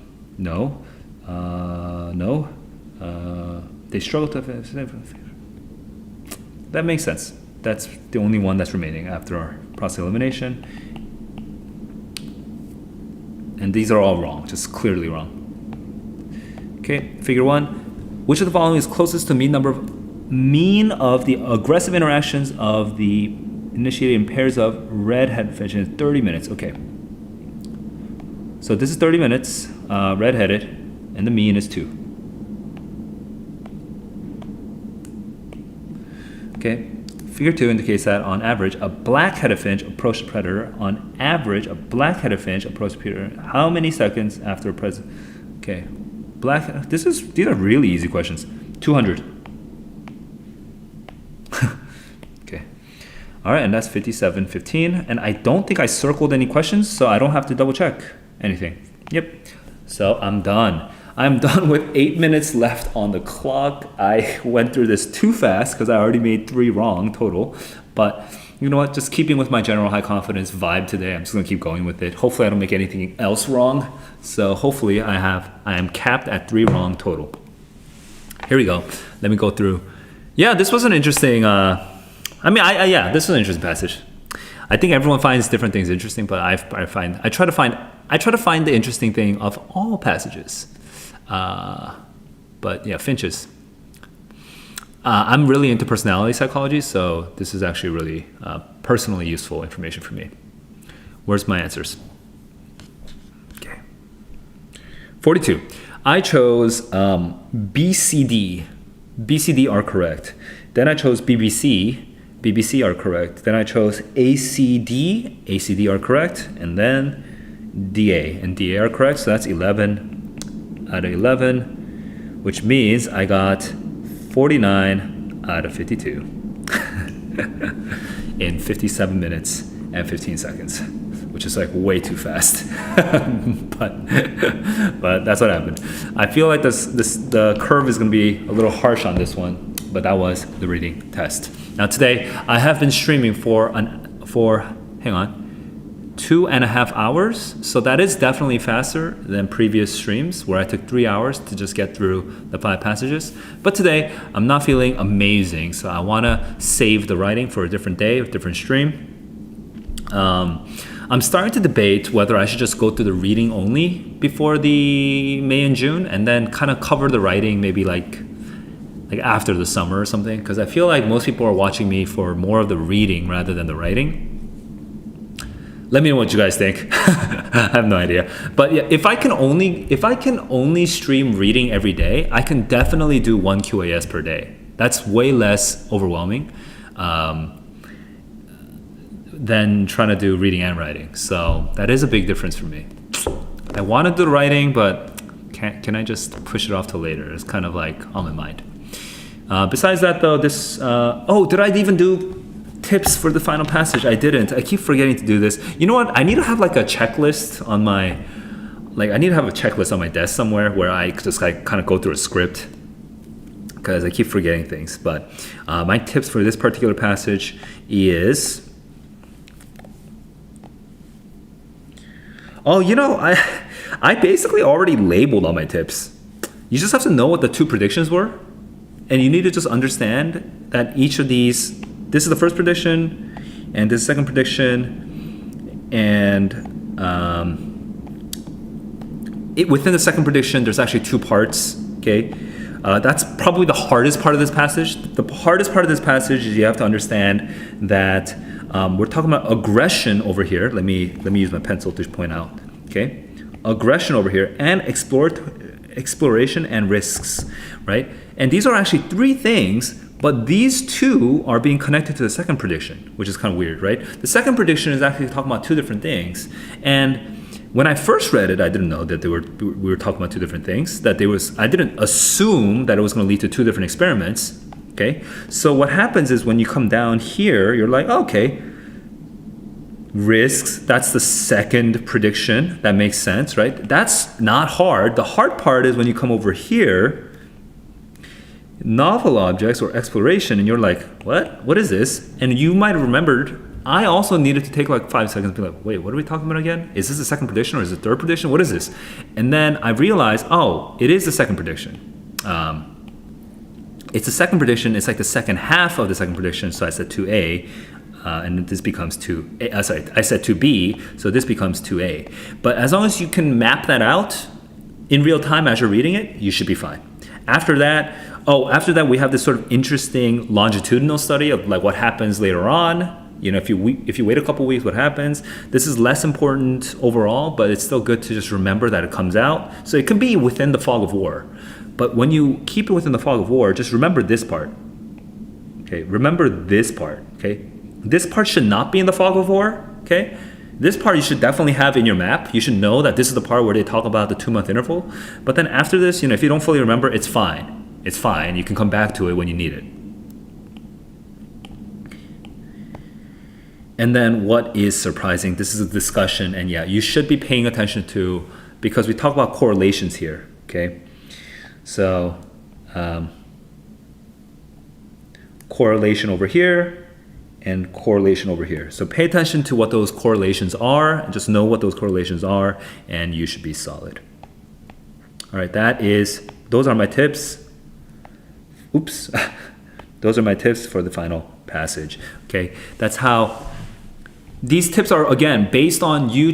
They struggle to, that makes sense. That's the only one that's remaining after our process elimination. And these are all wrong, just clearly wrong. Okay, figure 1. Which of the following is closest to mean of the aggressive interactions of the initiated in pairs of red-headed finch in 30 minutes? Okay. So this is 30 minutes, red-headed, and the mean is 2. Okay. Figure 2 indicates that on average, a black-headed finch approached the predator. On average, a black-headed finch approached the predator. How many seconds after a present? Okay. These are really easy questions. 200. Okay. All right, and that's 57.15. And I don't think I circled any questions, so I don't have to double check anything. Yep. So I'm done. I'm done with 8 minutes left on the clock. I went through this too fast because I already made 3 wrong total. But you know what? Just keeping with my general high confidence vibe today, I'm just gonna keep going with it. Hopefully I don't make anything else wrong. So hopefully I am capped at 3 wrong total. Here we go. Let me go through. Yeah, this was an interesting, yeah, this was an interesting passage. I think everyone finds different things interesting, but I try to find the interesting thing of all passages. But yeah, finches. I'm really into personality psychology, so this is actually really personally useful information for me. Where's my answers? Okay. 42. I chose BCD. BCD are correct. Then I chose BBC. BBC are correct. Then I chose ACD. ACD are correct. And then DA. And DA are correct. So that's 11 out of 11, which means I got 49 out of 52 in 57 minutes and 15 seconds, which is like way too fast. but that's what happened. I feel like the curve is going to be a little harsh on this one, but that was the reading test. Now today I have been streaming for 2.5 hours, so that is definitely faster than previous streams where I took 3 hours to just get through the 5 passages. But today I'm not feeling amazing, so I want to save the writing for a different day, a different stream. I'm starting to debate whether I should just go through the reading only before the May and June, and then kind of cover the writing maybe like after the summer or something, because I feel like most people are watching me for more of the reading rather than the writing. Let me know what you guys think. I have no idea. But yeah, if I can only stream reading every day, I can definitely do 1 QAS per day. That's way less overwhelming than trying to do reading and writing. So that is a big difference for me. I want to do the writing, but can I just push it off till later? It's kind of like on my mind. Besides that though, did I even do tips for the final passage? I didn't. I keep forgetting to do this. You know what? I need to have like a checklist on my, desk somewhere where I just like kind of go through a script, because I keep forgetting things. But my tips for this particular passage is, I basically already labeled all my tips. You just have to know what the 2 predictions were, and you need to just understand that each of these, this is the first prediction, and this is the second prediction, and within the second prediction, there's actually 2 parts. Okay, that's probably the hardest part of this passage. The hardest part of this passage is you have to understand that we're talking about aggression over here. Let me use my pencil to point out. Okay, aggression over here, and exploration and risks, right? And these are actually 3 things But these two are being connected to the second prediction, which is kind of weird, right? The second prediction is actually talking about two different things. And when I first read it, I didn't know that we were talking about two different things. I didn't assume that it was going to lead to two different experiments. Okay, so what happens is when you come down here, you're like, okay, risks, that's the second prediction. That makes sense, right? That's not hard. The hard part is when you come over here, novel objects or exploration, and you're like, what? What is this? And you might have remembered, I also needed to take like 5 seconds to be like, wait, what are we talking about again? Is this the second prediction or is it the third prediction? What is this? And then I realized, oh, it is the second prediction. It's the second prediction. It's like the second half of the second prediction. So I said 2A, and this becomes 2A. Sorry, I said 2B, so this becomes 2A. But as long as you can map that out in real time as you're reading it, you should be fine. After that, we have this sort of interesting longitudinal study of like what happens later on. You know, if you wait a couple weeks, what happens? This is less important overall, but it's still good to just remember that it comes out. So it can be within the fog of war. But when you keep it within the fog of war, just remember this part. Okay, remember this part. Okay, this part should not be in the fog of war. Okay, this part you should definitely have in your map. You should know that this is the part where they talk about the 2-month interval. But then after this, you know, if you don't fully remember, it's fine. It's fine. You can come back to it when you need it. And then what is surprising? This is a discussion, and yeah, you should be paying attention to, because we talk about correlations here. Okay. So correlation over here and correlation over here. So pay attention to what those correlations are, and just know what those correlations are, and you should be solid. All right, those are my tips. Oops. Those are my tips for the final passage. Okay, that's how. These tips are, again, based on you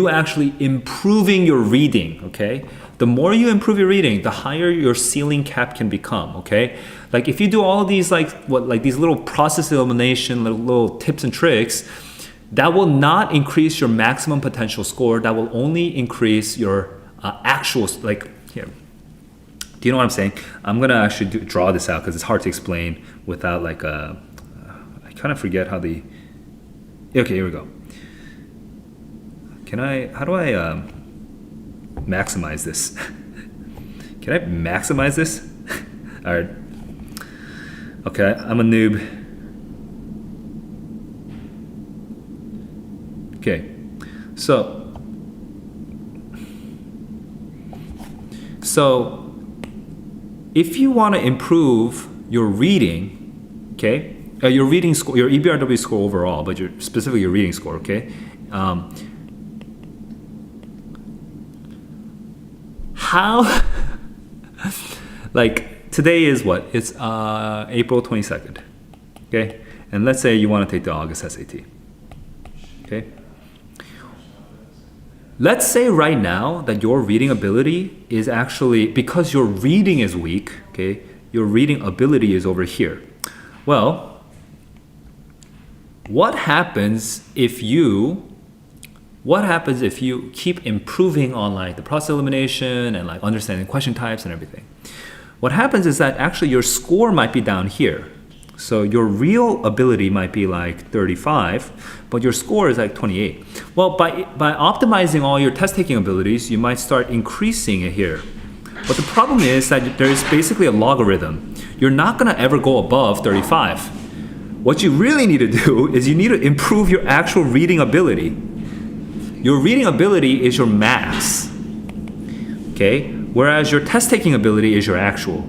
actually improving your reading, okay? The more you improve your reading, the higher your ceiling cap can become, okay? Like if you do all of these these little process elimination, little tips and tricks, that will not increase your maximum potential score. That will only increase your actual, here. Do you know what I'm saying? I'm gonna actually draw this out because it's hard to explain without I kind of forget how the, okay, here we go. How do I maximize this? Can I maximize this? All right. Okay, I'm a noob. Okay, so if you want to improve your reading, okay, your reading score, your EBRW score overall, but specifically your reading score, okay. How? Like today is what? It's April 22nd, okay. And let's say you want to take the August SAT, okay. Let's say right now that your reading ability is actually, because your reading is weak, okay, your reading ability is over here. Well, what happens if you keep improving on like the process elimination and like understanding question types and everything? What happens is that actually your score might be down here. So your real ability might be like 35, but your score is like 28. Well, by optimizing all your test taking abilities, you might start increasing it here. But the problem is that there is basically a logarithm. You're not gonna ever go above 35. What you really need to do is you need to improve your actual reading ability. Your reading ability is your max, okay? Whereas your test taking ability is your actual.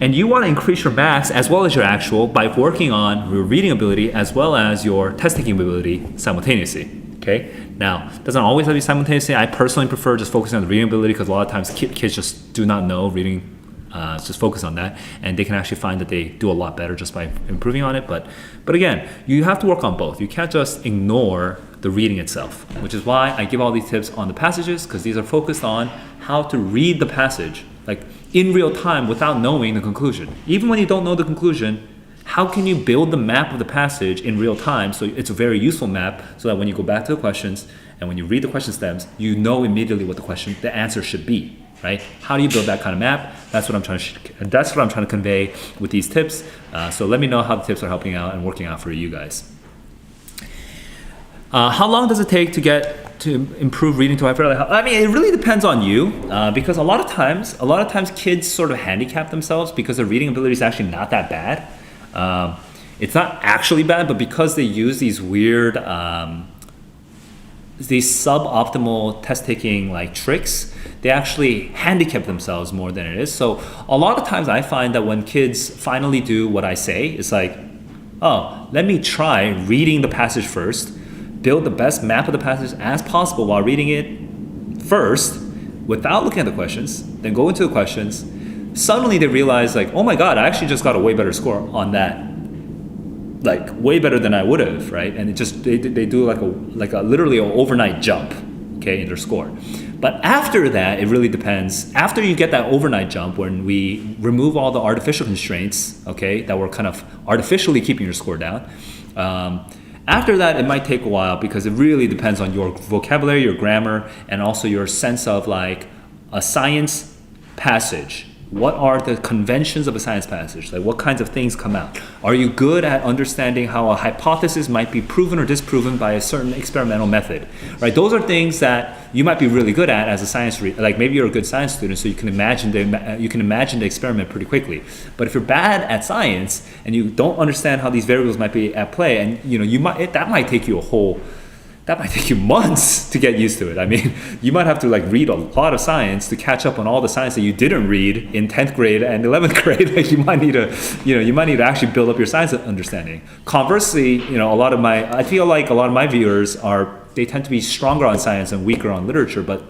And you want to increase your max as well as your actual by working on your reading ability as well as your test taking ability simultaneously. Okay. Now, it doesn't always have to be simultaneously. I personally prefer just focusing on the reading ability because a lot of times kids just do not know reading. Just focus on that, and they can actually find that they do a lot better just by improving on it. But again, you have to work on both. You can't just ignore the reading itself, which is why I give all these tips on the passages, because these are focused on how to read the passage like in real time without knowing the conclusion. Even when you don't know the conclusion, how can you build the map of the passage in real time so it's a very useful map so that when you go back to the questions and when you read the question stems, you know immediately what the answer should be. right? How do you build that kind of map? That's what I'm trying to convey with these tips. So let me know how the tips are helping out and working out for you guys. How long does it take to improve reading to high fairly? I mean, it really depends on you, because a lot of times kids sort of handicap themselves because their reading ability is actually not that bad. It's not actually bad, but because they use these weird, these suboptimal test taking like tricks, they actually handicap themselves more than it is. So a lot of times I find that when kids finally do what I say, it's like, oh, let me try reading the passage first, build the best map of the passage as possible while reading it first without looking at the questions, then go into the questions. Suddenly they realize like, oh my God, I actually just got a way better score on that. Like way better than I would have, right? And it just they do like a literally an overnight jump, okay, in their score. But after that, it really depends. After you get that overnight jump, when we remove all the artificial constraints, okay, that were kind of artificially keeping your score down, after that, it might take a while because it really depends on your vocabulary, your grammar, and also your sense of like a science passage. What are the conventions of a science passage? Like what kinds of things come out? Are you good at understanding how a hypothesis might be proven or disproven by a certain experimental method? Right? Those are things that you might be really good at as a science like maybe you're a good science student, so you can imagine the experiment pretty quickly. But if you're bad at science and you don't understand how these variables might be at play, and that might take you months to get used to it. I mean, you might have to like read a lot of science to catch up on all the science that you didn't read in 10th grade and 11th grade. Like you might need to actually build up your science understanding. Conversely, I feel like a lot of my viewers they tend to be stronger on science and weaker on literature. But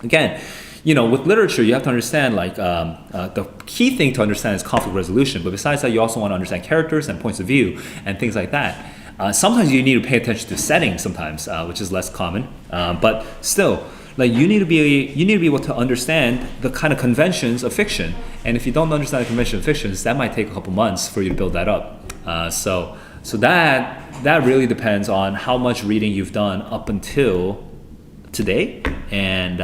again, with literature, you have to understand the key thing to understand is conflict resolution. But besides that, you also want to understand characters and points of view and things like that. Sometimes you need to pay attention to settings sometimes, which is less common. But still, like you need to be able to understand the kind of conventions of fiction. And if you don't understand the conventions of fictions, that might take a couple months for you to build that up. So that really depends on how much reading you've done up until today, and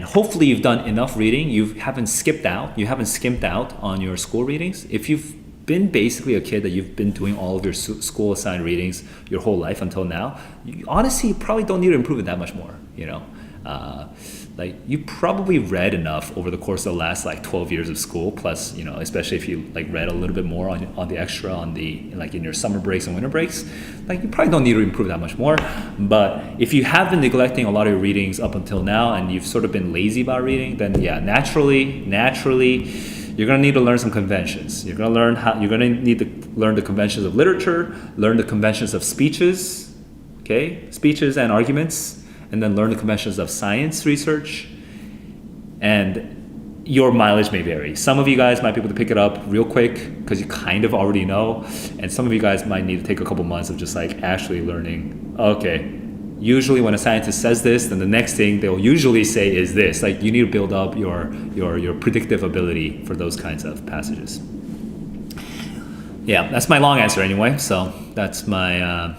hopefully you've done enough reading. You haven't skimped out on your school readings. If you've been basically a kid that you've been doing all of your school assigned readings your whole life until now, you honestly probably don't need to improve it that much more. Like you probably read enough over the course of the last like 12 years of school, plus especially if you like read a little bit more on the extra in your summer breaks and winter breaks, like you probably don't need to improve that much more. But if you have been neglecting a lot of your readings up until now and you've sort of been lazy about reading, then yeah, naturally you're going to need to learn some conventions. You're going to need to learn the conventions of literature, learn the conventions of speeches and arguments, and then learn the conventions of science research. And your mileage may vary. Some of you guys might be able to pick it up real quick because you kind of already know, and some of you guys might need to take a couple months of just like actually learning, okay, usually when a scientist says this, then the next thing they'll usually say is this. Like you need to build up your predictive ability for those kinds of passages. Yeah, that's my long answer anyway. So that's my,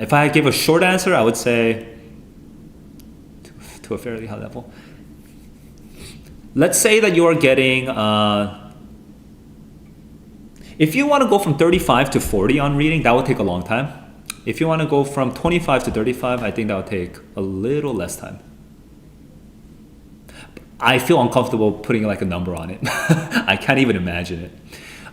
if I give a short answer, I would say to a fairly high level. Let's say that you are getting, if you want to go from 35 to 40 on reading, that would take a long time. If you want to go from 25 to 35, I think that would take a little less time. I feel uncomfortable putting like a number on it. I can't even imagine it.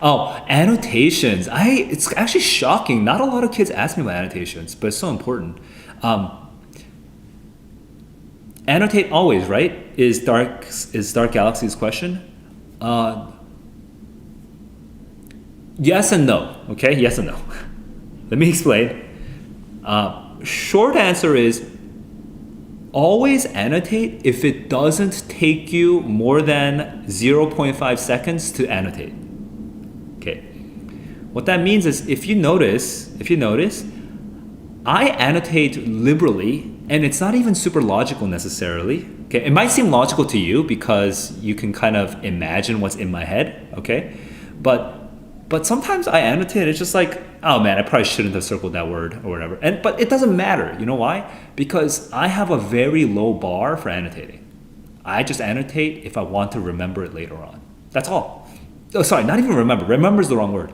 Oh, annotations. It's actually shocking. Not a lot of kids ask me about annotations, but it's so important. Annotate always, right? Is Dark Galaxy's question. Yes and no. Okay, yes and no. Let me explain. Short answer is always annotate if it doesn't take you more than 0.5 seconds to annotate. Okay. What that means is if you notice, I annotate liberally, and it's not even super logical necessarily. Okay. It might seem logical to you because you can kind of imagine what's in my head. Okay. But But sometimes I annotate, it's just like, oh man, I probably shouldn't have circled that word or whatever. But it doesn't matter. You know why? Because I have a very low bar for annotating. I just annotate if I want to remember it later on. That's all. Oh, sorry, not even remember. Remember is the wrong word.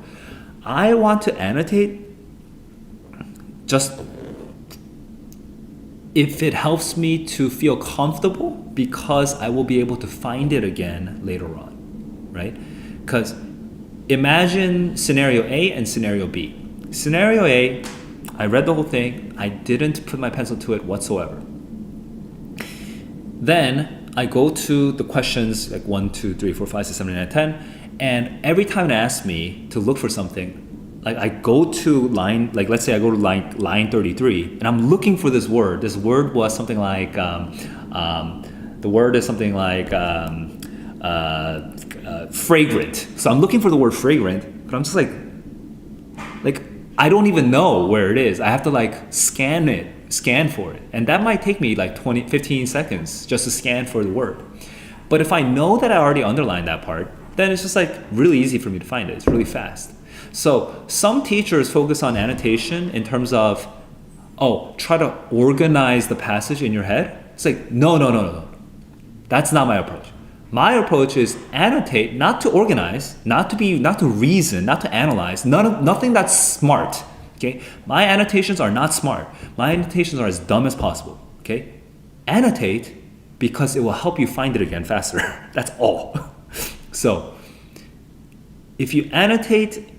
I want to annotate just if it helps me to feel comfortable, because I will be able to find it again later on, right? Because imagine scenario A and scenario B. Scenario A, I read the whole thing. I didn't put my pencil to it whatsoever. Then I go to the questions like 1, 2, 3, 4, 5, 6, 7, 8, 9, 10, and every time it asks me to look for something, like I go to line, like let's say I go to line 33, and I'm looking for this word. This word was something like, the word is something like fragrant. So I'm looking for the word fragrant, but I'm just like I don't even know where it is. I have to like scan for it. And that might take me like 15 seconds just to scan for the word. But if I know that I already underlined that part, then it's just like really easy for me to find it. It's really fast. So some teachers focus on annotation in terms of, try to organize the passage in your head. It's like, no. That's not my approach. My approach is annotate, not to organize, not to reason, not to analyze, nothing that's smart. Okay? My annotations are not smart. My annotations are as dumb as possible. Okay? Annotate because it will help you find it again faster. That's all. So, if you annotate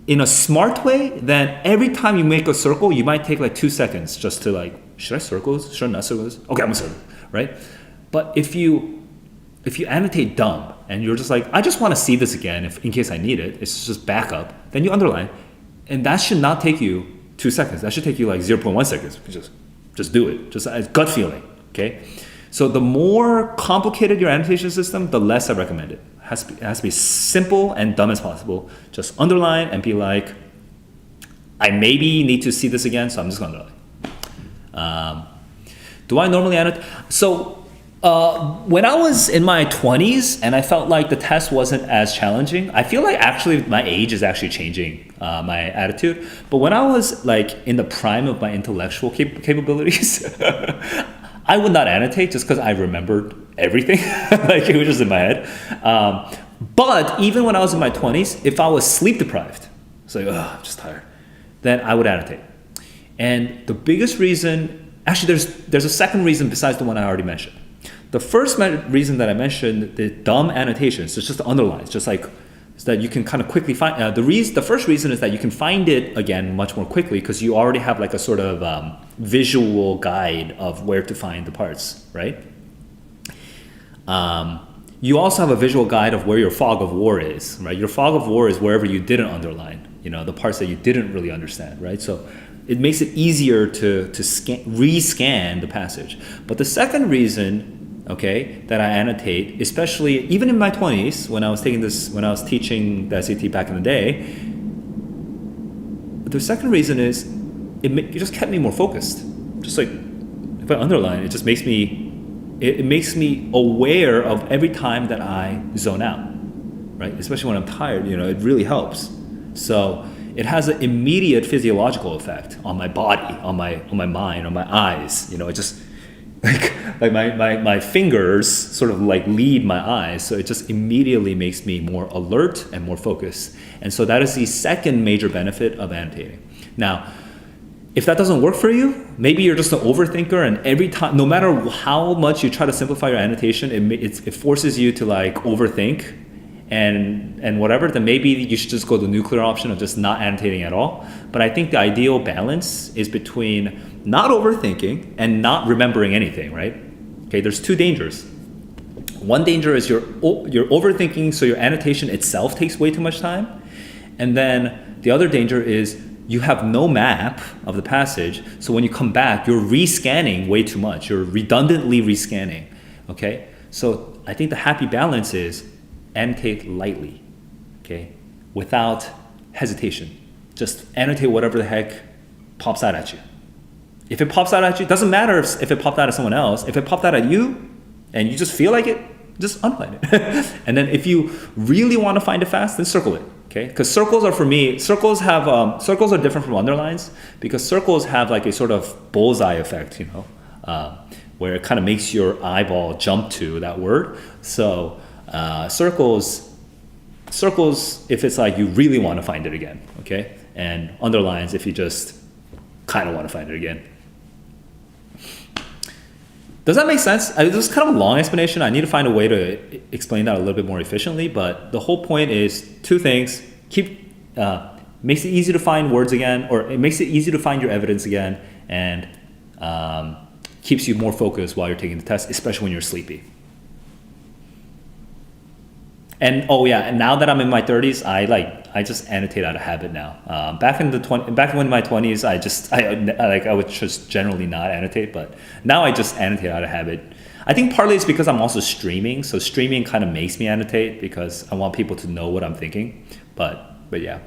in a smart way, then every time you make a circle, you might take like 2 seconds just to like, should I circle this? Should I not circle this? Okay, I'm gonna circle, right? But if you annotate dumb and you're just like, I just want to see this again in case I need it, it's just backup, then you underline. And that should not take you 2 seconds. That should take you like 0.1 seconds. Just do it. Just a gut feeling, okay? So the more complicated your annotation system, the less I recommend it. It has to be simple and dumb as possible. Just underline and be like, I maybe need to see this again, so I'm just going to underline. Do I normally annotate? So when I was in my 20s and I felt like the test wasn't as challenging, I feel like actually my age is actually changing my attitude. But when I was like in the prime of my intellectual capabilities, I would not annotate just because I remembered everything. Like it was just in my head. But even when I was in my 20s, if I was sleep deprived, it's like, I'm just tired, then I would annotate. And the biggest reason, actually there's a second reason besides the one I already mentioned. The first reason that I mentioned, the dumb annotations, it's just the underlines, just like so that you can kind of quickly find. The first reason is that you can find it again much more quickly because you already have like a sort of visual guide of where to find the parts, right? You also have a visual guide of where your fog of war is, right? Your fog of war is wherever you didn't underline, the parts that you didn't really understand, right? So it makes it easier to rescan the passage. But the second reason, okay, that I annotate, especially even in my 20s when I was teaching the SAT back in the day, the second reason is it just kept me more focused. Just like if I underline, it just makes me aware of every time that I zone out, right? Especially when I'm tired, it really helps. So it has an immediate physiological effect on my body, on my mind, on my eyes. It just like my fingers sort of like lead my eyes, so it just immediately makes me more alert and more focused. And so that is the second major benefit of annotating. Now, if that doesn't work for you, maybe you're just an overthinker, and every time, no matter how much you try to simplify your annotation, it forces you to like overthink and whatever, then maybe you should just go the nuclear option of just not annotating at all. But I think the ideal balance is between not overthinking and not remembering anything, right? Okay, there's two dangers. One danger is you're overthinking, so your annotation itself takes way too much time. And then the other danger is you have no map of the passage, so when you come back, you're rescanning way too much. You're redundantly rescanning, okay? So I think the happy balance is annotate lightly, okay? Without hesitation. Just annotate whatever the heck pops out at you. If it pops out at you, it doesn't matter if it popped out at someone else. If it popped out at you and you just feel like it, just underline it. And then if you really want to find it fast, then circle it, Okay, because circles are, for me, circles are different from underlines because circles have like a sort of bullseye effect, where it kind of makes your eyeball jump to that word. So circles, if it's like you really want to find it again, okay, and underlines if you just kind of want to find it again. Does that make sense? This is kind of a long explanation. I need to find a way to explain that a little bit more efficiently, but the whole point is two things. Makes it easy to find words again, or it makes it easy to find your evidence again, and keeps you more focused while you're taking the test, especially when you're sleepy. And and now that I'm in my 30s, I just annotate out of habit now. Back when in my 20s, I would just generally not annotate, but now I just annotate out of habit. I think partly it's because I'm also streaming, so streaming kind of makes me annotate because I want people to know what I'm thinking. But yeah.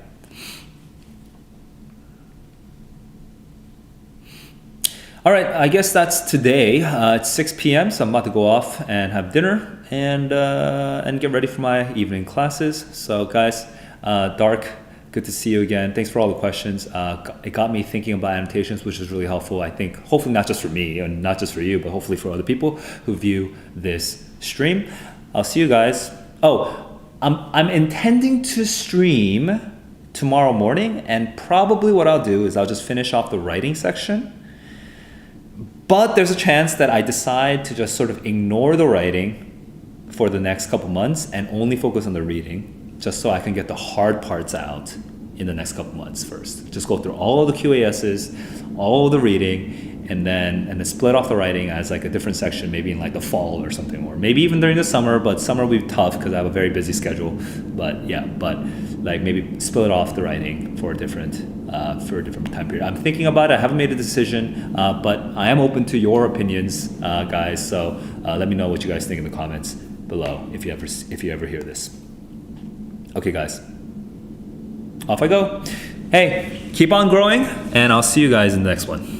All right, I guess that's today. It's 6 p.m., so I'm about to go off and have dinner and get ready for my evening classes. So guys, Dark, good to see you again. Thanks for all the questions. It got me thinking about annotations, which is really helpful. I think hopefully not just for me and not just for you, but hopefully for other people who view this stream. I'll see you guys. I'm intending to stream tomorrow morning, and probably what I'll do is I'll just finish off the writing section. But there's a chance that I decide to just sort of ignore the writing for the next couple months and only focus on the reading, just so I can get the hard parts out in the next couple months first. Just go through all of the QASs, all of the reading, and then split off the writing as like a different section, maybe in like the fall or something, or maybe even during the summer, but summer will be tough because I have a very busy schedule. But like maybe split off the writing for a different time period. I'm thinking about it. I haven't made a decision, but I am open to your opinions, guys. So let me know what you guys think in the comments below if you ever hear this. Okay, guys, off I go. Hey, keep on growing, and I'll see you guys in the next one.